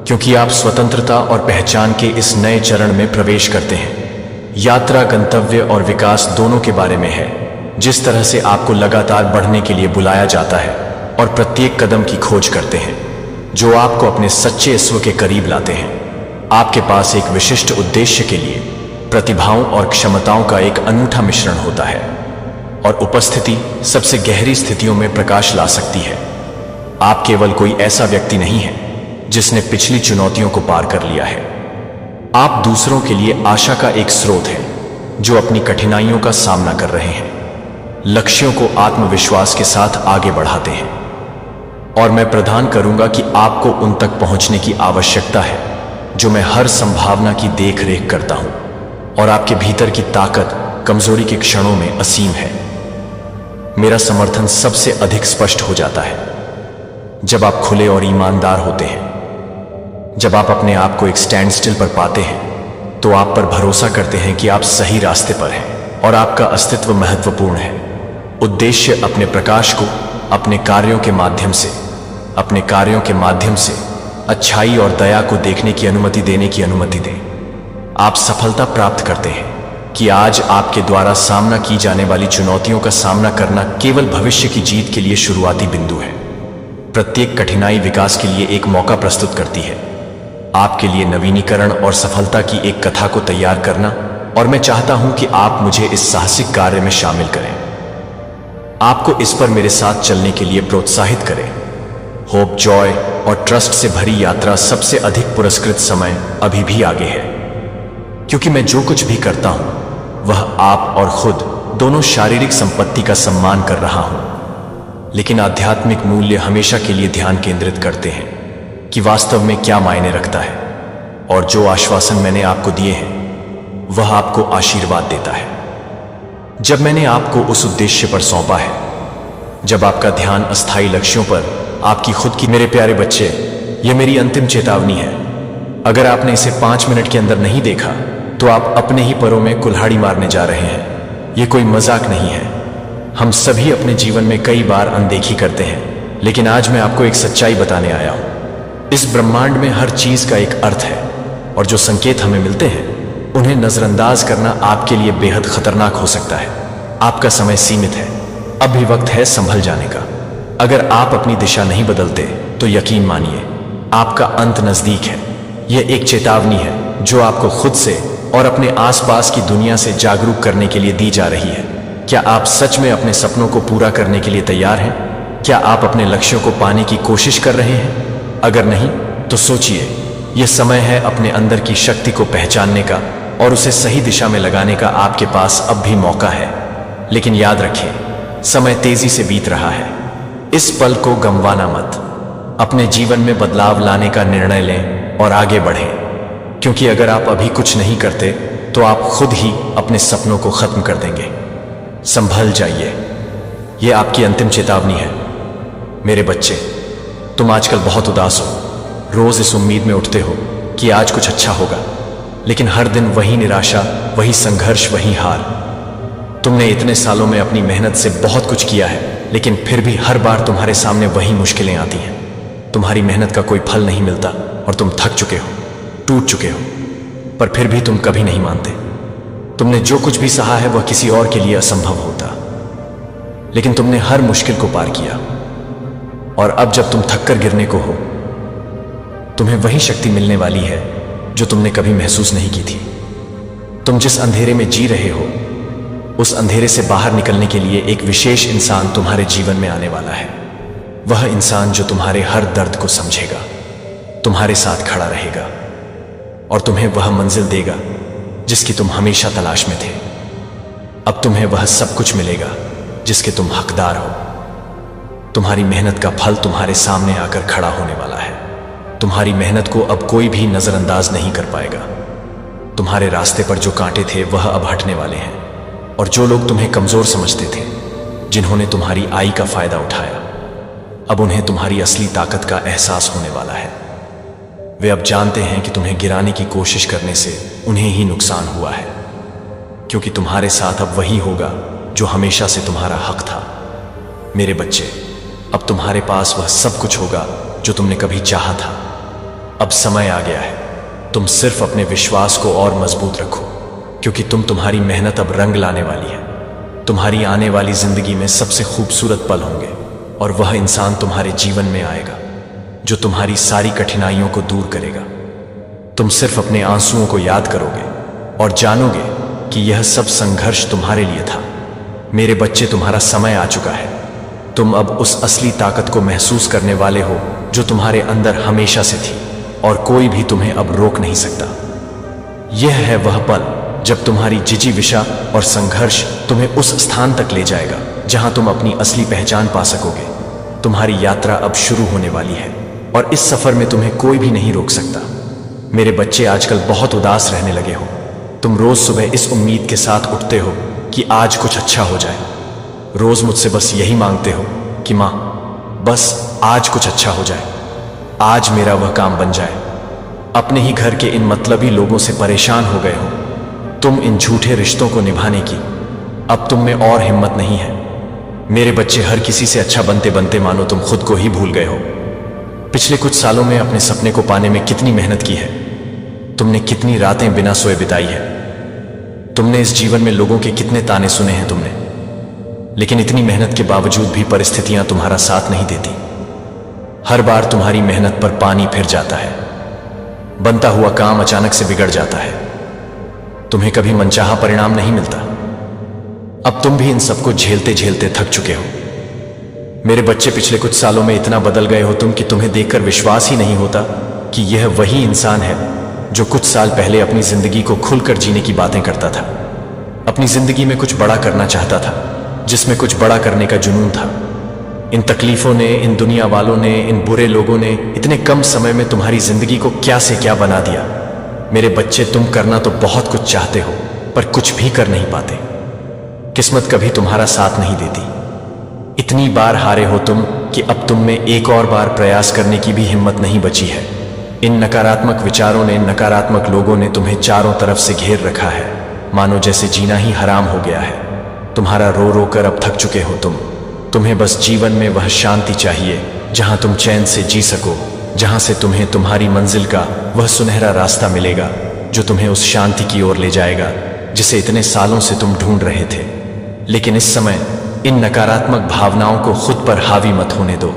क्योंकि आप स्वतंत्रता और पहचान के इस नए चरण में प्रवेश करते हैं। यात्रा गंतव्य और विकास दोनों के बारे में है। जिस तरह से आपको लगातार बढ़ने के लिए बुलाया जाता है और प्रत्येक कदम की खोज करते हैं जो आपको अपने सच्चे स्व के करीब लाते हैं। आपके पास एक विशिष्ट उद्देश्य के लिए प्रतिभाओं और क्षमताओं का एक अनूठा मिश्रण होता है और उपस्थिति सबसे गहरी स्थितियों में प्रकाश ला सकती है। आप केवल कोई ऐसा व्यक्ति नहीं है जिसने पिछली चुनौतियों को पार कर लिया है। आप दूसरों के लिए आशा का एक स्रोत हैं जो अपनी कठिनाइयों का सामना कर रहे हैं, लक्ष्यों को आत्मविश्वास के साथ आगे बढ़ाते हैं। और मैं प्रदान करूंगा कि आपको उन तक पहुंचने की आवश्यकता है जो मैं हर संभावना की देख रेख करता हूं, और आपके भीतर की ताकत कमजोरी के क्षणों में असीम है। मेरा समर्थन सबसे अधिक स्पष्ट हो जाता है जब आप खुले और ईमानदार होते हैं। जब आप अपने आप को एक स्टैंड स्टिल पर पाते हैं तो आप पर भरोसा करते हैं कि आप सही रास्ते पर हैं और आपका अस्तित्व महत्वपूर्ण है। उद्देश्य अपने प्रकाश को अपने कार्यों के माध्यम से अच्छाई और दया को देखने की अनुमति देने की अनुमति दें। आप सफलता प्राप्त करते हैं कि आज आपके द्वारा सामना की जाने वाली चुनौतियों का सामना करना केवल भविष्य की जीत के लिए शुरुआती बिंदु है। प्रत्येक कठिनाई विकास के लिए एक मौका प्रस्तुत करती है, आपके लिए नवीनीकरण और सफलता की एक कथा को तैयार करना, और मैं चाहता हूं कि आप मुझे इस साहसिक कार्य में शामिल करें। आपको इस पर मेरे साथ चलने के लिए प्रोत्साहित करें। होप, जॉय और ट्रस्ट से भरी यात्रा सबसे अधिक पुरस्कृत समय अभी भी आगे है, क्योंकि मैं जो कुछ भी करता हूं वह आप और खुद दोनों शारीरिक संपत्ति का सम्मान कर रहा हूं, लेकिन आध्यात्मिक मूल्य हमेशा के लिए ध्यान केंद्रित करते हैं कि वास्तव में क्या मायने रखता है, और जो आश्वासन मैंने आपको दिए हैं वह आपको आशीर्वाद देता है। जब मैंने आपको उस उद्देश्य पर सौंपा है, जब आपका ध्यान अस्थायी लक्ष्यों पर आपकी खुद की, मेरे प्यारे बच्चे, यह मेरी अंतिम चेतावनी है। अगर आपने इसे 5 मिनट के अंदर नहीं देखा तो आप अपने ही परों में कुल्हाड़ी मारने जा रहे हैं। यह कोई मजाक नहीं है। हम सभी अपने जीवन में कई बार अनदेखी करते हैं, लेकिन आज मैं आपको एक सच्चाई बताने आया हूं। इस ब्रह्मांड में हर चीज का एक अर्थ है, और जो संकेत हमें मिलते हैं उन्हें नजरअंदाज करना आपके लिए बेहद खतरनाक हो सकता है। आपका समय सीमित है, अब भी वक्त है संभल जाने का। अगर आप अपनी दिशा नहीं बदलते तो यकीन मानिए आपका अंत नजदीक है। यह एक चेतावनी है जो आपको खुद से और अपने आसपास की दुनिया से जागरूक करने के लिए दी जा रही है। क्या आप सच में अपने सपनों को पूरा करने के लिए तैयार हैं? क्या आप अपने लक्ष्यों को पाने की कोशिश कर रहे हैं? अगर नहीं तो सोचिए, यह समय है अपने अंदर की शक्ति को पहचानने का और उसे सही दिशा में लगाने का। आपके पास अब भी मौका है, लेकिन याद रखें, समय तेजी से बीत रहा है। इस पल को गंवाना मत। अपने जीवन में बदलाव लाने का निर्णय लें और आगे बढ़ें, क्योंकि अगर आप अभी कुछ नहीं करते तो आप खुद ही अपने सपनों को खत्म कर देंगे। संभल जाइए, यह आपकी अंतिम चेतावनी है। मेरे बच्चे, तुम आजकल बहुत उदास हो। रोज इस उम्मीद में उठते हो कि आज कुछ अच्छा होगा, लेकिन हर दिन वही निराशा, वही संघर्ष, वही हार। तुमने इतने सालों में अपनी मेहनत से बहुत कुछ किया है, लेकिन फिर भी हर बार तुम्हारे सामने वही मुश्किलें आती हैं। तुम्हारी मेहनत का कोई फल नहीं मिलता और तुम थक चुके हो, टूट चुके हो, पर फिर भी तुम कभी नहीं मानते। तुमने जो कुछ भी सहा है वह किसी और के लिए असंभव होता, लेकिन तुमने हर मुश्किल को पार किया, और अब जब तुम थककर गिरने को हो, तुम्हें वही शक्ति मिलने वाली है जो तुमने कभी महसूस नहीं की थी। तुम जिस अंधेरे में जी रहे हो, उस अंधेरे से बाहर निकलने के लिए एक विशेष इंसान तुम्हारे जीवन में आने वाला है। वह इंसान जो तुम्हारे हर दर्द को समझेगा, तुम्हारे साथ खड़ा रहेगा और तुम्हें वह मंजिल देगा जिसकी तुम हमेशा तलाश में थे। अब तुम्हें वह सब कुछ मिलेगा जिसके तुम हकदार हो। तुम्हारी मेहनत का फल तुम्हारे सामने आकर खड़ा होने वाला है। तुम्हारी मेहनत को अब कोई भी नजरअंदाज नहीं कर पाएगा। तुम्हारे रास्ते पर जो कांटे थे वह अब हटने वाले हैं, और जो लोग तुम्हें कमजोर समझते थे, जिन्होंने तुम्हारी आई का फायदा उठाया, अब उन्हें तुम्हारी असली ताकत का एहसास होने वाला है। वे अब जानते हैं कि तुम्हें गिराने की कोशिश करने से उन्हें ही नुकसान हुआ है, क्योंकि तुम्हारे साथ अब वही होगा जो हमेशा से तुम्हारा हक था। मेरे बच्चे, अब तुम्हारे पास वह सब कुछ होगा जो तुमने कभी चाहा था। अब समय आ गया है। तुम सिर्फ अपने विश्वास को और मजबूत रखो, क्योंकि तुम्हारी मेहनत अब रंग लाने वाली है। तुम्हारी आने वाली जिंदगी में सबसे खूबसूरत पल होंगे, और वह इंसान तुम्हारे जीवन में आएगा जो तुम्हारी सारी कठिनाइयों को दूर करेगा। तुम सिर्फ अपने आंसुओं को याद करोगे और जानोगे कि यह सब संघर्ष तुम्हारे लिए था। मेरे बच्चे, तुम्हारा समय आ चुका है। तुम अब उस असली ताकत को महसूस करने वाले हो जो तुम्हारे अंदर हमेशा से थी, और कोई भी तुम्हें अब रोक नहीं सकता। यह है वह पल जब तुम्हारी जिजीविषा और संघर्ष तुम्हें उस स्थान तक ले जाएगा जहां तुम अपनी असली पहचान पा सकोगे। तुम्हारी यात्रा अब शुरू होने वाली है और इस सफर में तुम्हें कोई भी नहीं रोक सकता। मेरे बच्चे, आजकल बहुत उदास रहने लगे हो। तुम रोज सुबह इस उम्मीद के साथ उठते हो कि आज कुछ अच्छा हो जाए। रोज मुझसे बस यही मांगते हो कि माँ, बस आज कुछ अच्छा हो जाए, आज मेरा वह काम बन जाए। अपने ही घर के इन मतलबी लोगों से परेशान हो गए हो। तुम इन झूठे रिश्तों को निभाने की अब तुम में और हिम्मत नहीं है। मेरे बच्चे, हर किसी से अच्छा बनते बनते मानो तुम खुद को ही भूल गए हो। पिछले कुछ सालों में अपने सपने को पाने में कितनी मेहनत की है। तुमने कितनी रातें बिना सोए बिताई है। तुमने इस जीवन में लोगों के कितने ताने सुने हैं तुमने, लेकिन इतनी मेहनत के बावजूद भी परिस्थितियां तुम्हारा साथ नहीं देती। हर बार तुम्हारी मेहनत पर पानी फिर जाता है। बनता हुआ काम अचानक से बिगड़ जाता है। तुम्हें कभी मनचाहा परिणाम नहीं मिलता। अब तुम भी इन सबको झेलते झेलते थक चुके हो। मेरे बच्चे, पिछले कुछ सालों में इतना बदल गए हो तुम कि तुम्हें देखकर विश्वास ही नहीं होता कि यह वही इंसान है जो कुछ साल पहले अपनी जिंदगी को खुलकर जीने की बातें करता था। अपनी जिंदगी में कुछ बड़ा करना चाहता था, जिसमें कुछ बड़ा करने का जुनून था। इन तकलीफों ने, इन दुनिया वालों ने, इन बुरे लोगों ने इतने कम समय में तुम्हारी जिंदगी को क्या से क्या बना दिया। मेरे बच्चे, तुम करना तो बहुत कुछ चाहते हो पर कुछ भी कर नहीं पाते। किस्मत कभी तुम्हारा साथ नहीं देती। इतनी बार हारे हो तुम कि अब तुम में एक और बार प्रयास करने की भी हिम्मत नहीं बची है। इन नकारात्मक विचारों ने, नकारात्मक लोगों ने तुम्हें चारों तरफ से घेर रखा है, मानो जैसे जीना ही हराम हो गया है। तुम्हारा रो रो कर अब थक चुके हो तुम। तुम्हें बस जीवन में वह शांति चाहिए जहां तुम चैन से जी सको, जहां से तुम्हें तुम्हारी मंजिल का वह सुनहरा रास्ता मिलेगा जो तुम्हें उस शांति की ओर ले जाएगा जिसे इतने सालों से तुम ढूंढ रहे थे। लेकिन इस समय इन नकारात्मक भावनाओं को खुद पर हावी मत होने दो।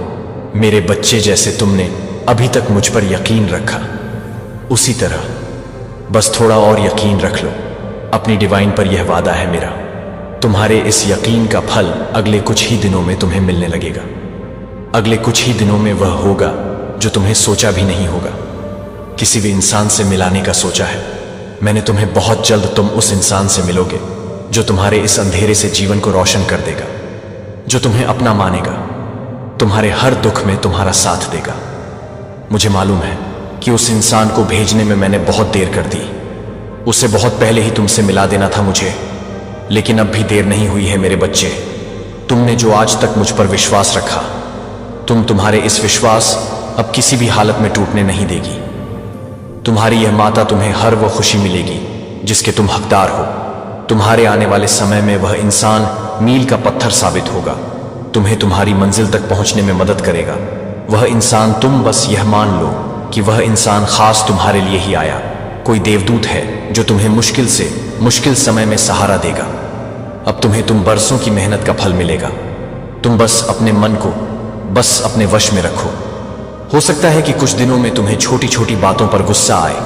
मेरे बच्चे, जैसे तुमने अभी तक मुझ पर यकीन रखा, उसी तरह बस थोड़ा और यकीन रख लो। अपनी डिवाइन पर यह वादा है मेरा, तुम्हारे इस यकीन का फल अगले कुछ ही दिनों में तुम्हें मिलने लगेगा। अगले कुछ ही दिनों में वह होगा जो तुम्हें सोचा भी नहीं होगा। किसी भी इंसान से मिलाने का सोचा है मैंने तुम्हें। बहुत जल्द तुम उस इंसान से मिलोगे जो तुम्हारे इस अंधेरे से जीवन को रोशन कर देगा, जो तुम्हें अपना मानेगा, तुम्हारे हर दुख में तुम्हारा साथ देगा। मुझे मालूम है कि उस इंसान को भेजने में मैंने बहुत देर कर दी। उसे बहुत पहले ही तुमसे मिला देना था मुझे, लेकिन अब भी देर नहीं हुई है मेरे बच्चे। तुमने जो आज तक मुझ पर विश्वास रखा, तुम्हारे इस विश्वास अब किसी भी हालत में टूटने नहीं देगी। तुम्हारी यह माता, तुम्हें हर वो खुशी मिलेगी जिसके तुम हकदार हो। तुम्हारे आने वाले समय में वह इंसान मील का पत्थर साबित होगा, तुम्हें तुम्हारी मंजिल तक पहुंचने में मदद करेगा। वह इंसान, तुम बस यह मान लो कि वह इंसान खास तुम्हारे लिए ही आया। कोई देवदूत है जो तुम्हें मुश्किल समय में सहारा देगा। अब तुम्हें तुम बरसों की मेहनत का फल मिलेगा। तुम बस अपने मन को बस अपने वश में रखो। हो सकता है कि कुछ दिनों में तुम्हें छोटी छोटी बातों पर गुस्सा आए,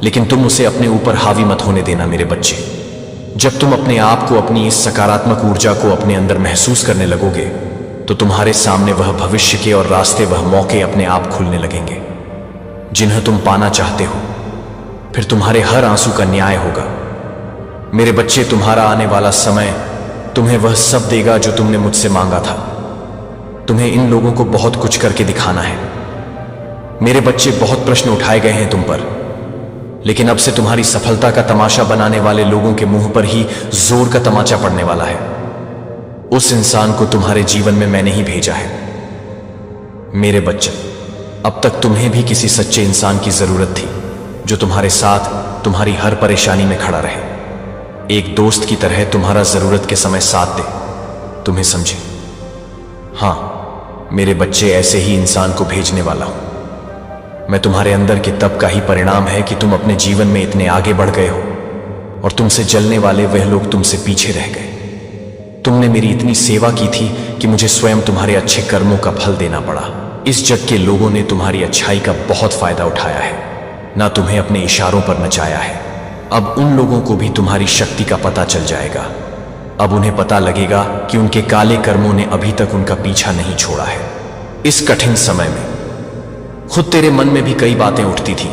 लेकिन तुम उसे अपने ऊपर हावी मत होने देना मेरे बच्चे। जब तुम अपने आप को, अपनी इस सकारात्मक ऊर्जा को अपने अंदर महसूस करने लगोगे तो तुम्हारे सामने वह भविष्य के और रास्ते, वह मौके अपने आप खुलने लगेंगे जिन्हें तुम पाना चाहते हो। फिर तुम्हारे हर आंसू का न्याय होगा। मेरे बच्चे, तुम्हारा आने वाला समय तुम्हें वह सब देगा जो तुमने मुझसे मांगा था। तुम्हें इन लोगों को बहुत कुछ करके दिखाना है। मेरे बच्चे, बहुत प्रश्न उठाए गए हैं तुम पर, लेकिन अब से तुम्हारी सफलता का तमाशा बनाने वाले लोगों के मुंह पर ही जोर का तमाचा पड़ने वाला है। उस इंसान को तुम्हारे जीवन में मैंने ही भेजा है। मेरे बच्चे, अब तक तुम्हें भी किसी सच्चे इंसान की जरूरत थी जो तुम्हारे साथ तुम्हारी हर परेशानी में खड़ा रहे, एक दोस्त की तरह तुम्हारा जरूरत के समय साथ दे, तुम्हें समझे। हाँ मेरे बच्चे, ऐसे ही इंसान को भेजने वाला हूं मैं। तुम्हारे अंदर के तप का ही परिणाम है कि तुम अपने जीवन में इतने आगे बढ़ गए हो और तुमसे जलने वाले वह लोग तुमसे पीछे रह गए। तुमने मेरी इतनी सेवा की थी कि मुझे स्वयं तुम्हारे अच्छे कर्मों का फल देना पड़ा। इस जग के लोगों ने तुम्हारी अच्छाई का बहुत फायदा उठाया है, ना तुम्हें अपने इशारों पर नचाया है। अब उन लोगों को भी तुम्हारी शक्ति का पता चल जाएगा। अब उन्हें पता लगेगा कि उनके काले कर्मों ने अभी तक उनका पीछा नहीं छोड़ा है। इस कठिन समय में खुद तेरे मन में भी कई बातें उठती थी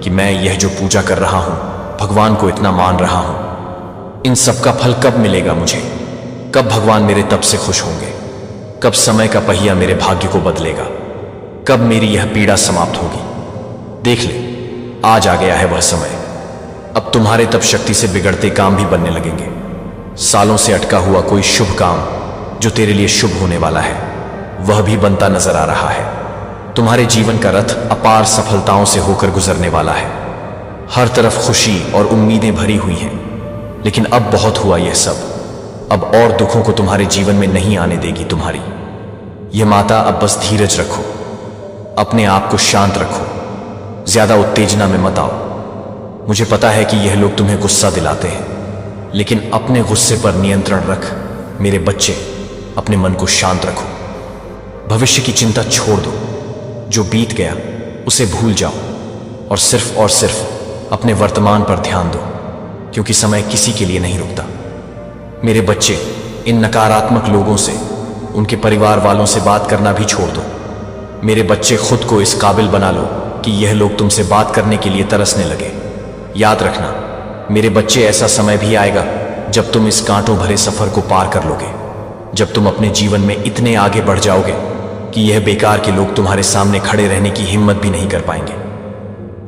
कि मैं यह जो पूजा कर रहा हूं, भगवान को इतना मान रहा हूं, इन सब का फल कब मिलेगा मुझे? कब भगवान मेरे तप से खुश होंगे? कब समय का पहिया मेरे भाग्य को बदलेगा, कब मेरी यह पीड़ा समाप्त होगी। देख ले, आज आ गया है वह समय। अब तुम्हारे तप शक्ति से बिगड़ते काम भी बनने लगेंगे। सालों से अटका हुआ कोई शुभ काम जो तेरे लिए शुभ होने वाला है, वह भी बनता नजर आ रहा है। तुम्हारे जीवन का रथ अपार सफलताओं से होकर गुजरने वाला है। हर तरफ खुशी और उम्मीदें भरी हुई हैं। लेकिन अब बहुत हुआ यह सब। अब और दुखों को तुम्हारे जीवन में नहीं आने देगी तुम्हारी यह माता। अब बस धीरज रखो, अपने आप को शांत रखो, ज्यादा उत्तेजना में मत आओ। मुझे पता है कि यह लोग तुम्हें गुस्सा दिलाते हैं, लेकिन अपने गुस्से पर नियंत्रण रख मेरे बच्चे। अपने मन को शांत रखो, भविष्य की चिंता छोड़ दो। जो बीत गया उसे भूल जाओ और सिर्फ अपने वर्तमान पर ध्यान दो, क्योंकि समय किसी के लिए नहीं रुकता। मेरे बच्चे, इन नकारात्मक लोगों से, उनके परिवार वालों से बात करना भी छोड़ दो। मेरे बच्चे, खुद को इस काबिल बना लो कि यह लोग तुमसे बात करने के लिए तरसने लगे। याद रखना मेरे बच्चे, ऐसा समय भी आएगा जब तुम इस कांटों भरे सफर को पार कर लोगे, जब तुम अपने जीवन में इतने आगे बढ़ जाओगे कि यह बेकार के लोग तुम्हारे सामने खड़े रहने की हिम्मत भी नहीं कर पाएंगे।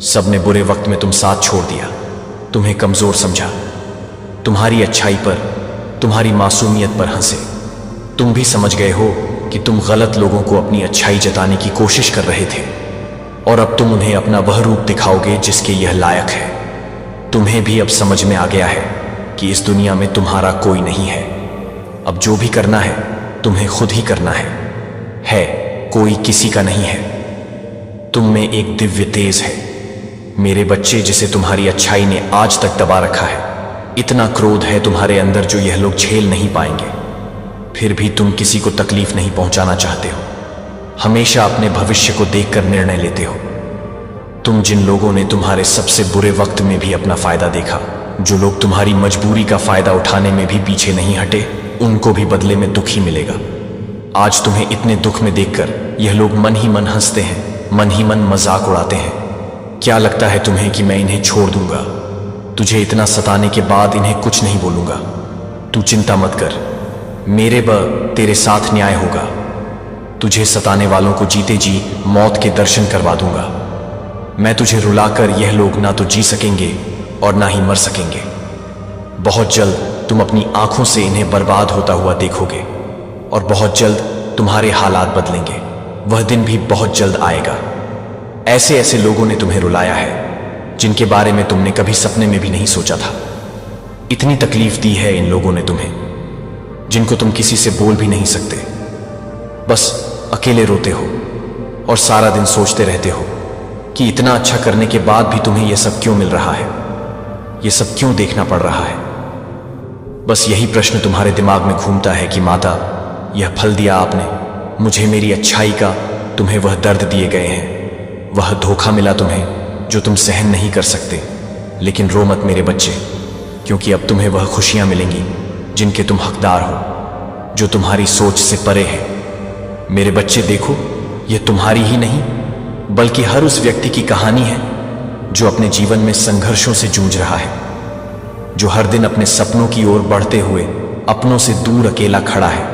सबने बुरे वक्त में तुम साथ छोड़ दिया, तुम्हें कमजोर समझा, तुम्हारी अच्छाई पर, तुम्हारी मासूमियत पर हंसे। तुम भी समझ गए हो कि तुम गलत लोगों को अपनी अच्छाई जताने की कोशिश कर रहे थे, और अब तुम उन्हें अपना वह रूप दिखाओगे जिसके यह लायक है। तुम्हें भी अब समझ में आ गया है कि इस दुनिया में तुम्हारा कोई नहीं है। अब जो भी करना है तुम्हें खुद ही करना है, कोई किसी का नहीं है। तुम में एक दिव्य तेज है मेरे बच्चे, जिसे तुम्हारी अच्छाई ने आज तक दबा रखा है। इतना क्रोध है तुम्हारे अंदर जो यह लोग झेल नहीं पाएंगे। फिर भी तुम किसी को तकलीफ नहीं पहुंचाना चाहते हो, हमेशा अपने भविष्य को देखकर निर्णय लेते हो। तुम जिन लोगों ने तुम्हारे सबसे बुरे वक्त में भी अपना फायदा देखा, जो लोग तुम्हारी मजबूरी का फायदा उठाने में भी पीछे नहीं हटे, उनको भी बदले में दुख ही मिलेगा। आज तुम्हें इतने दुख में देखकर यह लोग मन ही मन हंसते हैं, मन ही मन मजाक उड़ाते हैं। क्या लगता है तुम्हें कि मैं इन्हें छोड़ दूंगा? तुझे इतना सताने के बाद इन्हें कुछ नहीं बोलूंगा। तू चिंता मत कर, मेरे तेरे साथ न्याय होगा। तुझे सताने वालों को जीते जी मौत के दर्शन करवा दूंगा। मैं तुझे रुलाकर यह लोग ना तो जी सकेंगे और ना ही मर सकेंगे। बहुत जल्द तुम अपनी आंखों से इन्हें बर्बाद होता हुआ देखोगे, और बहुत जल्द तुम्हारे हालात बदलेंगे। वह दिन भी बहुत जल्द आएगा। ऐसे ऐसे लोगों ने तुम्हें रुलाया है जिनके बारे में तुमने कभी सपने में भी नहीं सोचा था। इतनी तकलीफ दी है इन लोगों ने तुम्हें, जिनको तुम किसी से बोल भी नहीं सकते। बस अकेले रोते हो और सारा दिन सोचते रहते हो कि इतना अच्छा करने के बाद भी तुम्हें यह सब क्यों मिल रहा है, यह सब क्यों देखना पड़ रहा है। बस यही प्रश्न तुम्हारे दिमाग में घूमता है कि माता, यह फल दिया आपने मुझे, मेरी अच्छाई का तुम्हें वह दर्द दिए गए हैं, वह धोखा मिला तुम्हें जो तुम सहन नहीं कर सकते। लेकिन रो मत मेरे बच्चे, क्योंकि अब तुम्हें वह खुशियां मिलेंगी जिनके तुम हकदार हो, जो तुम्हारी सोच से परे है। मेरे बच्चे देखो, यह तुम्हारी ही नहीं बल्कि हर उस व्यक्ति की कहानी है जो अपने जीवन में संघर्षों से जूझ रहा है, जो हर दिन अपने सपनों की ओर बढ़ते हुए अपनों से दूर अकेला खड़ा है।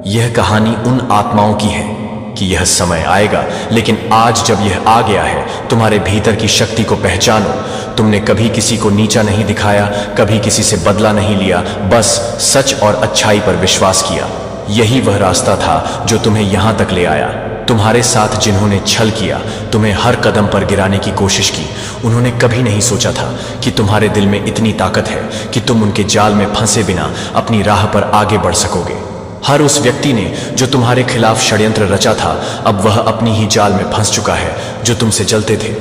यह कहानी उन आत्माओं की है कि यह समय आएगा, लेकिन आज जब यह आ गया है, तुम्हारे भीतर की शक्ति को पहचानो। तुमने कभी किसी को नीचा नहीं दिखाया, कभी किसी से बदला नहीं लिया, बस सच और अच्छाई पर विश्वास किया। यही वह रास्ता था जो तुम्हें यहां तक ले आया। तुम्हारे साथ जिन्होंने छल किया, तुम्हें हर कदम पर गिराने की कोशिश की, उन्होंने कभी नहीं सोचा था कि तुम्हारे दिल में इतनी ताकत है कि तुम उनके जाल में फंसे बिना अपनी राह पर आगे बढ़ सकोगे। हर उस व्यक्ति ने जो तुम्हारे खिलाफ षड्यंत्र रचा था, अब वह अपनी ही जाल में फंस चुका है। जो तुमसे जलते थे,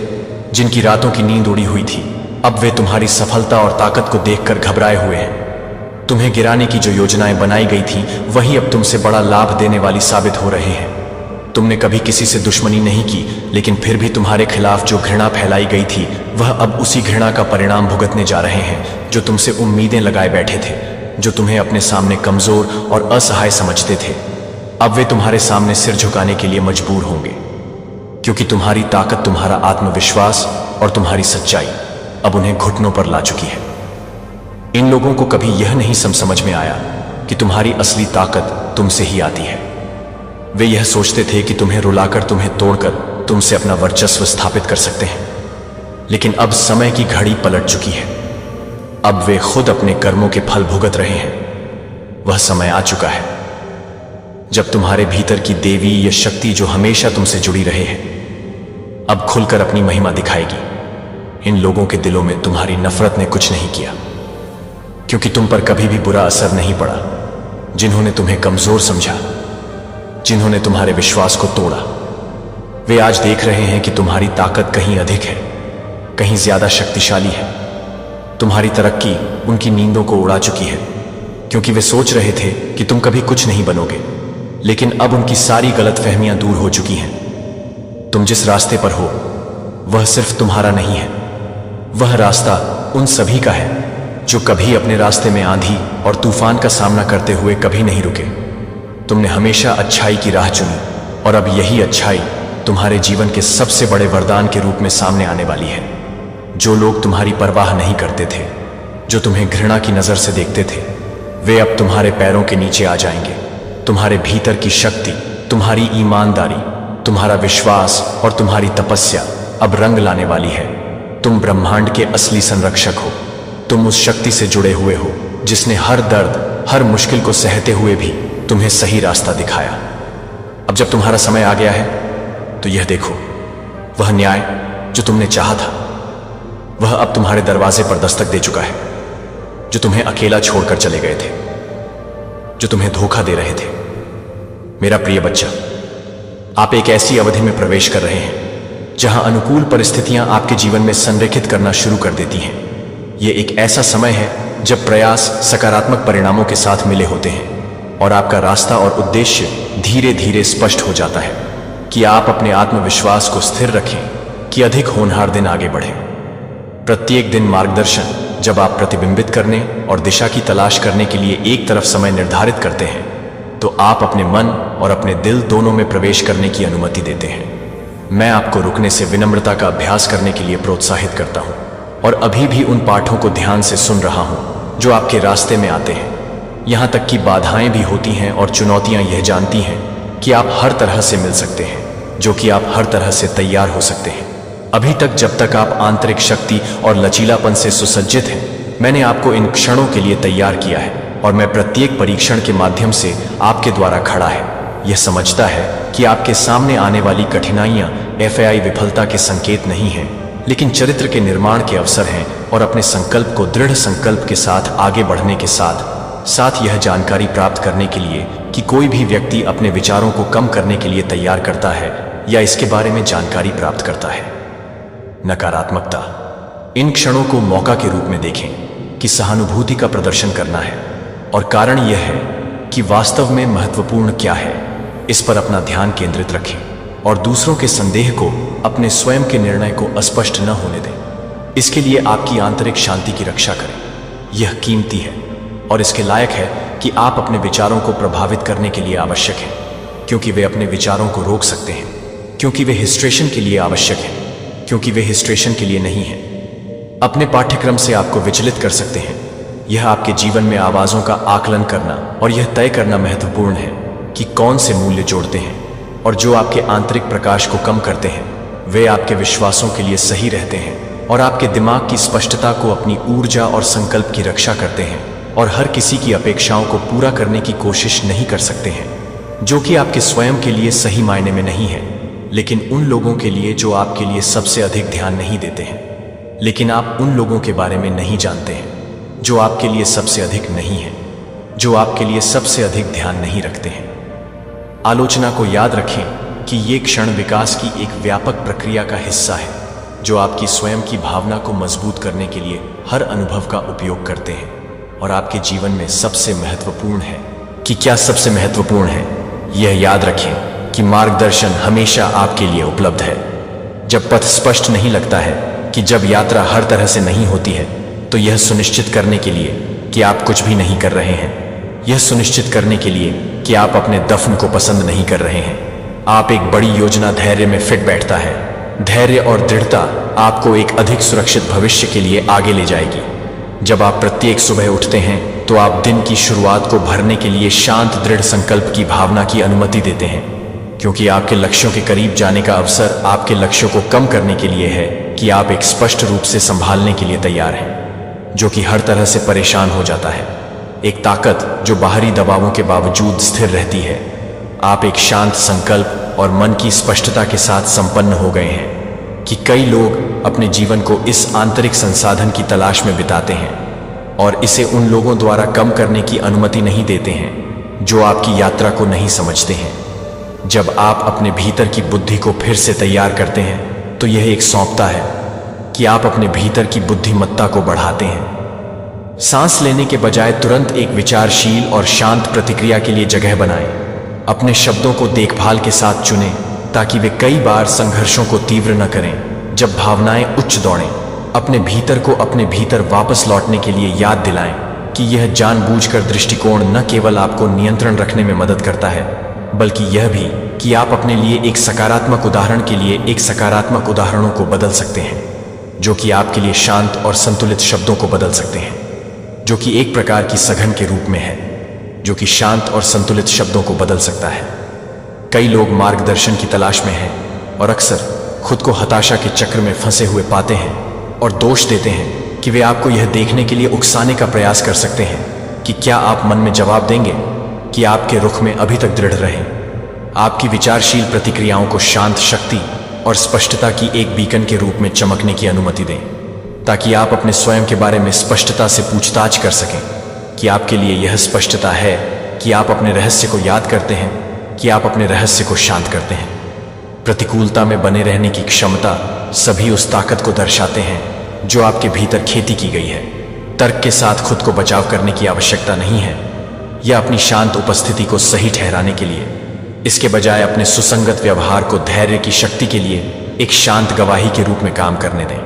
जिनकी रातों की नींद उड़ी हुई थी, अब वे तुम्हारी सफलता और ताकत को देखकर घबराए हुए हैं। तुम्हें गिराने की जो योजनाएं बनाई गई थी, वही अब तुमसे बड़ा लाभ देने वाली साबित हो रहे हैं। तुमने कभी किसी से दुश्मनी नहीं की, लेकिन फिर भी तुम्हारे खिलाफ जो घृणा फैलाई गई थी, वह अब उसी घृणा का परिणाम भुगतने जा रहे हैं। जो तुमसे उम्मीदें लगाए बैठे थे, जो तुम्हें अपने सामने कमजोर और असहाय समझते थे, अब वे तुम्हारे सामने सिर झुकाने के लिए मजबूर होंगे, क्योंकि तुम्हारी ताकत, तुम्हारा आत्मविश्वास और तुम्हारी सच्चाई अब उन्हें घुटनों पर ला चुकी है। इन लोगों को कभी यह नहीं समझ में आया कि तुम्हारी असली ताकत तुमसे ही आती है। वे यह सोचते थे कि तुम्हें रुलाकर, तुम्हें तोड़कर तुमसे अपना वर्चस्व स्थापित कर सकते हैं, लेकिन अब समय की घड़ी पलट चुकी है। अब वे खुद अपने कर्मों के फल भुगत रहे हैं। वह समय आ चुका है जब तुम्हारे भीतर की देवी या शक्ति जो हमेशा तुमसे जुड़ी रहे हैं, अब खुलकर अपनी महिमा दिखाएगी। इन लोगों के दिलों में तुम्हारी नफरत ने कुछ नहीं किया, क्योंकि तुम पर कभी भी बुरा असर नहीं पड़ा। जिन्होंने तुम्हें कमजोर समझा, जिन्होंने तुम्हारे विश्वास को तोड़ा, वे आज देख रहे हैं कि तुम्हारी ताकत कहीं अधिक है, कहीं ज्यादा शक्तिशाली है। तुम्हारी तरक्की उनकी नींदों को उड़ा चुकी है, क्योंकि वे सोच रहे थे कि तुम कभी कुछ नहीं बनोगे। लेकिन अब उनकी सारी गलतफहमियां दूर हो चुकी हैं। तुम जिस रास्ते पर हो वह सिर्फ तुम्हारा नहीं है, वह रास्ता उन सभी का है जो कभी अपने रास्ते में आंधी और तूफान का सामना करते हुए कभी नहीं रुके। तुमने हमेशा अच्छाई की राह चुनी, और अब यही अच्छाई तुम्हारे जीवन के सबसे बड़े वरदान के रूप में सामने आने वाली है। जो लोग तुम्हारी परवाह नहीं करते थे, जो तुम्हें घृणा की नजर से देखते थे, वे अब तुम्हारे पैरों के नीचे आ जाएंगे। तुम्हारे भीतर की शक्ति, तुम्हारी ईमानदारी, तुम्हारा विश्वास और तुम्हारी तपस्या अब रंग लाने वाली है। तुम ब्रह्मांड के असली संरक्षक हो। तुम उस शक्ति से जुड़े हुए हो जिसने हर दर्द, हर मुश्किल को सहते हुए भी तुम्हें सही रास्ता दिखाया। अब जब तुम्हारा समय आ गया है तो यह देखो, वह न्याय जो तुमने चाहा था वह अब तुम्हारे दरवाजे पर दस्तक दे चुका है। जो तुम्हें अकेला छोड़कर चले गए थे, जो तुम्हें धोखा दे रहे थे, मेरा प्रिय बच्चा, आप एक ऐसी अवधि में प्रवेश कर रहे हैं जहां अनुकूल परिस्थितियां आपके जीवन में संरेखित करना शुरू कर देती हैं। यह एक ऐसा समय है जब प्रयास सकारात्मक परिणामों के साथ मिले होते हैं और आपका रास्ता और उद्देश्य धीरे धीरे स्पष्ट हो जाता है कि आप अपने आत्मविश्वास को स्थिर रखें कि अधिक होनहार दिन आगे बढ़ें। प्रत्येक दिन मार्गदर्शन जब आप प्रतिबिंबित करने और दिशा की तलाश करने के लिए एक तरफ समय निर्धारित करते हैं, तो आप अपने मन और अपने दिल दोनों में प्रवेश करने की अनुमति देते हैं। मैं आपको रुकने से विनम्रता का अभ्यास करने के लिए प्रोत्साहित करता हूं, और अभी भी उन पाठों को ध्यान से सुन रहा हूं जो आपके रास्ते में आते हैं। यहां तक कि बाधाएं भी होती हैं और चुनौतियां यह जानती हैं कि आप हर तरह से मिल सकते हैं, जो कि आप हर तरह से तैयार हो सकते हैं। अभी तक जब तक आप आंतरिक शक्ति और लचीलापन से सुसज्जित हैं, मैंने आपको इन क्षणों के लिए तैयार किया है, और मैं प्रत्येक परीक्षण के माध्यम से आपके द्वारा खड़ा है। यह समझता है कि आपके सामने आने वाली कठिनाइयां FAI विफलता के संकेत नहीं हैं, लेकिन चरित्र के निर्माण के अवसर हैं, और अपने संकल्प को दृढ़ संकल्प के साथ आगे बढ़ने के साथ यह जानकारी प्राप्त करने के लिए कि कोई भी व्यक्ति अपने विचारों को कम करने के लिए तैयार करता है या इसके बारे में जानकारी प्राप्त करता है। नकारात्मकता। इन क्षणों को मौका के रूप में देखें कि सहानुभूति का प्रदर्शन करना है, और कारण यह है कि वास्तव में महत्वपूर्ण क्या है, इस पर अपना ध्यान केंद्रित रखें और दूसरों के संदेह को अपने स्वयं के निर्णय को अस्पष्ट न होने दें। इसके लिए आपकी आंतरिक शांति की रक्षा करें। यह कीमती है और इसके लायक है कि आप अपने विचारों को प्रभावित करने के लिए आवश्यक हैं, क्योंकि वे अपने विचारों को रोक सकते हैं, क्योंकि वे हिस्ट्रेशन के लिए आवश्यक हैं, क्योंकि वे हिस्ट्रेशन के लिए नहीं हैं। अपने पाठ्यक्रम से आपको विचलित कर सकते हैं। यह आपके जीवन में आवाजों का आकलन करना और यह तय करना महत्वपूर्ण है कि कौन से मूल्य जोड़ते हैं, और जो आपके आंतरिक प्रकाश को कम करते हैं वे आपके विश्वासों के लिए सही रहते हैं और आपके दिमाग की स्पष्टता को, अपनी ऊर्जा और संकल्प की रक्षा करते हैं, और हर किसी की अपेक्षाओं को पूरा करने की कोशिश नहीं कर सकते हैं, जो कि आपके स्वयं के लिए सही मायने में नहीं है, लेकिन उन लोगों के लिए जो आपके लिए सबसे अधिक ध्यान नहीं देते हैं। लेकिन आप उन लोगों के बारे में नहीं जानते हैं जो आपके लिए सबसे अधिक नहीं है, जो आपके लिए सबसे अधिक ध्यान नहीं रखते हैं। आलोचना को याद रखें कि ये क्षण विकास की एक व्यापक प्रक्रिया का हिस्सा है, जो आपकी स्वयं की भावना को मजबूत करने के लिए हर अनुभव का उपयोग करते हैं। और आपके जीवन में सबसे महत्वपूर्ण है कि क्या सबसे महत्वपूर्ण है, यह याद रखें कि मार्गदर्शन हमेशा आपके लिए उपलब्ध है। जब पथ स्पष्ट नहीं लगता है, कि जब यात्रा हर तरह से नहीं होती है, तो यह सुनिश्चित करने के लिए कि आप कुछ भी नहीं कर रहे हैं, यह सुनिश्चित करने के लिए कि आप अपने दफन को पसंद नहीं कर रहे हैं, आप एक बड़ी योजना धैर्य में फिट बैठता है। धैर्य और दृढ़ता आपको एक अधिक सुरक्षित भविष्य के लिए आगे ले जाएगी। जब आप प्रत्येक सुबह उठते हैं तो आप दिन की शुरुआत को भरने के लिए शांत दृढ़ संकल्प की भावना की अनुमति देते हैं, क्योंकि आपके लक्ष्यों के करीब जाने का अवसर आपके लक्ष्यों को कम करने के लिए है कि आप एक स्पष्ट रूप से संभालने के लिए तैयार हैं, जो कि हर तरह से परेशान हो जाता है। एक ताकत जो बाहरी दबावों के बावजूद स्थिर रहती है। आप एक शांत संकल्प और मन की स्पष्टता के साथ संपन्न हो गए हैं कि कई लोग अपने जीवन को इस आंतरिक संसाधन की तलाश में बिताते हैं और इसे उन लोगों द्वारा कम करने की अनुमति नहीं देते हैं जो आपकी यात्रा को नहीं समझते हैं। जब आप अपने भीतर की बुद्धि को फिर से तैयार करते हैं तो यह एक सौंपता है कि आप अपने भीतर की बुद्धिमत्ता को बढ़ाते हैं। सांस लेने के बजाय तुरंत एक विचारशील और शांत प्रतिक्रिया के लिए जगह बनाएं। अपने शब्दों को देखभाल के साथ चुनें ताकि वे कई बार संघर्षों को तीव्र न करें। जब भावनाएं उच्च दौड़ें, अपने भीतर को अपने भीतर वापस लौटने के लिए याद दिलाएं कि यह जानबूझकर दृष्टिकोण न केवल आपको नियंत्रण रखने में मदद करता है, बल्कि यह भी कि आप अपने लिए एक सकारात्मक उदाहरण के लिए एक सकारात्मक उदाहरणों को बदल सकते हैं, जो कि आपके लिए शांत और संतुलित शब्दों को बदल सकते हैं, जो कि एक प्रकार की सघन के रूप में है, जो कि शांत और संतुलित शब्दों को बदल सकता है। कई लोग मार्गदर्शन की तलाश में हैं और अक्सर खुद को हताशा के चक्र में फंसे हुए पाते हैं और दोष देते हैं कि वे आपको यह देखने के लिए उकसाने का प्रयास कर सकते हैं कि क्या आप मन में जवाब देंगे कि आपके रुख में अभी तक दृढ़ रहें। आपकी विचारशील प्रतिक्रियाओं को शांत शक्ति और स्पष्टता की एक बीकन के रूप में चमकने की अनुमति दें, ताकि आप अपने स्वयं के बारे में स्पष्टता से पूछताछ कर सकें कि आपके लिए यह स्पष्टता है कि आप अपने रहस्य को याद करते हैं, कि आप अपने रहस्य को शांत करते हैं। प्रतिकूलता में बने रहने की क्षमता सभी उस ताकत को दर्शाते हैं जो आपके भीतर खेती की गई है। तर्क के साथ खुद को बचाव करने की आवश्यकता नहीं है या अपनी शांत उपस्थिति को सही ठहराने के लिए। इसके बजाय अपने सुसंगत व्यवहार को धैर्य की शक्ति के लिए एक शांत गवाही के रूप में काम करने दें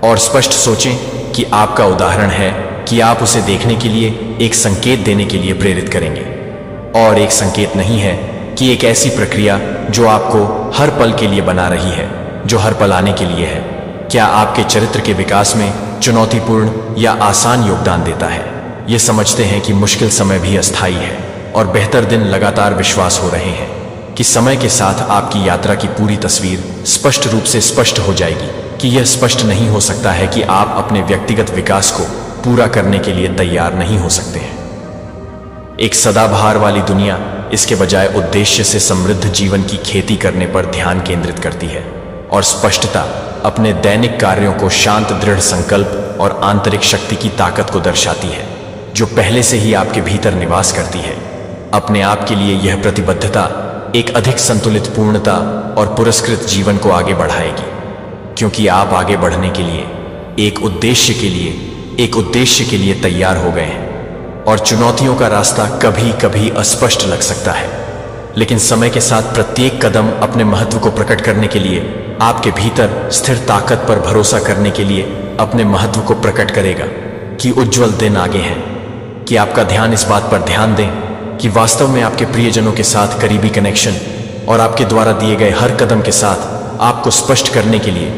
और स्पष्ट सोचें कि आपका उदाहरण है कि आप उसे देखने के लिए एक संकेत देने के लिए प्रेरित करेंगे, और एक संकेत नहीं है कि एक ऐसी प्रक्रिया जो आपको हर पल के लिए बना रही है, जो हर पल आने के लिए है। क्या आपके चरित्र के विकास में चुनौतीपूर्ण या आसान योगदान देता है? ये समझते हैं कि मुश्किल समय भी अस्थायी है और बेहतर दिन लगातार विश्वास हो रहे हैं कि समय के साथ आपकी यात्रा की पूरी तस्वीर स्पष्ट रूप से स्पष्ट हो जाएगी, कि यह स्पष्ट नहीं हो सकता है कि आप अपने व्यक्तिगत विकास को पूरा करने के लिए तैयार नहीं हो सकते हैं। एक सदाबहार वाली दुनिया इसके बजाय उद्देश्य से समृद्ध जीवन की खेती करने पर ध्यान केंद्रित करती है, और स्पष्टता अपने दैनिक कार्यों को शांत दृढ़ संकल्प और आंतरिक शक्ति की ताकत को दर्शाती है जो पहले से ही आपके भीतर निवास करती है। अपने आप के लिए यह प्रतिबद्धता एक अधिक संतुलित पूर्णता और पुरस्कृत जीवन को आगे बढ़ाएगी, क्योंकि आप आगे बढ़ने के लिए एक उद्देश्य के लिए तैयार हो गए हैं। और चुनौतियों का रास्ता कभी कभी अस्पष्ट लग सकता है, लेकिन समय के साथ प्रत्येक कदम अपने महत्व को प्रकट करने के लिए आपके भीतर स्थिर ताकत पर भरोसा करने के लिए अपने महत्व को प्रकट करेगा कि उज्जवल दिन आगे हैं। कि आपका ध्यान इस बात पर ध्यान दें कि वास्तव में आपके प्रियजनों के साथ करीबी कनेक्शन और आपके द्वारा दिए गए हर कदम के साथ आपको स्पष्ट करने के लिए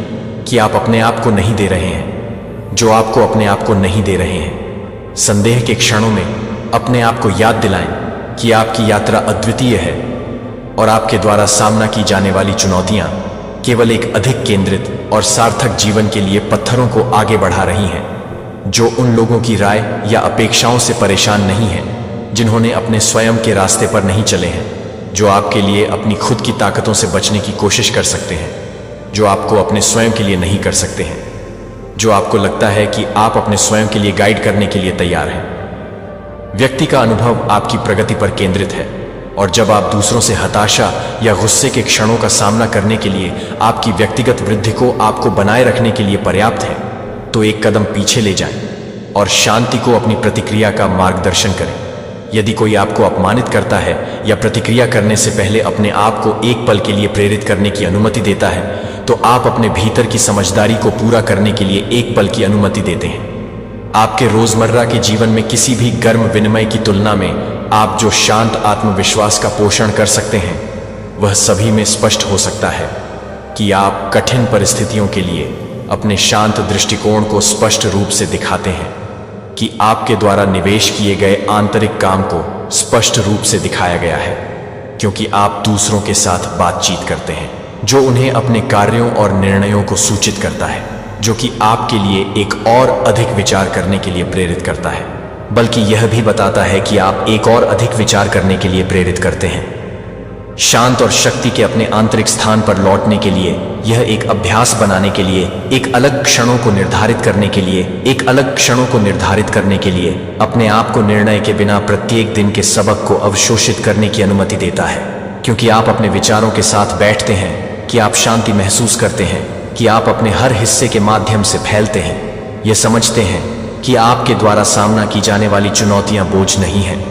कि आप अपने आप को नहीं दे रहे हैं जो आपको अपने आप को नहीं दे रहे हैं। संदेह के क्षणों में अपने आप को याद दिलाएं कि आपकी यात्रा अद्वितीय है और आपके द्वारा सामना की जाने वाली चुनौतियां केवल एक अधिक केंद्रित और सार्थक जीवन के लिए पत्थरों को आगे बढ़ा रही हैं, जो उन लोगों की राय या अपेक्षाओं से परेशान नहीं हैं जिन्होंने अपने स्वयं के रास्ते पर नहीं चले हैं, जो आपके लिए अपनी खुद की ताकतों से बचने की कोशिश कर सकते हैं, जो आपको अपने स्वयं के लिए नहीं कर सकते हैं, जो आपको लगता है कि आप अपने स्वयं के लिए गाइड करने के लिए तैयार हैं। व्यक्ति का अनुभव आपकी प्रगति पर केंद्रित है, और जब आप दूसरों से हताशा या गुस्से के क्षणों का सामना करने के लिए आपकी व्यक्तिगत वृद्धि को आपको बनाए रखने के लिए पर्याप्त है, तो एक कदम पीछे ले जाएं और शांति को अपनी प्रतिक्रिया का मार्गदर्शन करें। यदि कोई आपको अपमानित करता है या प्रतिक्रिया करने से पहले अपने आप को एक पल के लिए प्रेरित करने की अनुमति देता है, तो आप अपने भीतर की समझदारी को पूरा करने के लिए एक पल की अनुमति देते हैं। आपके रोजमर्रा के जीवन में किसी भी गर्म विनिमय की तुलना में आप जो शांत आत्मविश्वास का पोषण कर सकते हैं, वह सभी में स्पष्ट हो सकता है कि आप कठिन परिस्थितियों के लिए अपने शांत दृष्टिकोण को स्पष्ट रूप से दिखाते हैं। कि आपके द्वारा निवेश किए गए आंतरिक काम को स्पष्ट रूप से दिखाया गया है, क्योंकि आप दूसरों के साथ बातचीत करते हैं, जो उन्हें अपने कार्यों और निर्णयों को सूचित करता है, जो कि आपके लिए एक और अधिक विचार करने के लिए प्रेरित करता है, बल्कि यह भी बताता है कि आप एक और अधिक विचार करने के लिए प्रेरित करते हैं। शांत और शक्ति के अपने आंतरिक स्थान पर लौटने के लिए, यह एक अभ्यास बनाने के लिए, एक अलग क्षणों को निर्धारित करने के लिए, एक अलग क्षणों को निर्धारित करने के लिए अपने आप को निर्णय के बिना प्रत्येक दिन के सबक को अवशोषित करने की अनुमति देता है, क्योंकि आप अपने विचारों के साथ बैठते हैं, कि आप शांति महसूस करते हैं, कि आप अपने हर हिस्से के माध्यम से फैलते हैं। यह समझते हैं कि आपके द्वारा सामना की जाने वाली चुनौतियां बोझ नहीं हैं,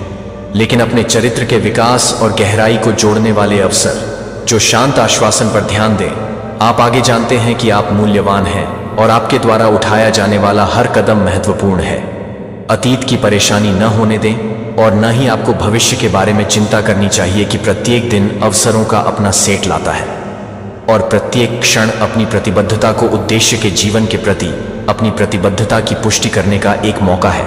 लेकिन अपने चरित्र के विकास और गहराई को जोड़ने वाले अवसर, जो शांत आश्वासन पर ध्यान दें। आप आगे जानते हैं कि आप मूल्यवान हैं और आपके द्वारा उठाया जाने वाला हर कदम महत्वपूर्ण है। अतीत की परेशानी न होने दें और न ही आपको भविष्य के बारे में चिंता करनी चाहिए कि प्रत्येक दिन अवसरों का अपना सेट लाता है और प्रत्येक क्षण अपनी प्रतिबद्धता को, उद्देश्य के जीवन के प्रति अपनी प्रतिबद्धता की पुष्टि करने का एक मौका है।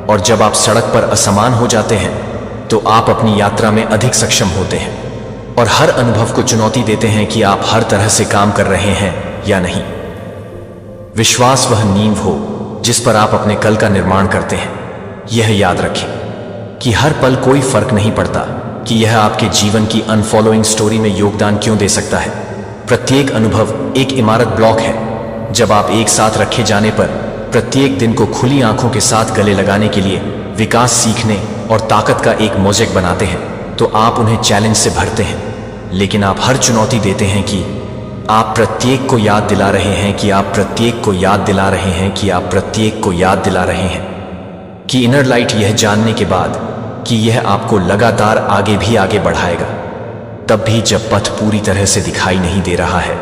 और जब आप सड़क पर असमान हो जाते हैं तो आप अपनी यात्रा में अधिक सक्षम होते हैं और हर अनुभव को चुनौती देते हैं कि आप हर तरह से काम कर रहे हैं या नहीं। विश्वास वह नींव हो जिस पर आप अपने कल का निर्माण करते हैं। यह याद रखें कि हर पल कोई फर्क नहीं पड़ता कि यह आपके जीवन की अनफॉलोइंग स्टोरी में योगदान क्यों दे सकता है। प्रत्येक अनुभव एक इमारत ब्लॉक है। जब आप एक साथ रखे जाने पर प्रत्येक दिन को खुली आंखों के साथ गले लगाने के लिए विकास, सीखने और ताकत का एक मोज़ेक बनाते हैं, तो आप उन्हें चैलेंज से भरते हैं, लेकिन आप हर चुनौती देते हैं कि आप प्रत्येक को याद दिला रहे हैं, कि आप प्रत्येक को याद दिला रहे हैं, कि आप प्रत्येक को याद दिला रहे हैं कि इनर लाइट, यह जानने के बाद कि यह आपको लगातार आगे भी आगे बढ़ाएगा, तब भी जब पथ पूरी तरह से दिखाई नहीं दे रहा है।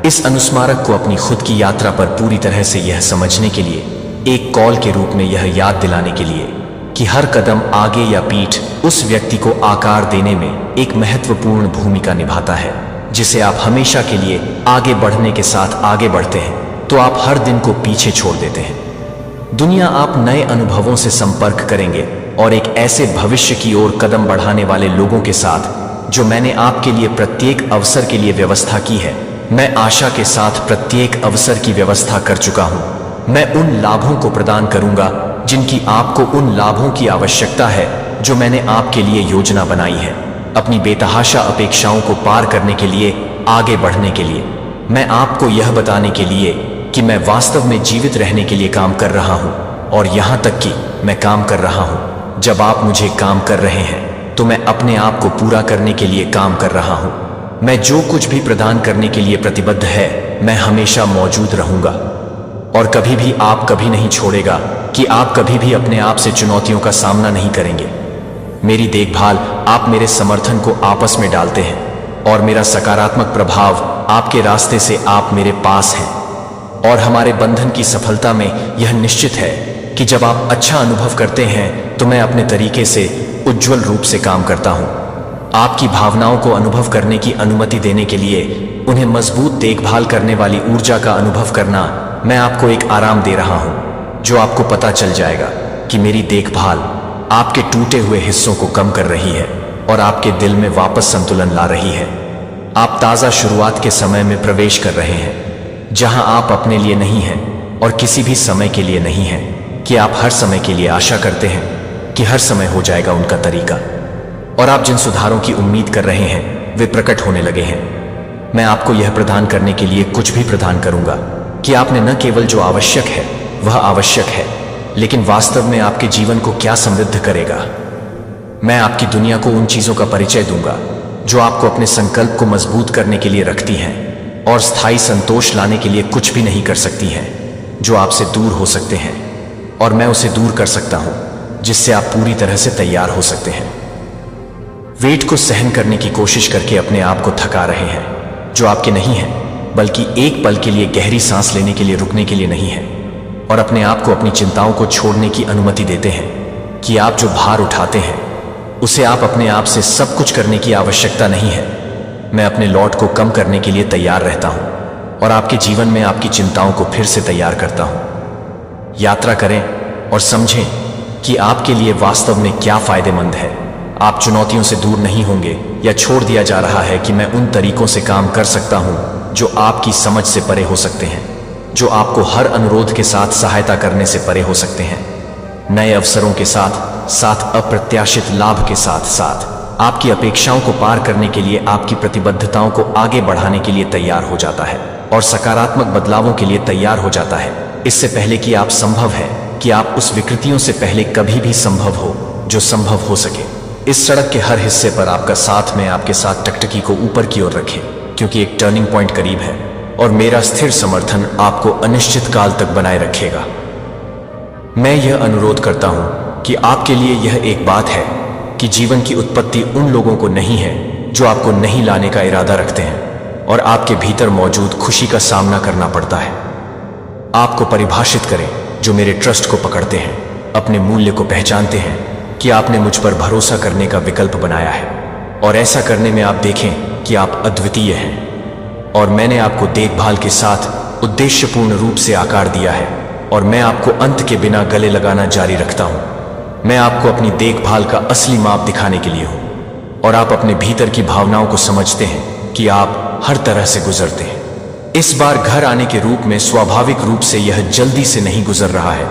इस अनुस्मारक को अपनी खुद की यात्रा पर पूरी तरह से यह समझने के लिए, एक कॉल के रूप में यह याद दिलाने के लिए कि हर कदम आगे या पीठ उस व्यक्ति को आकार देने में एक महत्वपूर्ण भूमिका निभाता है, जिसे आप हमेशा के लिए आगे बढ़ने के साथ आगे बढ़ते हैं, तो आप हर दिन को पीछे छोड़ देते हैं। दुनिया आप नए अनुभवों से संपर्क करेंगे और एक ऐसे भविष्य की ओर कदम बढ़ाने वाले लोगों के साथ जो मैंने आपके लिए प्रत्येक अवसर के लिए व्यवस्था की है। मैं आशा के साथ प्रत्येक अवसर की व्यवस्था कर चुका हूं। मैं उन लाभों को प्रदान करूंगा जिनकी आपको उन लाभों की आवश्यकता है जो मैंने आपके लिए योजना बनाई है, अपनी बेतहाशा अपेक्षाओं को पार करने के लिए, आगे बढ़ने के लिए। मैं आपको यह बताने के लिए कि मैं वास्तव में जीवित रहने के लिए काम कर रहा हूं, और यहां तक कि मैं काम कर रहा हूं। जब आप मुझे काम कर रहे हैं तो मैं अपने आप को पूरा करने के लिए काम कर रहा हूं। मैं जो कुछ भी प्रदान करने के लिए प्रतिबद्ध है, मैं हमेशा मौजूद रहूंगा और कभी भी आप कभी नहीं छोड़ेगा कि आप कभी भी अपने आप से चुनौतियों का सामना नहीं करेंगे। मेरी देखभाल, आप मेरे समर्थन को आपस में डालते हैं और मेरा सकारात्मक प्रभाव आपके रास्ते से आप मेरे पास हैं, और हमारे बंधन की सफलता में यह निश्चित है कि जब आप अच्छा अनुभव करते हैं तो मैं अपने तरीके से उज्ज्वल रूप से काम करता हूं। आपकी भावनाओं को अनुभव करने की अनुमति देने के लिए, उन्हें मजबूत देखभाल करने वाली ऊर्जा का अनुभव करना, मैं आपको एक आराम दे रहा हूं जो आपको पता चल जाएगा कि मेरी देखभाल आपके टूटे हुए हिस्सों को कम कर रही है और आपके दिल में वापस संतुलन ला रही है। आप ताज़ा शुरुआत के समय में प्रवेश कर रहे हैं, जहां आप अपने लिए नहीं हैं और किसी भी समय के लिए नहीं हैं, कि आप हर समय के लिए आशा करते हैं कि हर समय हो जाएगा उनका तरीका, और आप जिन सुधारों की उम्मीद कर रहे हैं वे प्रकट होने लगे हैं। मैं आपको यह प्रदान करने के लिए कुछ भी प्रदान करूंगा कि आपने न केवल जो आवश्यक है वह आवश्यक है, लेकिन वास्तव में आपके जीवन को क्या समृद्ध करेगा। मैं आपकी दुनिया को उन चीजों का परिचय दूंगा जो आपको अपने संकल्प को मजबूत करने के लिए रखती हैं और स्थायी संतोष लाने के लिए कुछ भी नहीं कर सकती हैं, जो आपसे दूर हो सकते हैं, और मैं उसे दूर कर सकता हूं जिससे आप पूरी तरह से तैयार हो सकते हैं। वेट को सहन करने की कोशिश करके अपने आप को थका रहे हैं, जो आपके नहीं है, बल्कि एक पल के लिए गहरी सांस लेने के लिए रुकने के लिए नहीं है, और अपने आप को अपनी चिंताओं को छोड़ने की अनुमति देते हैं कि आप जो भार उठाते हैं उसे आप अपने आप से सब कुछ करने की आवश्यकता नहीं है। मैं अपने लॉट को कम करने के लिए तैयार रहता हूं और आपके जीवन में आपकी चिंताओं को फिर से तैयार करता हूं। यात्रा करें और समझें कि आपके लिए वास्तव में क्या फायदेमंद है। आप चुनौतियों से दूर नहीं होंगे, या छोड़ दिया जा रहा है कि मैं उन तरीकों से काम कर सकता हूं जो आपकी समझ से परे हो सकते हैं, जो आपको हर अनुरोध के साथ सहायता करने से परे हो सकते हैं। नए अवसरों के साथ साथ अप्रत्याशित लाभ के साथ साथ आपकी अपेक्षाओं को पार करने के लिए, आपकी प्रतिबद्धताओं को आगे बढ़ाने के लिए तैयार हो जाता है और सकारात्मक बदलावों के लिए तैयार हो जाता है। इससे पहले कि आप संभव है कि आप उस विकृतियों से पहले कभी भी संभव हो जो संभव हो सके। इस सड़क के हर हिस्से पर आपका साथ में आपके साथ टकटकी को ऊपर की ओर रखें, क्योंकि एक टर्निंग पॉइंट करीब है और मेरा स्थिर समर्थन आपको अनिश्चित काल तक बनाए रखेगा। मैं यह अनुरोध करता हूं कि आपके लिए यह एक बात है कि जीवन की उत्पत्ति उन लोगों को नहीं है जो आपको नहीं लाने का इरादा रखते हैं और आपके भीतर मौजूद खुशी का सामना करना पड़ता है। आपको परिभाषित करें जो मेरे ट्रस्ट को पकड़ते हैं, अपने मूल्य को पहचानते हैं कि आपने मुझ पर भरोसा करने का विकल्प बनाया है, और ऐसा करने में आप देखें कि आप अद्वितीय हैं और मैंने आपको देखभाल के साथ उद्देश्यपूर्ण रूप से आकार दिया है और मैं आपको अंत के बिना गले लगाना जारी रखता हूं। मैं आपको अपनी देखभाल का असली माप दिखाने के लिए हूं और आप अपने भीतर की भावनाओं को समझते हैं कि आप हर तरह से गुजरते हैं। इस बार घर आने के रूप में स्वाभाविक रूप से यह जल्दी से नहीं गुजर रहा है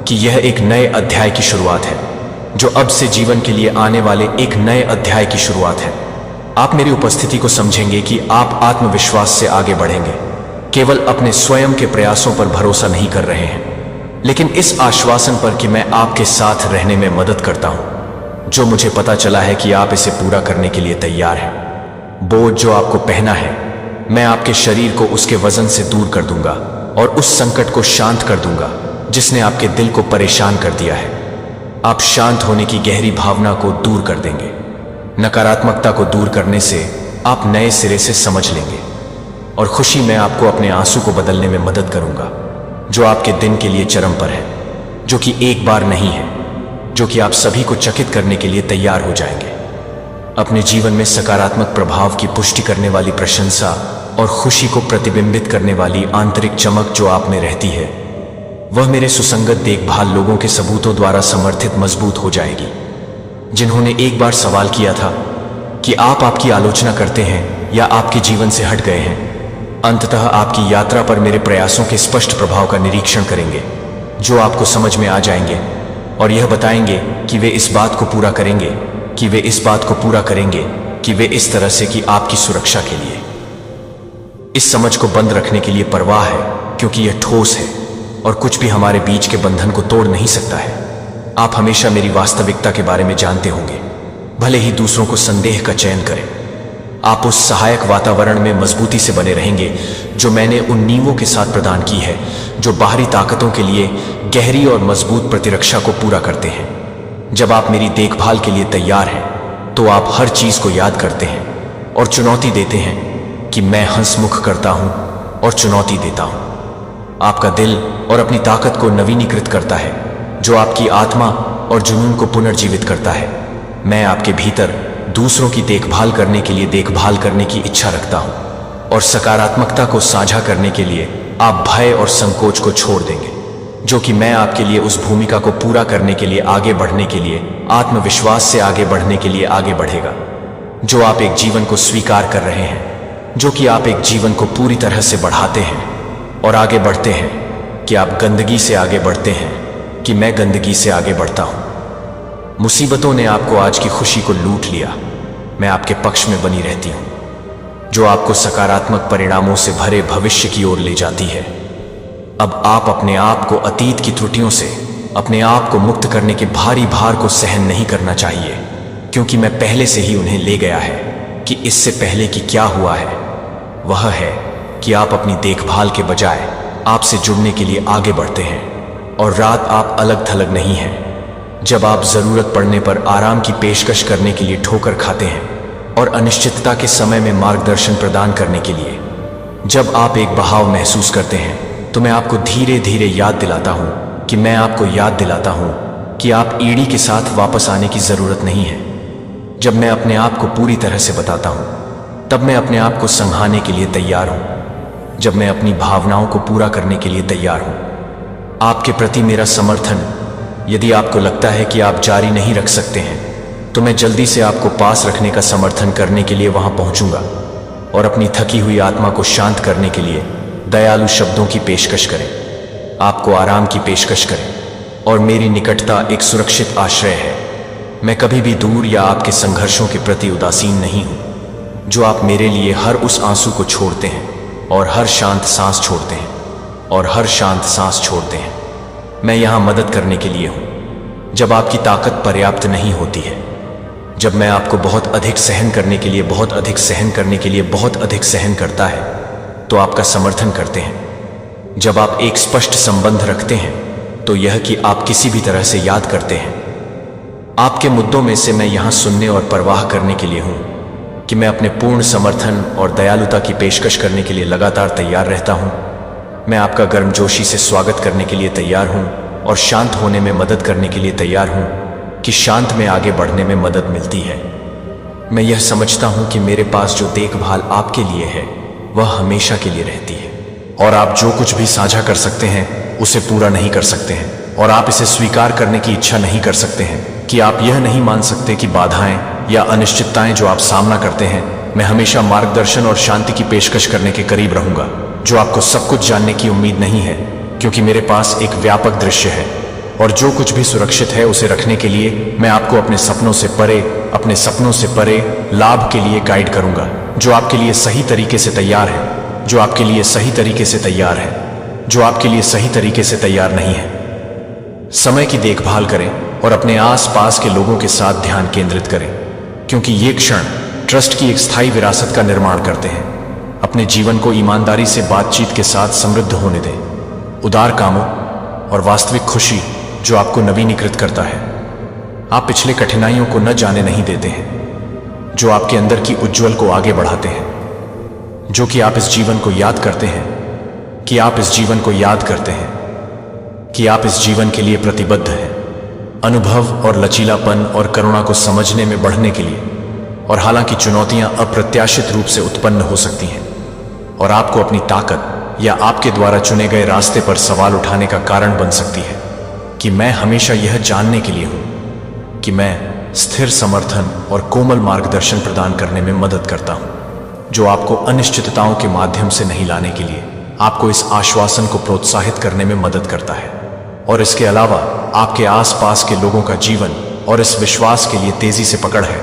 कि यह एक नए अध्याय की शुरुआत है, जो अब से जीवन के लिए आने वाले एक नए अध्याय की शुरुआत है। आप मेरी उपस्थिति को समझेंगे कि आप आत्मविश्वास से आगे बढ़ेंगे, केवल अपने स्वयं के प्रयासों पर भरोसा नहीं कर रहे हैं, लेकिन इस आश्वासन पर कि मैं आपके साथ रहने में मदद करता हूं, जो मुझे पता चला है कि आप इसे पूरा करने के लिए तैयार हैं। बोझ जो आपको पहना है, मैं आपके शरीर को उसके वजन से दूर कर दूंगा और उस संकट को शांत कर दूंगा जिसने आपके दिल को परेशान कर दिया है। आप शांत होने की गहरी भावना को दूर कर देंगे। नकारात्मकता को दूर करने से आप नए सिरे से समझ लेंगे और खुशी में आपको अपने आंसू को बदलने में मदद करूंगा, जो आपके दिन के लिए चरम पर है, जो कि एक बार नहीं है, जो कि आप सभी को चकित करने के लिए तैयार हो जाएंगे। अपने जीवन में सकारात्मक प्रभाव की पुष्टि करने वाली प्रशंसा और खुशी को प्रतिबिंबित करने वाली आंतरिक चमक जो आप में रहती है, वह मेरे सुसंगत देखभाल लोगों के सबूतों द्वारा समर्थित मजबूत हो जाएगी, जिन्होंने एक बार सवाल किया था कि आप आपकी आलोचना करते हैं या आपके जीवन से हट गए हैं। अंततः आपकी यात्रा पर मेरे प्रयासों के स्पष्ट प्रभाव का निरीक्षण करेंगे, जो आपको समझ में आ जाएंगे और यह बताएंगे कि वे इस बात को पूरा करेंगे कि वे इस तरह से कि आपकी सुरक्षा के लिए। इस समझ को बंद रखने के लिए परवाह है, क्योंकि यह ठोस है और कुछ भी हमारे बीच के बंधन को तोड़ नहीं सकता है। आप हमेशा मेरी वास्तविकता के बारे में जानते होंगे, भले ही दूसरों को संदेह का चयन करें। आप उस सहायक वातावरण में मजबूती से बने रहेंगे जो मैंने उन नींवों के साथ प्रदान की है, जो बाहरी ताकतों के लिए गहरी और मजबूत प्रतिरक्षा को पूरा करते हैं। जब आप मेरी देखभाल के लिए तैयार हैं, तो आप हर चीज को याद करते हैं और चुनौती देते हैं कि मैं हंसमुख करता हूं और चुनौती देता हूं। आपका दिल और अपनी ताकत को नवीनीकृत करता है, जो आपकी आत्मा और जुनून को पुनर्जीवित करता है। मैं आपके भीतर दूसरों की देखभाल करने के लिए देखभाल करने की इच्छा रखता हूं और सकारात्मकता को साझा करने के लिए आप भय और संकोच को छोड़ देंगे, जो कि मैं आपके लिए उस भूमिका को पूरा करने के लिए आगे बढ़ने के लिए आत्मविश्वास से आगे बढ़ने के लिए आगे बढ़ेगा, जो आप एक जीवन को स्वीकार कर रहे हैं, जो कि आप एक जीवन को पूरी तरह से बढ़ाते हैं और आगे बढ़ते हैं, कि आप गंदगी से आगे बढ़ते हैं कि मैं गंदगी से आगे बढ़ता हूं। मुसीबतों ने आपको आज की खुशी को लूट लिया, मैं आपके पक्ष में बनी रहती हूं, जो आपको सकारात्मक परिणामों से भरे भविष्य की ओर ले जाती है। अब आप अपने आप को अतीत की त्रुटियों से अपने आप को मुक्त करने के भारी भार को सहन नहीं करना चाहिए, क्योंकि मैं पहले से ही उन्हें ले गया है कि इससे पहले कि क्या हुआ है, वह है कि आप अपनी देखभाल के बजाय आपसे जुड़ने के लिए आगे बढ़ते हैं और रात आप अलग थलग नहीं हैं। जब आप जरूरत पड़ने पर आराम की पेशकश करने के लिए ठोकर खाते हैं और अनिश्चितता के समय में मार्गदर्शन प्रदान करने के लिए जब आप एक बहाव महसूस करते हैं, तो मैं आपको धीरे धीरे याद दिलाता हूं कि आप ईड़ी के साथ वापस आने की जरूरत नहीं है। जब मैं अपने आप को पूरी तरह से बताता हूं, तब मैं अपने आप को संभालने के लिए तैयार हूं। जब मैं अपनी भावनाओं को पूरा करने के लिए तैयार हूं, आपके प्रति मेरा समर्थन यदि आपको लगता है कि आप जारी नहीं रख सकते हैं तो मैं जल्दी से आपको पास रखने का समर्थन करने के लिए वहां पहुंचूंगा और अपनी थकी हुई आत्मा को शांत करने के लिए दयालु शब्दों की पेशकश करें, आपको आराम की पेशकश करें। और मेरी निकटता एक सुरक्षित आश्रय है। मैं कभी भी दूर या आपके संघर्षों के प्रति उदासीन नहीं हूं। जो आप मेरे लिए हर उस आंसू को छोड़ते हैं और हर शांत सांस छोड़ते हैं और हर शांत सांस छोड़ते हैं। मैं यहां मदद करने के लिए हूं जब आपकी ताकत पर्याप्त नहीं होती है, जब मैं आपको बहुत अधिक सहन करने के लिए बहुत अधिक सहन करने के लिए बहुत अधिक सहन करता है तो आपका समर्थन करते हैं। जब आप एक स्पष्ट संबंध रखते हैं तो यह कि आप किसी भी तरह से याद करते हैं। आपके मुद्दों में से मैं यहां सुनने और परवाह करने के लिए हूं कि मैं अपने पूर्ण समर्थन और दयालुता की पेशकश करने के लिए लगातार तैयार रहता हूं। मैं आपका गर्मजोशी से स्वागत करने के लिए तैयार हूं और शांत होने में मदद करने के लिए तैयार हूं कि शांत में आगे बढ़ने में मदद मिलती है। मैं यह समझता हूं कि मेरे पास जो देखभाल आपके लिए है वह हमेशा के लिए रहती है और आप जो कुछ भी साझा कर सकते हैं उसे पूरा नहीं कर सकते हैं और आप इसे स्वीकार करने की इच्छा नहीं कर सकते हैं कि आप यह नहीं मान सकते कि बाधाएं या अनिश्चितताएं जो आप सामना करते हैं, मैं हमेशा मार्गदर्शन और शांति की पेशकश करने के करीब रहूंगा। जो आपको सब कुछ जानने की उम्मीद नहीं है, क्योंकि मेरे पास एक व्यापक दृश्य है और जो कुछ भी सुरक्षित है उसे रखने के लिए मैं आपको अपने सपनों से परे लाभ के लिए गाइड करूंगा। जो आपके लिए सही तरीके से तैयार है, जो आपके लिए सही तरीके से तैयार है, जो आपके लिए सही तरीके से तैयार नहीं है। समय की देखभाल करें और अपने आसपास के लोगों के साथ ध्यान केंद्रित करें, क्योंकि ये क्षण ट्रस्ट की एक स्थायी विरासत का निर्माण करते हैं। अपने जीवन को ईमानदारी से बातचीत के साथ समृद्ध होने दें, उदार कामों और वास्तविक खुशी जो आपको नवीनीकृत करता है। आप पिछले कठिनाइयों को न जाने नहीं देते हैं, जो आपके अंदर की उज्ज्वल को आगे बढ़ाते हैं। जो कि आप इस जीवन को याद करते हैं, कि आप इस जीवन को याद करते हैं, कि आप इस जीवन के लिए प्रतिबद्ध हैं। अनुभव और लचीलापन और करुणा को समझने में बढ़ने के लिए। और हालांकि चुनौतियां अप्रत्याशित रूप से उत्पन्न हो सकती हैं और आपको अपनी ताकत या आपके द्वारा चुने गए रास्ते पर सवाल उठाने का कारण बन सकती है, कि मैं हमेशा यह जानने के लिए हूं कि मैं स्थिर समर्थन और कोमल मार्गदर्शन प्रदान करने में मदद करता हूं, जो आपको अनिश्चितताओं के माध्यम से नहीं लाने के लिए आपको इस आश्वासन को प्रोत्साहित करने में मदद करता है। और इसके अलावा आपके आसपास के लोगों का जीवन और इस विश्वास के लिए तेजी से पकड़ है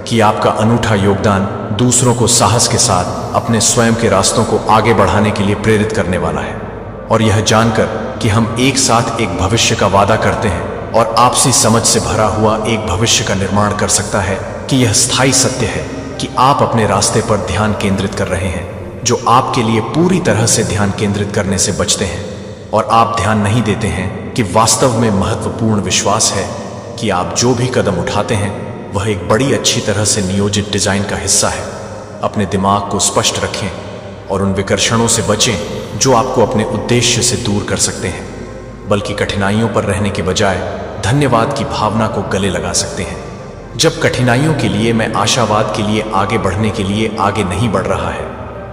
कि आपका अनूठा योगदान दूसरों को साहस के साथ अपने स्वयं के रास्तों को आगे बढ़ाने के लिए प्रेरित करने वाला है। और यह जानकर कि हम एक साथ एक भविष्य का वादा करते हैं और आपसी समझ से भरा हुआ एक भविष्य का निर्माण कर सकता है, कि यह स्थायी सत्य है कि आप अपने रास्ते पर ध्यान केंद्रित कर रहे हैं, जो आपके लिए पूरी तरह से ध्यान केंद्रित करने से बचते हैं। और आप ध्यान नहीं देते हैं कि वास्तव में महत्वपूर्ण विश्वास है कि आप जो भी कदम उठाते हैं वह एक बड़ी अच्छी तरह से नियोजित डिजाइन का हिस्सा है। अपने दिमाग को स्पष्ट रखें और उन विकर्षणों से बचें जो आपको अपने उद्देश्य से दूर कर सकते हैं, बल्कि कठिनाइयों पर रहने के बजाय धन्यवाद की भावना को गले लगा सकते हैं। जब कठिनाइयों के लिए मैं आशावाद के लिए आगे बढ़ने के लिए आगे नहीं बढ़ रहा है,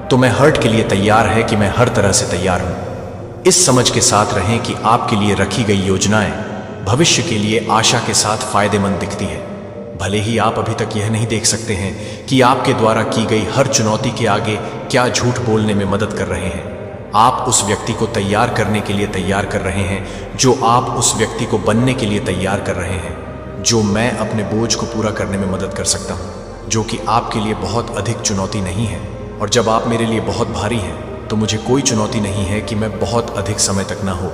तो मैं हर्ट के लिए तैयार है कि मैं हर तरह से तैयार हूं। इस समझ के साथ रहें कि आपके लिए रखी गई योजनाएं भविष्य के लिए आशा के साथ फायदेमंद दिखती है। भले ही आप अभी तक यह नहीं देख सकते हैं कि आपके द्वारा की गई हर चुनौती के आगे क्या झूठ बोलने में मदद कर रहे हैं। आप उस व्यक्ति को तैयार करने के लिए तैयार कर रहे हैं जो आप उस व्यक्ति को बनने के लिए तैयार कर रहे हैं, जो मैं अपने बोझ को पूरा करने में मदद कर सकता हूं, जो कि आपके लिए बहुत अधिक चुनौती नहीं है। और जब आप मेरे लिए बहुत भारी हैं तो मुझे कोई चुनौती नहीं है कि मैं बहुत अधिक समय तक ना हो,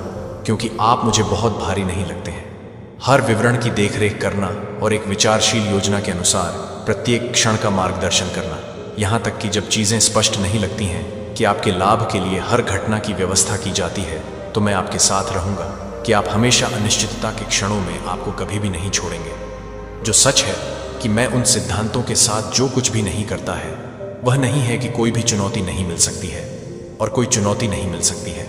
क्योंकि आप मुझे बहुत भारी नहीं लगते हैं। हर विवरण की देखरेख करना और एक विचारशील योजना के अनुसार प्रत्येक क्षण का मार्गदर्शन करना, यहाँ तक कि जब चीज़ें स्पष्ट नहीं लगती हैं कि आपके लाभ के लिए हर घटना की व्यवस्था की जाती है, तो मैं आपके साथ रहूँगा कि आप हमेशा अनिश्चितता के क्षणों में आपको कभी भी नहीं छोड़ेंगे। जो सच है कि मैं उन सिद्धांतों के साथ जो कुछ भी नहीं करता है वह नहीं है कि कोई भी चुनौती नहीं मिल सकती है और कोई चुनौती नहीं मिल सकती है।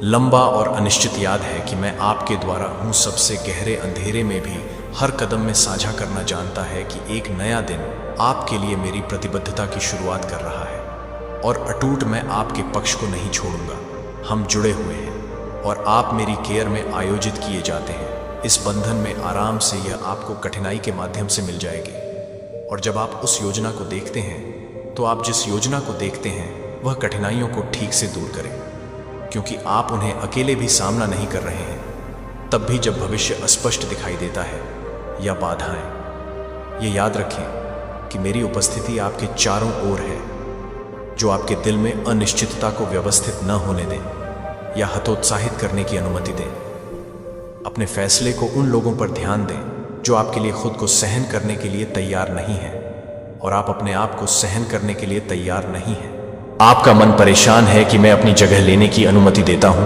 लंबा और अनिश्चित याद है कि मैं आपके द्वारा हूँ सबसे गहरे अंधेरे में भी हर कदम में साझा करना जानता है कि एक नया दिन आपके लिए मेरी प्रतिबद्धता की शुरुआत कर रहा है और अटूट मैं आपके पक्ष को नहीं छोड़ूंगा। हम जुड़े हुए हैं और आप मेरी केयर में आयोजित किए जाते हैं। इस बंधन में आराम से यह आपको कठिनाई के माध्यम से मिल जाएगी। और जब आप उस योजना को देखते हैं तो आप जिस योजना को देखते हैं वह कठिनाइयों को ठीक से दूर करें, क्योंकि आप उन्हें अकेले भी सामना नहीं कर रहे हैं। तब भी जब भविष्य अस्पष्ट दिखाई देता है या बाधाएं, ये याद रखें कि मेरी उपस्थिति आपके चारों ओर है, जो आपके दिल में अनिश्चितता को व्यवस्थित न होने दें या हतोत्साहित करने की अनुमति दें। अपने फैसले को उन लोगों पर ध्यान दें जो आपके लिए खुद को सहन करने के लिए तैयार नहीं है, और आप अपने आप को सहन करने के लिए तैयार नहीं हैं। आपका मन परेशान है कि मैं अपनी जगह लेने की अनुमति देता हूं,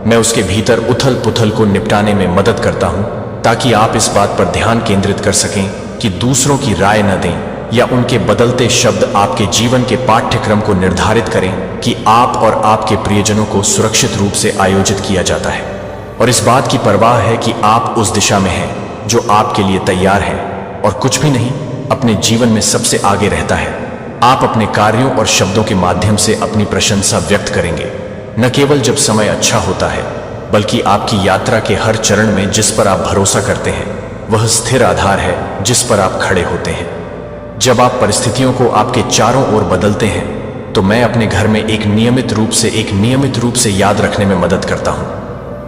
मैं उसके भीतर उथल पुथल को निपटाने में मदद करता हूं, ताकि आप इस बात पर ध्यान केंद्रित कर सकें कि दूसरों की राय न दें या उनके बदलते शब्द आपके जीवन के पाठ्यक्रम को निर्धारित करें कि आप और आपके प्रियजनों को सुरक्षित रूप से आयोजित किया जाता है। और इस बात की परवाह है कि आप उस दिशा में हैं जो आपके लिए तैयार है, और कुछ भी नहीं अपने जीवन में सबसे आगे रहता है। आप अपने कार्यों और शब्दों के माध्यम से अपनी प्रशंसा व्यक्त करेंगे, न केवल जब समय अच्छा होता है, बल्कि आपकी यात्रा के हर चरण में जिस पर आप भरोसा करते हैं वह स्थिर आधार है जिस पर आप खड़े होते हैं। जब आप परिस्थितियों को आपके चारों ओर बदलते हैं तो मैं अपने घर में एक नियमित रूप से याद रखने में मदद करता हूं,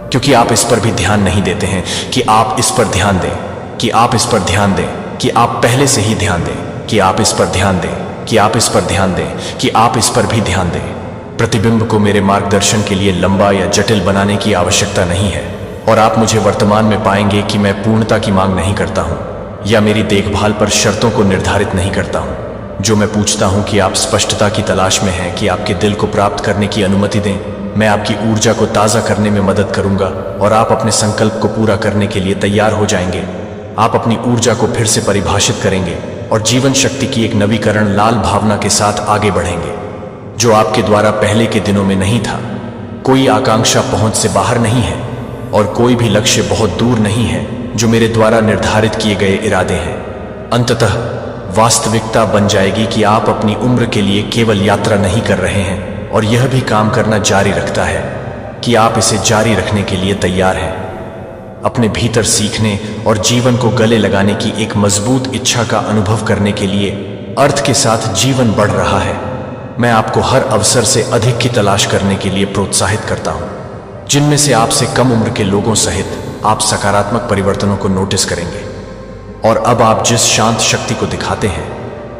क्योंकि आप इस पर भी ध्यान नहीं देते हैं कि आप इस पर ध्यान दें, कि आप इस पर ध्यान दें, कि आप पहले से ही ध्यान दें, कि आप इस पर ध्यान दें, कि आप इस पर ध्यान दें, कि आप इस पर भी ध्यान दें। प्रतिबिंब को मेरे मार्गदर्शन के लिए लंबा या जटिल बनाने की आवश्यकता नहीं है, और आप मुझे वर्तमान में पाएंगे कि मैं पूर्णता की मांग नहीं करता हूं या मेरी देखभाल पर शर्तों को निर्धारित नहीं करता हूं। जो मैं पूछता हूं कि आप स्पष्टता की तलाश में हैं कि आपके दिल को प्राप्त करने की अनुमति दें, मैं आपकी ऊर्जा को ताज़ा करने में मदद करूंगा और आप अपने संकल्प को पूरा करने के लिए तैयार हो जाएंगे। आप अपनी ऊर्जा को फिर से परिभाषित करेंगे और जीवन शक्ति की एक नवीकरण लाल भावना के साथ आगे बढ़ेंगे, जो आपके द्वारा पहले के दिनों में नहीं था। कोई आकांक्षा पहुंच से बाहर नहीं है और कोई भी लक्ष्य बहुत दूर नहीं है जो मेरे द्वारा निर्धारित किए गए इरादे हैं। अंततः वास्तविकता बन जाएगी कि आप अपनी उम्र के लिए केवल यात्रा नहीं कर रहे हैं, और यह भी काम करना जारी रखता है कि आप इसे जारी रखने के लिए तैयार हैं। अपने भीतर सीखने और जीवन को गले लगाने की एक मजबूत इच्छा का अनुभव करने के लिए अर्थ के साथ जीवन बढ़ रहा है। मैं आपको हर अवसर से अधिक की तलाश करने के लिए प्रोत्साहित करता हूं, जिनमें से आपसे कम उम्र के लोगों सहित आप सकारात्मक परिवर्तनों को नोटिस करेंगे। और अब आप जिस शांत शक्ति को दिखाते हैं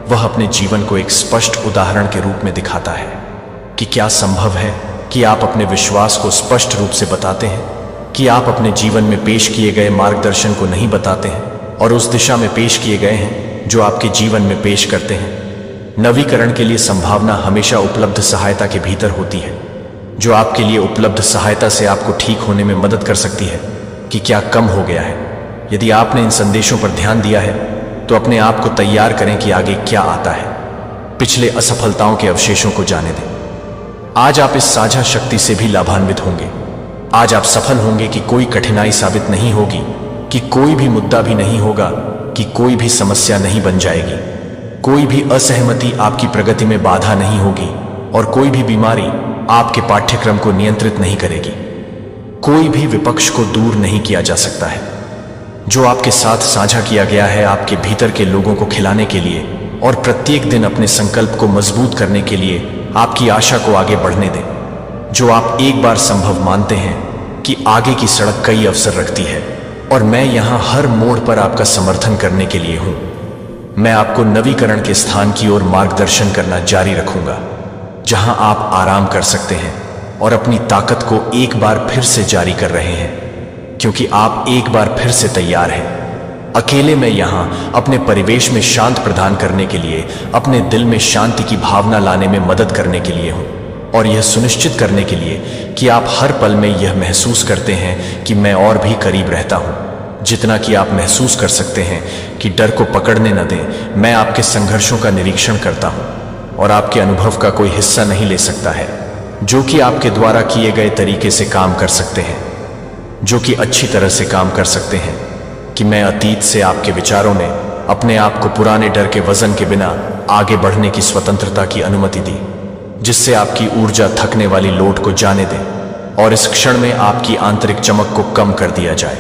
वह अपने जीवन को एक स्पष्ट उदाहरण के रूप में दिखाता है कि क्या संभव है कि आप अपने विश्वास को स्पष्ट रूप से बताते हैं, कि आप अपने जीवन में पेश किए गए मार्गदर्शन को नहीं बताते हैं और उस दिशा में पेश किए गए हैं जो आपके जीवन में पेश करते हैं। नवीकरण के लिए संभावना हमेशा उपलब्ध सहायता के भीतर होती है, जो आपके लिए उपलब्ध सहायता से आपको ठीक होने में मदद कर सकती है कि क्या कम हो गया है। यदि आपने इन संदेशों पर ध्यान दिया है तो अपने आप को तैयार करें कि आगे क्या आता है। पिछले असफलताओं के अवशेषों को जाने दें। आज आप इस साझा शक्ति से भी लाभान्वित होंगे। आज आप सफल होंगे कि कोई कठिनाई साबित नहीं होगी, कि कोई भी मुद्दा भी नहीं होगा, कि कोई भी समस्या नहीं बन जाएगी, कोई भी असहमति आपकी प्रगति में बाधा नहीं होगी, और कोई भी बीमारी आपके पाठ्यक्रम को नियंत्रित नहीं करेगी। कोई भी विपक्ष को दूर नहीं किया जा सकता है। जो आपके साथ साझा किया गया है आपके भीतर के लोगों को खिलाने के लिए और प्रत्येक दिन अपने संकल्प को मजबूत करने के लिए आपकी आशा को आगे बढ़ने दें। जो आप एक बार संभव मानते हैं कि आगे की सड़क कई अवसर रखती है, और मैं यहां हर मोड़ पर आपका समर्थन करने के लिए हूं। मैं आपको नवीकरण के स्थान की ओर मार्गदर्शन करना जारी रखूंगा, जहां आप आराम कर सकते हैं और अपनी ताकत को एक बार फिर से जारी कर रहे हैं, क्योंकि आप एक बार फिर से तैयार हैं। अकेले मैं यहां अपने परिवेश में शांत प्रदान करने के लिए, अपने दिल में शांति की भावना लाने में मदद करने के लिए हूं, और यह सुनिश्चित करने के लिए कि आप हर पल में यह महसूस करते हैं कि मैं और भी करीब रहता हूं। जितना कि आप महसूस कर सकते हैं कि डर को पकड़ने न दें। मैं आपके संघर्षों का निरीक्षण करता हूं और आपके अनुभव का कोई हिस्सा नहीं ले सकता है, जो कि आपके द्वारा किए गए तरीके से काम कर सकते हैं, जो कि अच्छी तरह से काम कर सकते हैं। कि मैं अतीत से आपके विचारों में अपने आप को पुराने डर के वजन के बिना आगे बढ़ने की स्वतंत्रता की अनुमति दी, जिससे आपकी ऊर्जा थकने वाली लोड को जाने दे और इस क्षण में आपकी आंतरिक चमक को कम कर दिया जाए।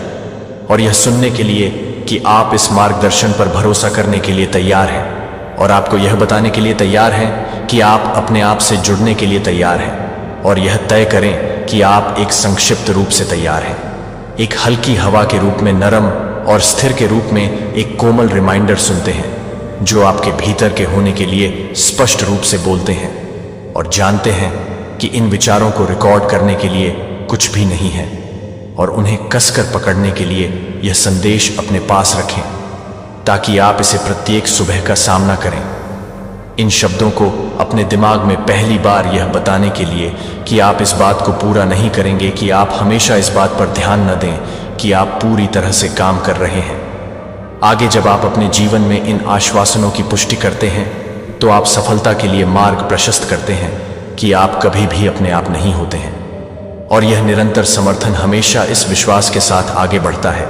और यह सुनने के लिए कि आप इस मार्गदर्शन पर भरोसा करने के लिए तैयार हैं, और आपको यह बताने के लिए तैयार हैं कि आप अपने आप से जुड़ने के लिए तैयार हैं, और यह तय करें कि आप एक संक्षिप्त रूप से तैयार हैं, एक हल्की हवा के रूप में नरम और स्थिर के रूप में एक कोमल रिमाइंडर सुनते हैं जो आपके भीतर के होने के लिए स्पष्ट रूप से बोलते हैं, और जानते हैं कि इन विचारों को रिकॉर्ड करने के लिए कुछ भी नहीं है, और उन्हें कसकर पकड़ने के लिए यह संदेश अपने पास रखें ताकि आप इसे प्रत्येक सुबह का सामना करें। इन शब्दों को अपने दिमाग में पहली बार यह बताने के लिए कि आप इस बात को पूरा नहीं करेंगे कि आप हमेशा इस बात पर ध्यान न दें कि आप पूरी तरह से काम कर रहे हैं। आगे जब आप अपने जीवन में इन आश्वासनों की पुष्टि करते हैं तो आप सफलता के लिए मार्ग प्रशस्त करते हैं कि आप कभी भी अपने आप नहीं होते हैं, और यह निरंतर समर्थन हमेशा इस विश्वास के साथ आगे बढ़ता है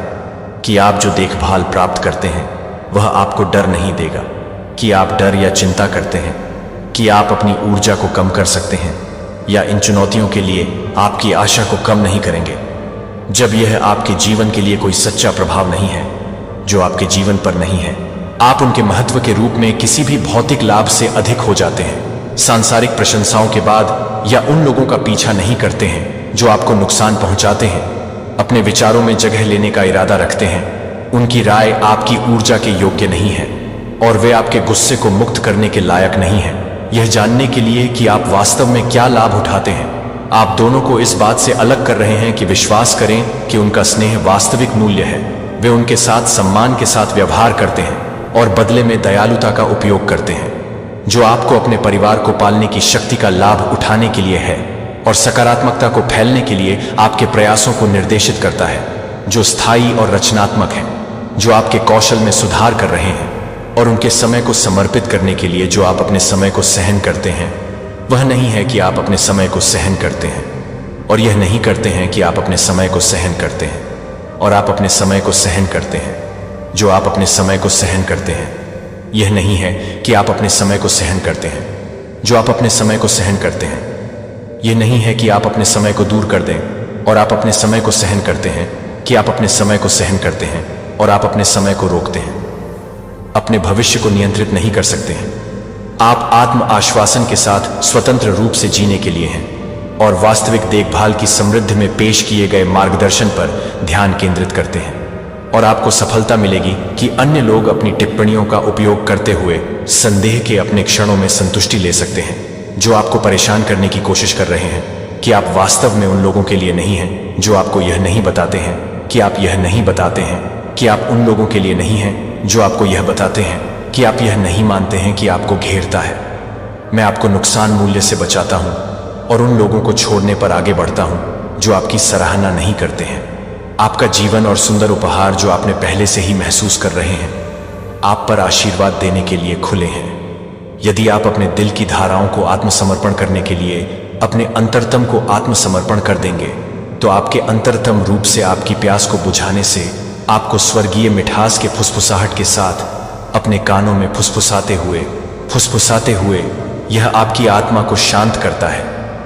कि आप जो देखभाल प्राप्त करते हैं वह आपको डर नहीं देगा, कि आप डर या चिंता करते हैं कि आप अपनी ऊर्जा को कम कर सकते हैं, या इन चुनौतियों के लिए आपकी आशा को कम नहीं करेंगे। जब यह आपके जीवन के लिए कोई सच्चा प्रभाव नहीं है जो आपके जीवन पर नहीं है, आप उनके महत्व के रूप में किसी भी भौतिक लाभ से अधिक हो जाते हैं। सांसारिक प्रशंसाओं के बाद या उन लोगों का पीछा नहीं करते हैं जो आपको नुकसान पहुंचाते हैं, अपने विचारों में जगह लेने का इरादा रखते हैं। उनकी राय आपकी ऊर्जा के योग्य नहीं है और वे आपके गुस्से को मुक्त करने के लायक नहीं है। यह जानने के लिए कि आप वास्तव में क्या लाभ उठाते हैं, आप दोनों को इस बात से अलग कर रहे हैं कि विश्वास करें कि उनका स्नेह वास्तविक मूल्य है। वे उनके साथ सम्मान के साथ व्यवहार करते हैं और बदले में दयालुता का उपयोग करते हैं, जो आपको अपने परिवार को पालने की शक्ति का लाभ उठाने के लिए है और सकारात्मकता को फैलने के लिए आपके प्रयासों को निर्देशित करता है, जो स्थायी और रचनात्मक है, जो आपके कौशल में सुधार कर रहे हैं और उनके समय को समर्पित करने के लिए जो आप अपने समय को सहन करते हैं। वह नहीं है कि आप अपने समय को सहन करते हैं, और यह नहीं करते हैं कि आप अपने समय को सहन करते हैं और आप अपने समय को सहन करते हैं, जो आप अपने समय को सहन करते हैं। यह नहीं है कि आप अपने समय को सहन करते हैं, जो आप अपने समय को सहन करते हैं। यह नहीं है कि आप अपने समय को दूर कर दें और आप अपने समय को सहन करते हैं, कि आप अपने समय को सहन करते हैं और आप अपने समय को रोकते हैं। अपने भविष्य को नियंत्रित नहीं कर सकते हैं। आप आत्म आश्वासन के साथ स्वतंत्र रूप से जीने के लिए हैं और वास्तविक देखभाल की समृद्धि में पेश किए गए मार्गदर्शन पर ध्यान केंद्रित करते हैं, और आपको सफलता मिलेगी कि अन्य लोग अपनी टिप्पणियों का उपयोग करते हुए संदेह के अपने क्षणों में संतुष्टि ले सकते हैं जो आपको परेशान करने की कोशिश कर रहे हैं, कि आप वास्तव में उन लोगों के लिए नहीं हैं जो आपको यह नहीं बताते हैं, कि आप यह नहीं बताते हैं कि आप उन लोगों के लिए नहीं हैं जो आपको यह बताते हैं कि आप यह नहीं मानते हैं कि आपको घेरता है। मैं आपको नुकसान मूल्य से बचाता हूं और उन लोगों को छोड़ने पर आगे बढ़ता हूं जो आपकी सराहना नहीं करते हैं। आपका जीवन और सुंदर उपहार जो आपने पहले से ही महसूस कर रहे हैं आप पर आशीर्वाद देने के लिए खुले हैं। यदि आप अपने दिल की धाराओं को आत्मसमर्पण करने के लिए अपने अंतरतम को आत्मसमर्पण कर देंगे तो आपके अंतरतम रूप से आपकी प्यास को बुझाने से आपको स्वर्गीय मिठास के फुसफुसाहट के साथ अपने कानों में फुसफुसाते हुए यह आपकी आत्मा को शांत करता है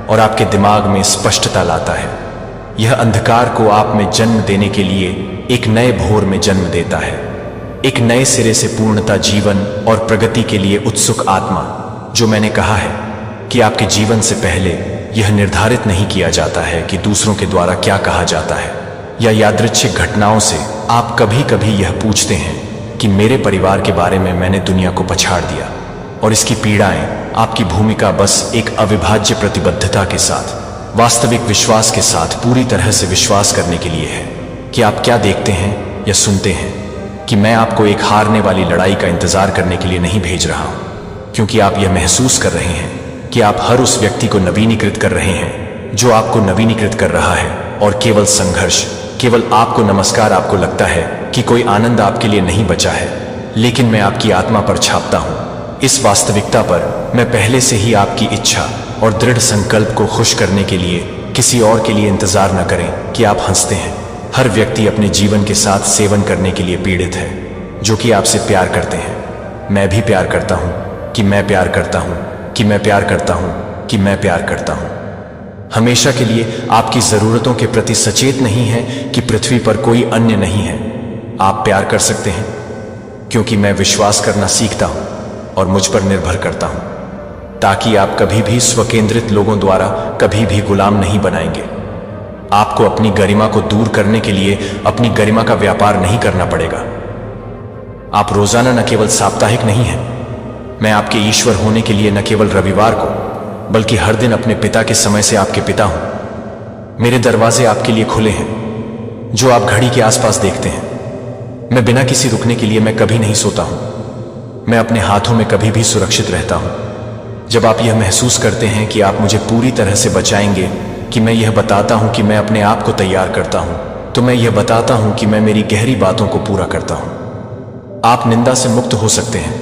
और आपके दिमाग में स्पष्टता लाता है। यह अंधकार को आप में जन्म देने के लिए एक नए भोर में जन्म देता है, एक नए सिरे से पूर्णता, जीवन और प्रगति के लिए उत्सुक आत्मा। जो मैंने कहा है कि आपके जीवन से पहले यह निर्धारित नहीं किया जाता है कि दूसरों के द्वारा क्या कहा जाता है, या यादृच्छिक घटनाओं से आप कभी कभी यह पूछते हैं कि मेरे परिवार के बारे में मैंने दुनिया को पछाड़ दिया, और इसकी पीड़ाएं आपकी भूमिका बस एक अविभाज्य प्रतिबद्धता के साथ, वास्तविक विश्वास के साथ पूरी तरह से विश्वास करने के लिए है कि आप क्या देखते हैं या सुनते हैं, कि मैं आपको एक हारने वाली लड़ाई का इंतजार करने के लिए नहीं भेज रहा हूं, क्योंकि आप यह महसूस कर रहे हैं कि आप हर उस व्यक्ति को नवीनीकृत कर रहे हैं जो आपको नवीनीकृत कर रहा है, और केवल संघर्ष, केवल आपको नमस्कार। आपको लगता है कि कोई आनंद आपके लिए नहीं बचा है, लेकिन मैं आपकी आत्मा पर छापता हूं इस वास्तविकता पर। मैं पहले से ही आपकी इच्छा और दृढ़ संकल्प को खुश करने के लिए किसी और के लिए इंतजार न करें कि आप हंसते हैं। हर व्यक्ति अपने जीवन के साथ सेवन करने के लिए पीड़ित है जो कि आपसे प्यार करते हैं। मैं भी प्यार करता हूं कि मैं प्यार करता हूं कि मैं प्यार करता हूं कि मैं प्यार करता हूं। हमेशा के लिए आपकी जरूरतों के प्रति सचेत नहीं है कि पृथ्वी पर कोई अन्य नहीं है आप प्यार कर सकते हैं? क्योंकि मैं विश्वास करना सीखता हूं और मुझ पर निर्भर करता हूं, ताकि आप कभी भी स्वकेंद्रित लोगों द्वारा कभी भी गुलाम नहीं बनाएंगे। आपको अपनी गरिमा को दूर करने के लिए अपनी गरिमा का व्यापार नहीं करना पड़ेगा। आप रोजाना न केवल साप्ताहिक नहीं हैं, मैं आपके ईश्वर होने के लिए न केवल रविवार को बल्कि हर दिन अपने पिता के समय से आपके पिता हूं। मेरे दरवाजे आपके लिए खुले हैं, जो आप घड़ी के आसपास देखते हैं। मैं बिना किसी रुकने के लिए मैं कभी नहीं सोता हूं। मैं अपने हाथों में कभी भी सुरक्षित रहता हूं। जब आप यह महसूस करते हैं कि आप मुझे पूरी तरह से बचाएंगे, कि मैं यह बताता हूं कि मैं अपने आप को तैयार करता हूं, तो मैं यह बताता हूं कि मैं मेरी गहरी बातों को पूरा करता हूं। आप निंदा से मुक्त हो सकते हैं,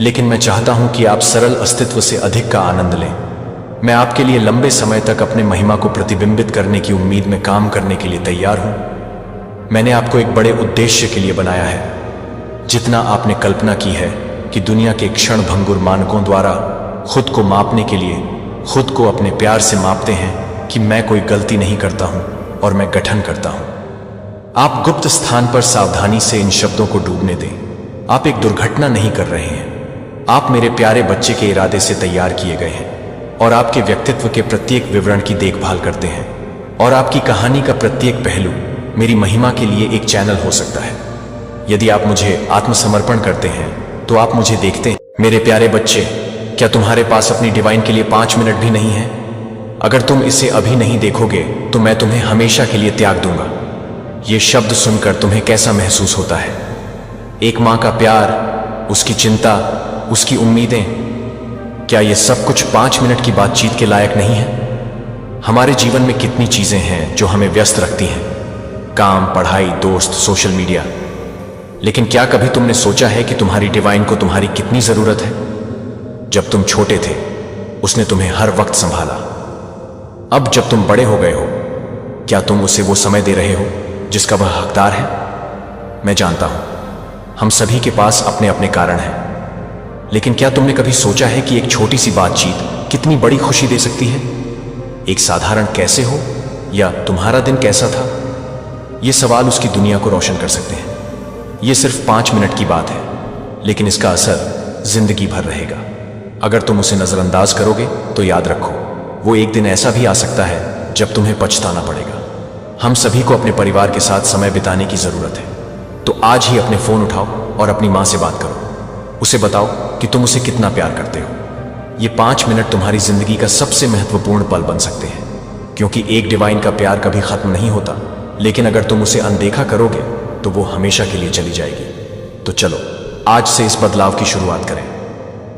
लेकिन मैं चाहता हूं कि आप सरल अस्तित्व से अधिक का आनंद लें। मैं आपके लिए लंबे समय तक अपने महिमा को प्रतिबिंबित करने की उम्मीद में काम करने के लिए तैयार हूं। मैंने आपको एक बड़े उद्देश्य के लिए बनाया है। जितना आपने कल्पना की है कि दुनिया के क्षण भंगुर मानकों द्वारा खुद को मापने के लिए खुद को अपने प्यार से मापते हैं कि मैं कोई गलती नहीं करता हूं और मैं गठन करता हूं। आप गुप्त स्थान पर सावधानी से इन शब्दों को डूबने दें। आप एक दुर्घटना नहीं कर रहे हैं। आप मेरे प्यारे बच्चे के इरादे से तैयार किए गए हैं और आपके व्यक्तित्व के प्रत्येक विवरण की देखभाल करते हैं, और आपकी कहानी का प्रत्येक पहलू मेरी महिमा के लिए एक चैनल हो सकता है। यदि आप मुझे आत्मसमर्पण करते हैं तो आप मुझे देखते हैं। मेरे प्यारे बच्चे, क्या तुम्हारे पास अपनी डिवाइन के लिए 5 मिनट भी नहीं है? अगर तुम इसे अभी नहीं देखोगे तो मैं तुम्हें हमेशा के लिए त्याग दूंगा। ये शब्द सुनकर तुम्हें कैसा महसूस होता है? एक मां का प्यार, उसकी चिंता, उसकी उम्मीदें, क्या ये सब कुछ 5 मिनट की बातचीत के लायक नहीं है? हमारे जीवन में कितनी चीजें हैं जो हमें व्यस्त रखती हैं, काम, पढ़ाई, दोस्त, सोशल मीडिया। लेकिन क्या कभी तुमने सोचा है कि तुम्हारी डिवाइन को तुम्हारी कितनी जरूरत है? जब तुम छोटे थे उसने तुम्हें हर वक्त संभाला। अब जब तुम बड़े हो गए हो, क्या तुम उसे वो समय दे रहे हो जिसका वह हकदार है? मैं जानता हूं हम सभी के पास अपने अपने कारण हैं, लेकिन क्या तुमने कभी सोचा है कि एक छोटी सी बातचीत कितनी बड़ी खुशी दे सकती है? एक साधारण कैसे हो या तुम्हारा दिन कैसा था, ये सवाल उसकी दुनिया को रोशन कर सकते हैं। ये सिर्फ 5 मिनट की बात है, लेकिन इसका असर जिंदगी भर रहेगा। अगर तुम उसे नजरअंदाज करोगे तो याद रखो, वो एक दिन ऐसा भी आ सकता है जब तुम्हें पछताना पड़ेगा। हम सभी को अपने परिवार के साथ समय बिताने की जरूरत है, तो आज ही अपने फोन उठाओ और अपनी मां से बात करो। उसे बताओ कि तुम उसे कितना प्यार करते हो। ये 5 मिनट तुम्हारी जिंदगी का सबसे महत्वपूर्ण पल बन सकते हैं, क्योंकि एक डिवाइन का प्यार कभी खत्म नहीं होता, लेकिन अगर तुम उसे अनदेखा करोगे तो वो हमेशा के लिए चली जाएगी। तो चलो आज से इस बदलाव की शुरुआत करें।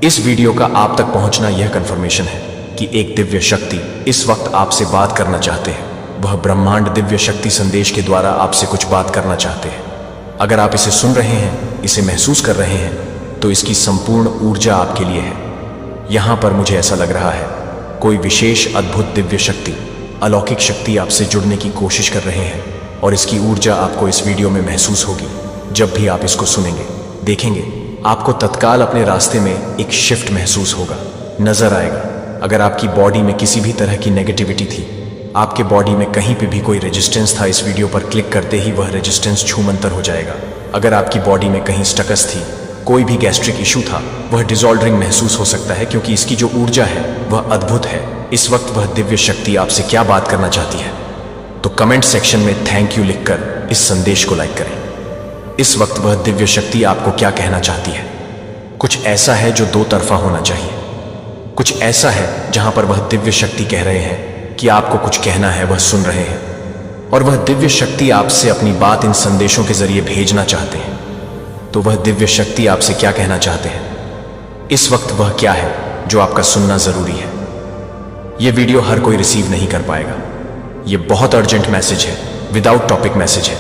इस वीडियो का आप तक पहुंचना यह कंफर्मेशन है कि एक दिव्य शक्ति इस वक्त आपसे बात करना चाहते हैं। वह ब्रह्मांड दिव्य शक्ति संदेश के द्वारा आपसे कुछ बात करना चाहते हैं। अगर आप इसे सुन रहे हैं, इसे महसूस कर रहे हैं, तो इसकी संपूर्ण ऊर्जा आपके लिए है। यहां पर मुझे ऐसा लग रहा है कोई विशेष अद्भुत दिव्य शक्ति, अलौकिक शक्ति आपसे जुड़ने की कोशिश कर रहे हैं, और इसकी ऊर्जा आपको इस वीडियो में महसूस होगी। जब भी आप इसको सुनेंगे, देखेंगे, आपको तत्काल अपने रास्ते में एक शिफ्ट महसूस होगा, नजर आएगा। अगर आपकी बॉडी में किसी भी तरह की नेगेटिविटी थी, आपके बॉडी में कहीं पे भी कोई रेजिस्टेंस था, इस वीडियो पर क्लिक करते ही वह रेजिस्टेंस छूमंतर हो जाएगा। अगर आपकी बॉडी में कहीं स्टकस थी, कोई भी गैस्ट्रिक इशू था, वह डिसऑर्डरिंग महसूस हो सकता है, क्योंकि इसकी जो ऊर्जा है वह अद्भुत है। इस वक्त वह दिव्य शक्ति आपसे क्या बात करना चाहती है, तो कमेंट सेक्शन में थैंक यू लिखकर इस संदेश को लाइक करें। इस वक्त वह दिव्य शक्ति आपको क्या कहना चाहती है? कुछ ऐसा है जो दो तरफा होना चाहिए। कुछ ऐसा है जहां पर वह दिव्य शक्ति कह रहे हैं कि आपको कुछ कहना है, वह सुन रहे हैं, और वह दिव्य शक्ति आपसे अपनी बात इन संदेशों के जरिए भेजना चाहते हैं। तो वह दिव्य शक्ति आपसे क्या कहना चाहते हैं? इस वक्त वह क्या है जो आपका सुनना जरूरी है? यह वीडियो हर कोई रिसीव नहीं कर पाएगा। यह बहुत अर्जेंट मैसेज है, विदाउट टॉपिक मैसेज है,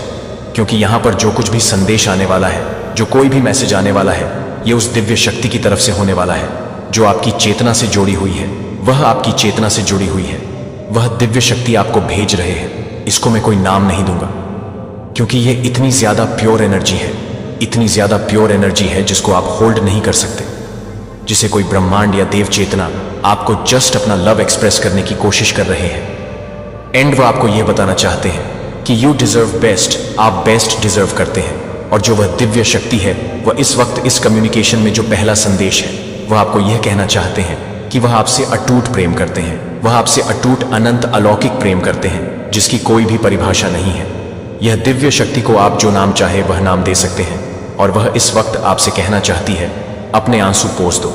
क्योंकि यहां पर जो कुछ भी संदेश आने वाला है, जो कोई भी मैसेज आने वाला है, यह उस दिव्य शक्ति की तरफ से होने वाला है जो आपकी चेतना से जुड़ी हुई है। वह आपकी चेतना से जुड़ी हुई है, वह दिव्य शक्ति आपको भेज रहे हैं। इसको मैं कोई नाम नहीं दूंगा, क्योंकि यह इतनी ज्यादा प्योर एनर्जी है, इतनी ज्यादा प्योर एनर्जी है जिसको आप होल्ड नहीं कर सकते, जिसे कोई ब्रह्मांड या देव चेतना आपको जस्ट अपना लव एक्सप्रेस करने की कोशिश कर रहे हैं। एंड वो आपको यह बताना चाहते हैं कि यू डिजर्व बेस्ट, आप बेस्ट डिजर्व करते हैं। और जो वह दिव्य शक्ति है, वह इस वक्त इस कम्युनिकेशन में जो पहला संदेश है, वह आपको यह कहना चाहते हैं कि वह आपसे अटूट प्रेम करते हैं। वह आपसे अटूट, अनंत, अलौकिक प्रेम करते हैं जिसकी कोई भी परिभाषा नहीं है। यह दिव्य शक्ति को आप जो नाम चाहे वह नाम दे सकते हैं, और वह इस वक्त आपसे कहना चाहती है, अपने आंसू पोंछ दो।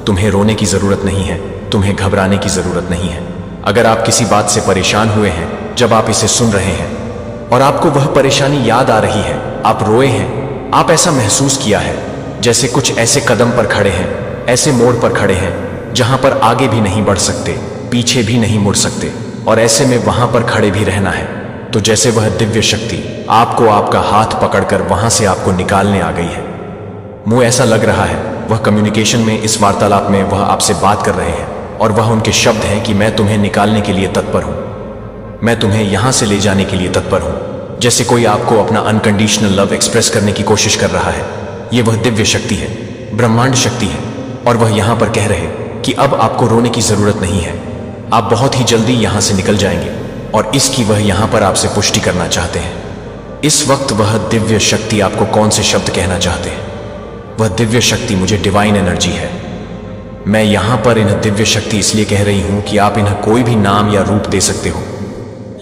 तुम्हें रोने की जरूरत नहीं है, तुम्हें घबराने की जरूरत नहीं है। अगर आप किसी बात से परेशान हुए हैं जब आप इसे सुन रहे हैं और आपको वह परेशानी याद आ रही है, आप रोए हैं, आप ऐसा महसूस किया है जैसे कुछ ऐसे कदम पर खड़े हैं, ऐसे मोड़ पर खड़े हैं जहां पर आगे भी नहीं बढ़ सकते, पीछे भी नहीं मुड़ सकते, और ऐसे में वहां पर खड़े भी रहना है, तो जैसे वह दिव्य शक्ति आपको आपका हाथ पकड़कर वहां से आपको निकालने आ गई है। मुझे ऐसा लग रहा है वह कम्युनिकेशन में, इस वार्तालाप में वह आपसे बात कर रहे हैं और वह उनके शब्द हैं कि मैं तुम्हें निकालने के लिए तत्पर हूं, मैं तुम्हें यहां से ले जाने के लिए तत्पर हूं। जैसे कोई आपको अपना अनकंडीशनल लव एक्सप्रेस करने की कोशिश कर रहा है। यह वह दिव्य शक्ति है, ब्रह्मांड शक्ति है, और वह यहां पर कह रहे कि अब आपको रोने की जरूरत नहीं है, आप बहुत ही जल्दी यहां से निकल जाएंगे, और इसकी वह यहां पर आपसे पुष्टि करना चाहते हैं। इस वक्त वह दिव्य शक्ति आपको कौन से शब्द कहना चाहते हैं? वह दिव्य शक्ति मुझे डिवाइन एनर्जी है। मैं यहां पर इन्हें दिव्य शक्ति इसलिए कह रही हूं कि आप इन्हें कोई भी नाम या रूप दे सकते हो,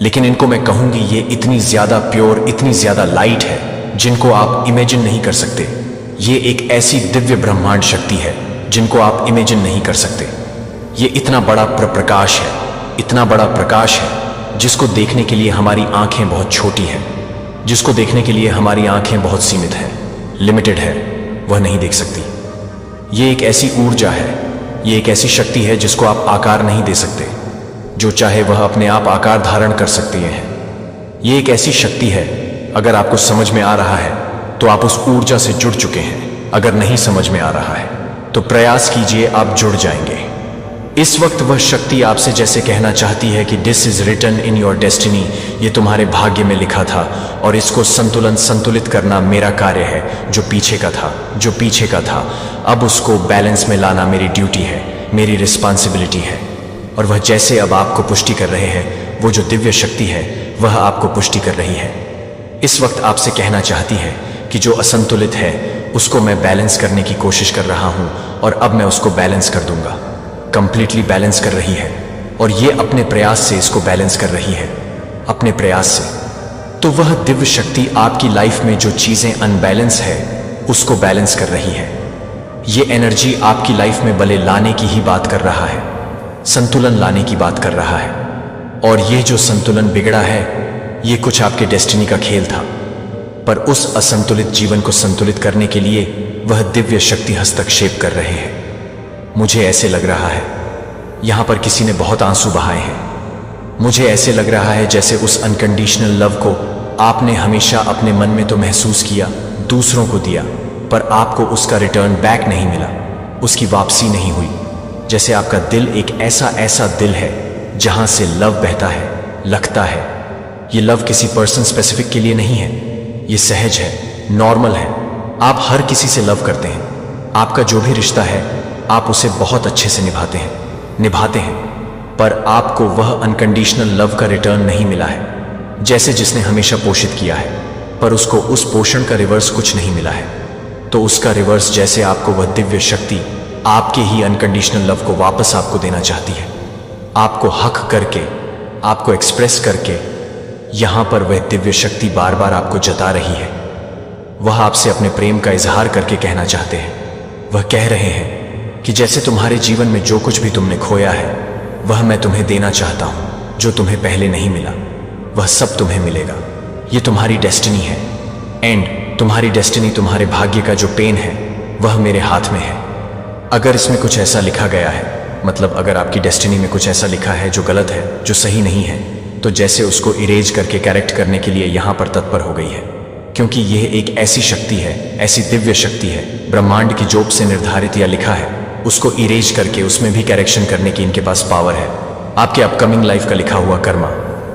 लेकिन इनको मैं कहूंगी ये इतनी ज्यादा प्योर, इतनी ज्यादा लाइट है जिनको आप इमेजिन नहीं कर सकते। ये एक ऐसी दिव्य ब्रह्मांड शक्ति है जिनको आप इमेजिन नहीं कर सकते। ये इतना बड़ा प्रकाश है, इतना बड़ा प्रकाश है जिसको देखने के लिए हमारी आंखें बहुत छोटी हैं, जिसको देखने के लिए हमारी आंखें बहुत सीमित हैं, लिमिटेड है, वह नहीं देख सकती। ये एक ऐसी ऊर्जा है, ये एक ऐसी शक्ति है जिसको आप आकार नहीं दे सकते, जो चाहे वह अपने आप आकार धारण कर सकती है। ये एक ऐसी शक्ति है, अगर आपको समझ में आ रहा है तो आप उस ऊर्जा से जुड़ चुके हैं, अगर नहीं समझ में आ रहा है तो प्रयास कीजिए, आप जुड़ जाएंगे। इस वक्त वह शक्ति आपसे जैसे कहना चाहती है कि this is written in your destiny, ये तुम्हारे भाग्य में लिखा था, और इसको संतुलित करना मेरा कार्य है। जो पीछे का था, अब उसको बैलेंस में लाना मेरी ड्यूटी है, मेरी रिस्पॉन्सिबिलिटी है। और वह जैसे अब आपको पुष्टि कर रहे हैं, वो जो दिव्य शक्ति है वह आपको पुष्टि कर रही है। इस वक्त आपसे कहना चाहती है कि जो असंतुलित है उसको मैं बैलेंस करने की कोशिश कर रहा हूं, और अब मैं उसको बैलेंस कर दूंगा। कंप्लीटली बैलेंस कर रही है, और ये अपने प्रयास से इसको बैलेंस कर रही है, अपने प्रयास से। तो वह दिव्य शक्ति आपकी लाइफ में जो चीजें अनबैलेंस है उसको बैलेंस कर रही है। ये एनर्जी आपकी लाइफ में बले लाने की ही बात कर रहा है, संतुलन लाने की बात कर रहा है। और ये जो संतुलन बिगड़ा है, ये कुछ आपके डेस्टिनी का खेल था, पर उस असंतुलित जीवन को संतुलित करने के लिए वह दिव्य शक्ति हस्तक्षेप कर रहे हैं। मुझे ऐसे लग रहा है यहां पर किसी ने बहुत आंसू बहाए हैं। मुझे ऐसे लग रहा है जैसे उस अनकंडीशनल लव को आपने हमेशा अपने मन में तो महसूस किया, दूसरों को दिया, पर आपको उसका रिटर्न बैक नहीं मिला, उसकी वापसी नहीं हुई। जैसे आपका दिल एक ऐसा दिल है जहां से लव बहता है, लगता है। ये लव किसी पर्सन स्पेसिफिक के लिए नहीं है, ये सहज है, नॉर्मल है। आप हर किसी से लव करते हैं, आपका जो भी रिश्ता है आप उसे बहुत अच्छे से निभाते हैं, पर आपको वह अनकंडीशनल लव का रिटर्न नहीं मिला है, जैसे जिसने हमेशा पोषित किया है, पर उसको उस पोषण का रिवर्स कुछ नहीं मिला है। तो उसका रिवर्स जैसे आपको वह दिव्य शक्ति आपके ही अनकंडीशनल लव को वापस आपको देना चाहती है, आपको हक करके, आपको एक्सप्रेस करके। यहां पर वह दिव्य शक्ति बार बार आपको जता रही है, वह आपसे अपने प्रेम का इजहार करके कहना चाहते हैं। वह कह रहे हैं कि जैसे तुम्हारे जीवन में जो कुछ भी तुमने खोया है वह मैं तुम्हें देना चाहता हूं, जो तुम्हें पहले नहीं मिला वह सब तुम्हें मिलेगा। ये तुम्हारी डेस्टिनी है, एंड तुम्हारी डेस्टिनी, तुम्हारे भाग्य का जो पेन है वह मेरे हाथ में है। अगर इसमें कुछ ऐसा लिखा गया है, मतलब अगर आपकी डेस्टिनी में कुछ ऐसा लिखा है जो गलत है, जो सही नहीं है, तो जैसे उसको इरेज करके करेक्ट करने के लिए यहां पर तत्पर हो गई है, क्योंकि यह एक ऐसी शक्ति है, ऐसी दिव्य शक्ति है, ब्रह्मांड की जोप से निर्धारित या लिखा है, उसको इरेज करके उसमें भी करेक्शन करने की इनके पास पावर है। आपके अपकमिंग लाइफ का लिखा हुआ कर्मा,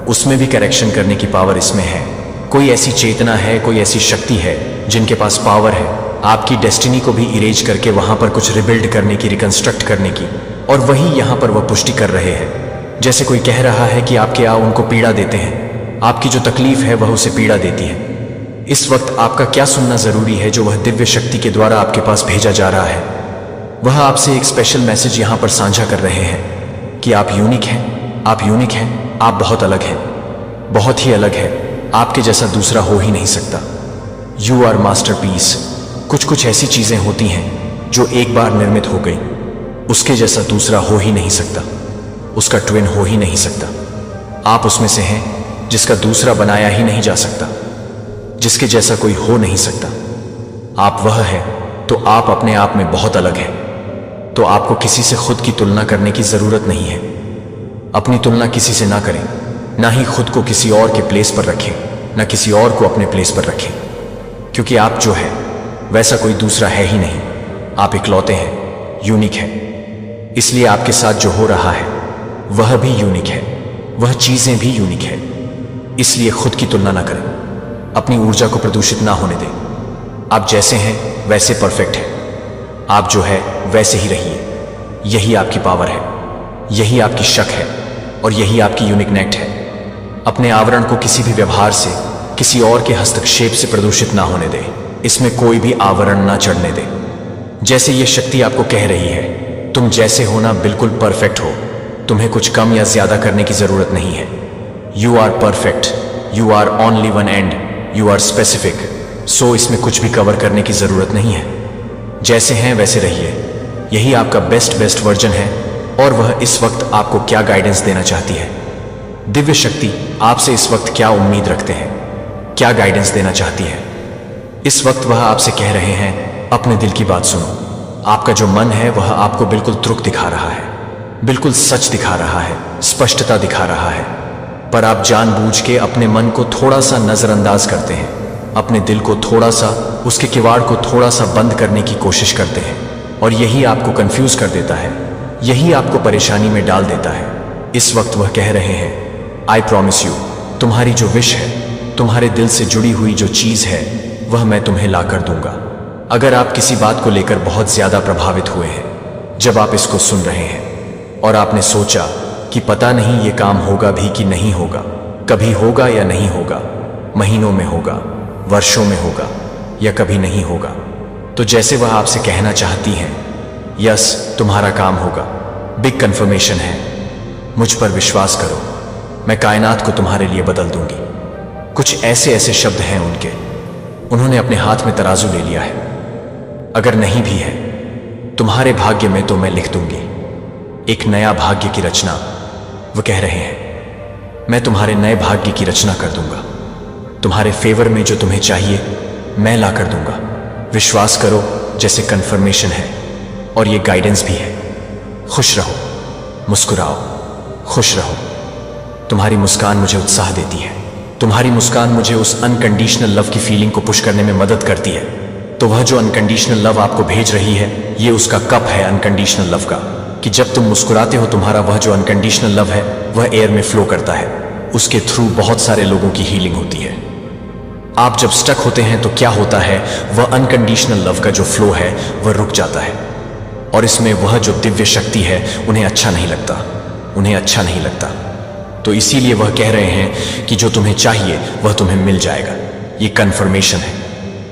उसमें भी करेक्शन करने की पावर इसमें है। कोई ऐसी चेतना है, कोई ऐसी शक्ति है जिनके पास पावर है आपकी डेस्टिनी को भी इरेज करके वहां पर कुछ रिबिल्ड करने की, रिकंस्ट्रक्ट करने की। और वही यहां पर वह पुष्टि कर रहे हैं। जैसे कोई कह रहा है कि आपके उनको पीड़ा देते हैं, आपकी जो तकलीफ है वह उसे पीड़ा देती है, इस वक्त आपका क्या सुनना जरूरी है जो वह दिव्य शक्ति के द्वारा आपके पास भेजा जा रहा है। वह आपसे एक स्पेशल मैसेज यहां पर साझा कर रहे हैं कि आप यूनिक हैं, आप यूनिक हैं, आप बहुत अलग हैं, बहुत ही अलग है, आपके जैसा दूसरा हो ही नहीं सकता। You are masterpiece. कुछ ऐसी चीजें होती हैं जो एक बार निर्मित हो गई, उसके जैसा दूसरा हो ही नहीं सकता, उसका ट्विन हो ही नहीं सकता। आप उसमें से हैं जिसका दूसरा बनाया ही नहीं जा सकता, जिसके जैसा कोई हो नहीं सकता। आप वह है तो आप अपने आप में बहुत अलग हैं। तो आपको किसी से खुद की तुलना करने की जरूरत नहीं है। अपनी तुलना किसी से ना करें, ना ही खुद को किसी और के प्लेस पर रखें, ना किसी और को अपने प्लेस पर रखें, क्योंकि आप जो है वैसा कोई दूसरा है ही नहीं। आप इकलौते हैं, यूनिक है। इसलिए आपके साथ जो हो रहा है वह भी यूनिक है, वह चीजें भी यूनिक है। इसलिए खुद की तुलना ना करें, अपनी ऊर्जा को प्रदूषित ना होने दें। आप जैसे हैं वैसे परफेक्ट हैं। आप जो है वैसे ही रहिए। यही आपकी पावर है, यही आपकी शक है और यही आपकी यूनिकनेट है। अपने आवरण को किसी भी व्यवहार से, किसी और के हस्तक्षेप से प्रदूषित ना होने दें। इसमें कोई भी आवरण ना चढ़ने दें। जैसे ये शक्ति आपको कह रही है, तुम जैसे हो ना बिल्कुल परफेक्ट हो, तुम्हें कुछ कम या ज्यादा करने की जरूरत नहीं है। You are perfect, you are only one and you are specific. So इसमें कुछ भी कवर करने की जरूरत नहीं है। जैसे हैं वैसे रहिए। यही आपका बेस्ट वर्जन है। और वह इस वक्त आपको क्या गाइडेंस देना चाहती है? दिव्य शक्ति आपसे इस वक्त क्या उम्मीद रखते हैं, क्या गाइडेंस देना चाहती है? इस वक्त वह आपसे कह रहे हैं, अपने दिल की बात सुनो। आपका जो मन है वह आपको बिल्कुल तुरुक दिखा रहा है, बिल्कुल सच दिखा रहा है, स्पष्टता दिखा रहा है। पर आप जानबूझ के अपने मन को थोड़ा सा नजरअंदाज करते हैं, अपने दिल को थोड़ा सा, उसके किवाड़ को थोड़ा सा बंद करने की कोशिश करते हैं। और यही आपको कंफ्यूज कर देता है, यही आपको परेशानी में डाल देता है। इस वक्त वह कह रहे हैं, आई प्रॉमिस यू, तुम्हारी जो विश है, तुम्हारे दिल से जुड़ी हुई जो चीज है, वह मैं तुम्हें ला कर दूंगा। अगर आप किसी बात को लेकर बहुत ज्यादा प्रभावित हुए हैं, जब आप इसको सुन रहे हैं और आपने सोचा कि पता नहीं ये काम होगा भी कि नहीं होगा, कभी होगा या नहीं होगा, महीनों में होगा, वर्षों में होगा या कभी नहीं होगा, तो जैसे वह आपसे कहना चाहती हैं, यस तुम्हारा काम होगा, बिग कंफर्मेशन है, मुझ पर विश्वास करो, मैं कायनात को तुम्हारे लिए बदल दूंगी। कुछ ऐसे शब्द हैं उनके, उन्होंने अपने हाथ में तराजू ले लिया है। अगर नहीं भी है तुम्हारे भाग्य में तो मैं लिख दूंगी एक नया भाग्य की रचना। वो कह रहे हैं, मैं तुम्हारे नए भाग्य की रचना कर दूंगा। तुम्हारे फेवर में जो तुम्हें चाहिए मैं ला कर दूंगा। विश्वास करो, जैसे कंफर्मेशन है और ये गाइडेंस भी है। खुश रहो, मुस्कुराओ, खुश रहो। तुम्हारी मुस्कान मुझे उत्साह देती है, तुम्हारी मुस्कान मुझे उस अनकंडीशनल लव की फीलिंग को पुश करने में मदद करती है। तो वह जो अनकंडीशनल लव आपको भेज रही है, ये उसका कप है अनकंडीशनल लव का, कि जब तुम मुस्कुराते हो तुम्हारा वह जो अनकंडीशनल लव है वह एयर में फ्लो करता है। उसके थ्रू बहुत सारे लोगों की हीलिंग होती है। आप जब स्टक होते हैं तो क्या होता है, वह अनकंडीशनल लव का जो फ्लो है वह रुक जाता है। और इसमें वह जो दिव्य शक्ति है उन्हें अच्छा नहीं लगता, उन्हें अच्छा नहीं लगता। तो इसीलिए वह कह रहे हैं कि जो तुम्हें चाहिए वह तुम्हें मिल जाएगा। ये कंफर्मेशन है।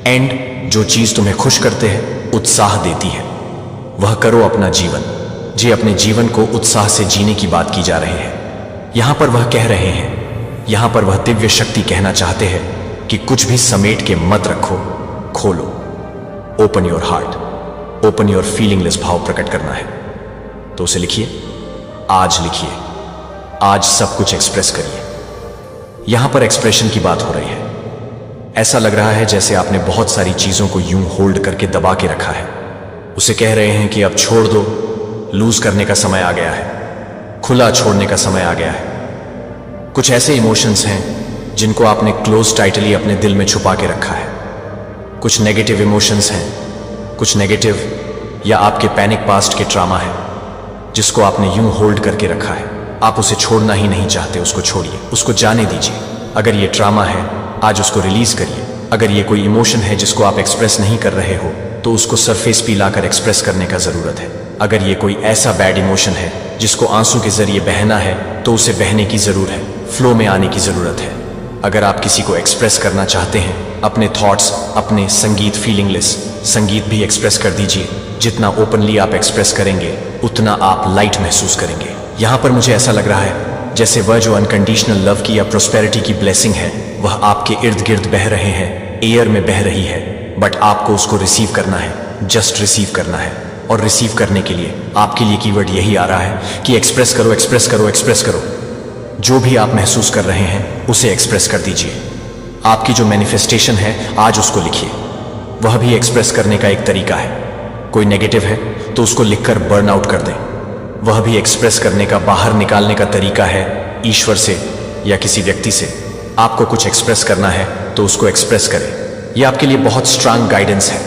एंड जो चीज तुम्हें खुश करते हैं, उत्साह देती है, वह करो अपना जीवन। जी अपने जीवन को उत्साह से जीने की बात की जा रही है। यहां पर वह कह रहे हैं, यहां पर वह दिव्य शक्ति कहना चाहते हैं कि कुछ भी समेट के मत रखो, खोलो। Open your heart, open your feelingless भाव प्रकट करना है तो उसे लिखिए, आज लिखिए, आज सब कुछ एक्सप्रेस करिए। यहां पर एक्सप्रेशन की बात हो रही है। ऐसा लग रहा है जैसे आपने बहुत सारी चीजों को यूं होल्ड करके दबा के रखा है। उसे कह रहे हैं कि अब छोड़ दो, लूज करने का समय आ गया है, खुला छोड़ने का समय आ गया है। कुछ ऐसे इमोशंस हैं जिनको आपने क्लोज टाइटली अपने दिल में छुपा के रखा है। कुछ नेगेटिव इमोशंस हैं, कुछ नेगेटिव या आपके पैनिक पास्ट के ट्रामा है जिसको आपने यूं होल्ड करके रखा है। आप उसे छोड़ना ही नहीं चाहते, उसको छोड़िए, उसको जाने दीजिए। अगर ये ट्रामा है, आज उसको रिलीज करिए। अगर ये कोई इमोशन है जिसको आप एक्सप्रेस नहीं कर रहे हो, तो उसको सरफेस पे लाकर एक्सप्रेस करने का जरूरत है। अगर ये कोई ऐसा बैड इमोशन है जिसको आंसू के जरिए बहना है, तो उसे बहने की जरूरत है, फ्लो में आने की जरूरत है। अगर आप किसी को एक्सप्रेस करना चाहते हैं अपने थॉट्स, अपने संगीत फीलिंगलेस संगीत भी एक्सप्रेस कर दीजिए। जितना ओपनली आप एक्सप्रेस करेंगे उतना आप लाइट महसूस करेंगे। यहाँ पर मुझे ऐसा लग रहा है जैसे वह जो अनकंडीशनल लव की या प्रोस्पेरिटी की ब्लेसिंग है वह आपके इर्द गिर्द बह रहे हैं, एयर में बह रही है, बट आपको उसको रिसीव करना है, जस्ट रिसीव करना है। और रिसीव करने के लिए आपके लिए कीवर्ड यही आ रहा है कि एक्सप्रेस करो, एक्सप्रेस करो, एक्सप्रेस करो। जो भी आप महसूस कर रहे हैं उसे एक्सप्रेस कर दीजिए। आपकी जो मैनिफेस्टेशन है आज उसको लिखिए, वह भी एक्सप्रेस करने का एक तरीका है। कोई नेगेटिव है तो उसको लिखकर बर्न आउट कर दें, वह भी एक्सप्रेस करने का, बाहर निकालने का तरीका है। ईश्वर से या किसी व्यक्ति से आपको कुछ एक्सप्रेस करना है तो उसको एक्सप्रेस करें। यह आपके लिए बहुत स्ट्रांग गाइडेंस है।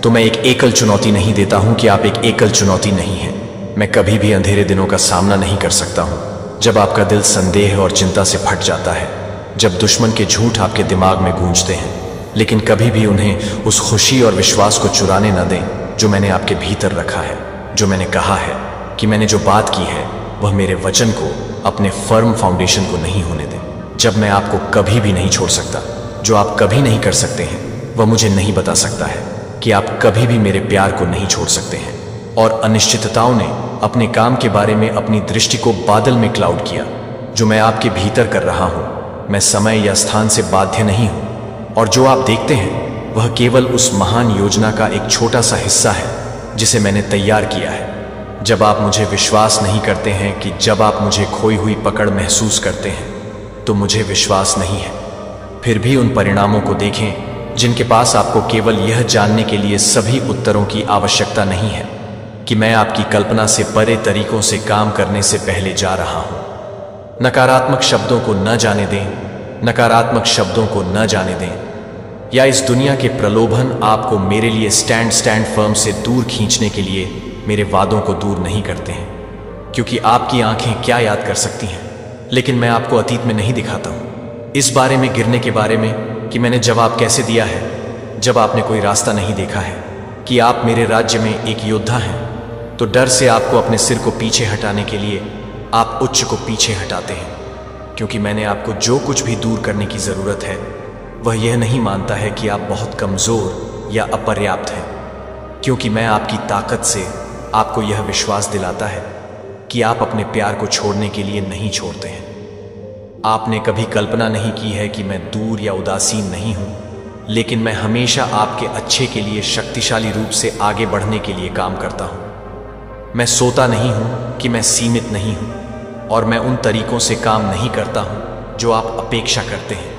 तो मैं एक एकल चुनौती नहीं देता हूं कि आप एक एकल चुनौती नहीं हैं। मैं कभी भी अंधेरे दिनों का सामना नहीं कर सकता हूं जब आपका दिल संदेह और चिंता से फट जाता है, जब दुश्मन के झूठ आपके दिमाग में गूंजते हैं। लेकिन कभी भी उन्हें उस खुशी और विश्वास को चुराने न दें जो मैंने आपके भीतर रखा है। जो मैंने कहा है कि मैंने जो बात की है वह मेरे वचन को, अपने फर्म फाउंडेशन को नहीं होने दें। जब मैं आपको कभी भी नहीं छोड़ सकता, जो आप कभी नहीं कर सकते हैं वह मुझे नहीं बता सकता है कि आप कभी भी मेरे प्यार को नहीं छोड़ सकते हैं। और अनिश्चितताओं ने अपने काम के बारे में अपनी दृष्टि को बादल में क्लाउड किया। जो मैं आपके भीतर कर रहा हूं, मैं समय या स्थान से बाध्य नहीं हूं, और जो आप देखते हैं वह केवल उस महान योजना का एक छोटा सा हिस्सा है जिसे मैंने तैयार किया है। जब आप मुझे विश्वास नहीं करते हैं कि जब आप मुझे खोई हुई पकड़ महसूस करते हैं तो मुझे विश्वास नहीं है, फिर भी उन परिणामों को देखें जिनके पास आपको केवल यह जानने के लिए सभी उत्तरों की आवश्यकता नहीं है कि मैं आपकी कल्पना से परे तरीकों से काम करने से पहले जा रहा हूं। नकारात्मक शब्दों को न जाने दें, नकारात्मक शब्दों को न जाने दें, या इस दुनिया के प्रलोभन आपको मेरे लिए स्टैंड फर्म से दूर खींचने के लिए मेरे वादों को दूर नहीं करते हैं। क्योंकि आपकी आंखें क्या याद कर सकती हैं, लेकिन मैं आपको अतीत में नहीं दिखाता हूं। इस बारे में, गिरने के बारे में कि मैंने जवाब कैसे दिया है जब आपने कोई रास्ता नहीं देखा है, कि आप मेरे राज्य में एक योद्धा हैं, तो डर से आपको अपने सिर को पीछे हटाने के लिए आप उच्च को पीछे हटाते हैं। क्योंकि मैंने आपको जो कुछ भी दूर करने की जरूरत है वह यह नहीं मानता है कि आप बहुत कमजोर या अपर्याप्त हैं, क्योंकि मैं आपकी ताकत से आपको यह विश्वास दिलाता है कि आप अपने प्यार को छोड़ने के लिए नहीं छोड़ते हैं। आपने कभी कल्पना नहीं की है कि मैं दूर या उदासीन नहीं हूं, लेकिन मैं हमेशा आपके अच्छे के लिए शक्तिशाली रूप से आगे बढ़ने के लिए काम करता हूं। मैं सोता नहीं हूं कि मैं सीमित नहीं हूं, और मैं उन तरीकों से काम नहीं करता हूं जो आप अपेक्षा करते हैं,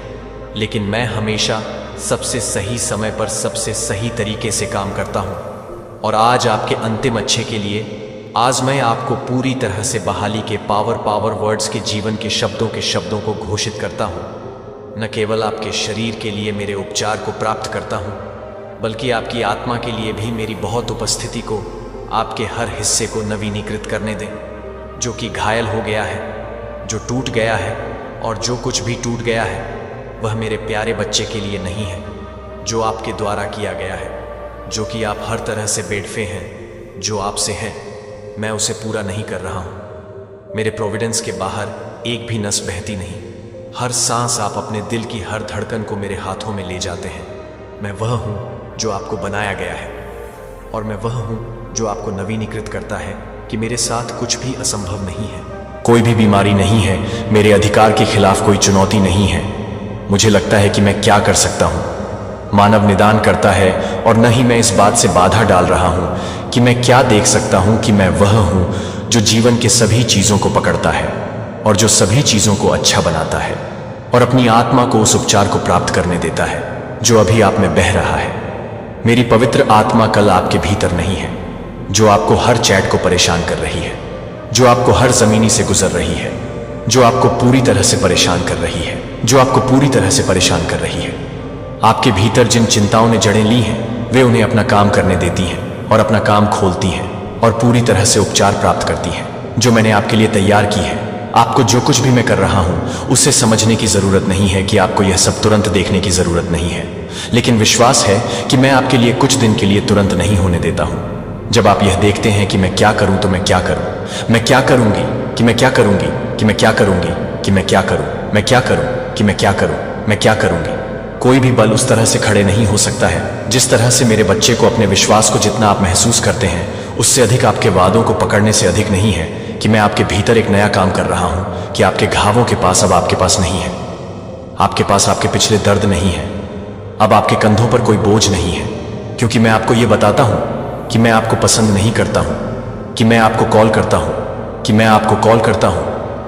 लेकिन मैं हमेशा सबसे सही समय पर सबसे सही तरीके से काम करता हूं। और आज आपके अंतिम अच्छे के लिए आज मैं आपको पूरी तरह से बहाली के पावर वर्ड्स के जीवन के शब्दों को घोषित करता हूं। न केवल आपके शरीर के लिए मेरे उपचार को प्राप्त करता हूं, बल्कि आपकी आत्मा के लिए भी मेरी बहुत उपस्थिति को, आपके हर हिस्से को नवीनीकृत करने दें। जो कि घायल हो गया है, जो टूट गया है, और जो कुछ भी टूट गया है वह मेरे प्यारे बच्चे के लिए नहीं है, जो आपके द्वारा किया गया है। जो कि आप हर तरह से बेडफे हैं, जो आपसे है, मैं उसे पूरा नहीं कर रहा हूं। मेरे प्रोविडेंस के बाहर एक भी नस बहती नहीं। हर सांस आप अपने दिल की हर धड़कन को मेरे हाथों में ले जाते हैं। मैं वह हूं जो आपको बनाया गया है, और मैं वह हूं जो आपको नवीनीकृत करता है कि मेरे साथ कुछ भी असंभव नहीं है। कोई भी बीमारी नहीं है, मेरे अधिकार के खिलाफ कोई चुनौती नहीं है। मुझे लगता है कि मैं क्या कर सकता हूं, मानव निदान करता है, और न ही मैं इस बात से बाधा डाल रहा हूं कि मैं क्या देख सकता हूं कि मैं वह हूं जो जीवन के सभी चीजों को पकड़ता है और जो सभी चीजों को अच्छा बनाता है और अपनी आत्मा को उस उपचार को प्राप्त करने देता है जो अभी आप में बह रहा है। मेरी पवित्र आत्मा कल आपके भीतर नहीं है, जो आपको हर चैट को परेशान कर रही है, जो आपको हर जमीनी से गुजर रही है, जो आपको पूरी तरह से परेशान कर रही है, जो आपको पूरी तरह से परेशान कर रही है। आपके भीतर जिन चिंताओं ने जड़ें ली हैं वे उन्हें अपना काम करने देती हैं और अपना काम खोलती हैं और पूरी तरह से उपचार प्राप्त करती हैं जो मैंने आपके लिए तैयार की है। आपको जो कुछ भी मैं कर रहा हूं उसे समझने की जरूरत नहीं है कि आपको यह सब तुरंत देखने की जरूरत नहीं है, लेकिन विश्वास है कि मैं आपके लिए कुछ दिन के लिए तुरंत नहीं होने देता हूं। जब आप यह देखते हैं कि मैं क्या करूं तो मैं क्या करूं, मैं क्या करूंगी कि मैं क्या करूंगी कि मैं क्या करूंगी कि मैं क्या करूं, मैं क्या करूं कि मैं क्या करूं, मैं क्या करूंगी? कोई भी बल उस तरह से खड़े नहीं हो सकता है जिस तरह से मेरे बच्चे को अपने विश्वास को जितना आप महसूस करते हैं उससे अधिक आपके वादों को पकड़ने से अधिक नहीं है कि मैं आपके भीतर एक नया काम कर रहा हूं कि आपके घावों के पास अब आपके पास नहीं है। आपके पास आपके पिछले दर्द नहीं है। अब आपके कंधों पर कोई बोझ नहीं है, क्योंकि मैं आपको यह बताता हूं कि मैं आपको पसंद नहीं करता हूं, कि मैं आपको कॉल करता हूं, कि मैं आपको कॉल करता हूं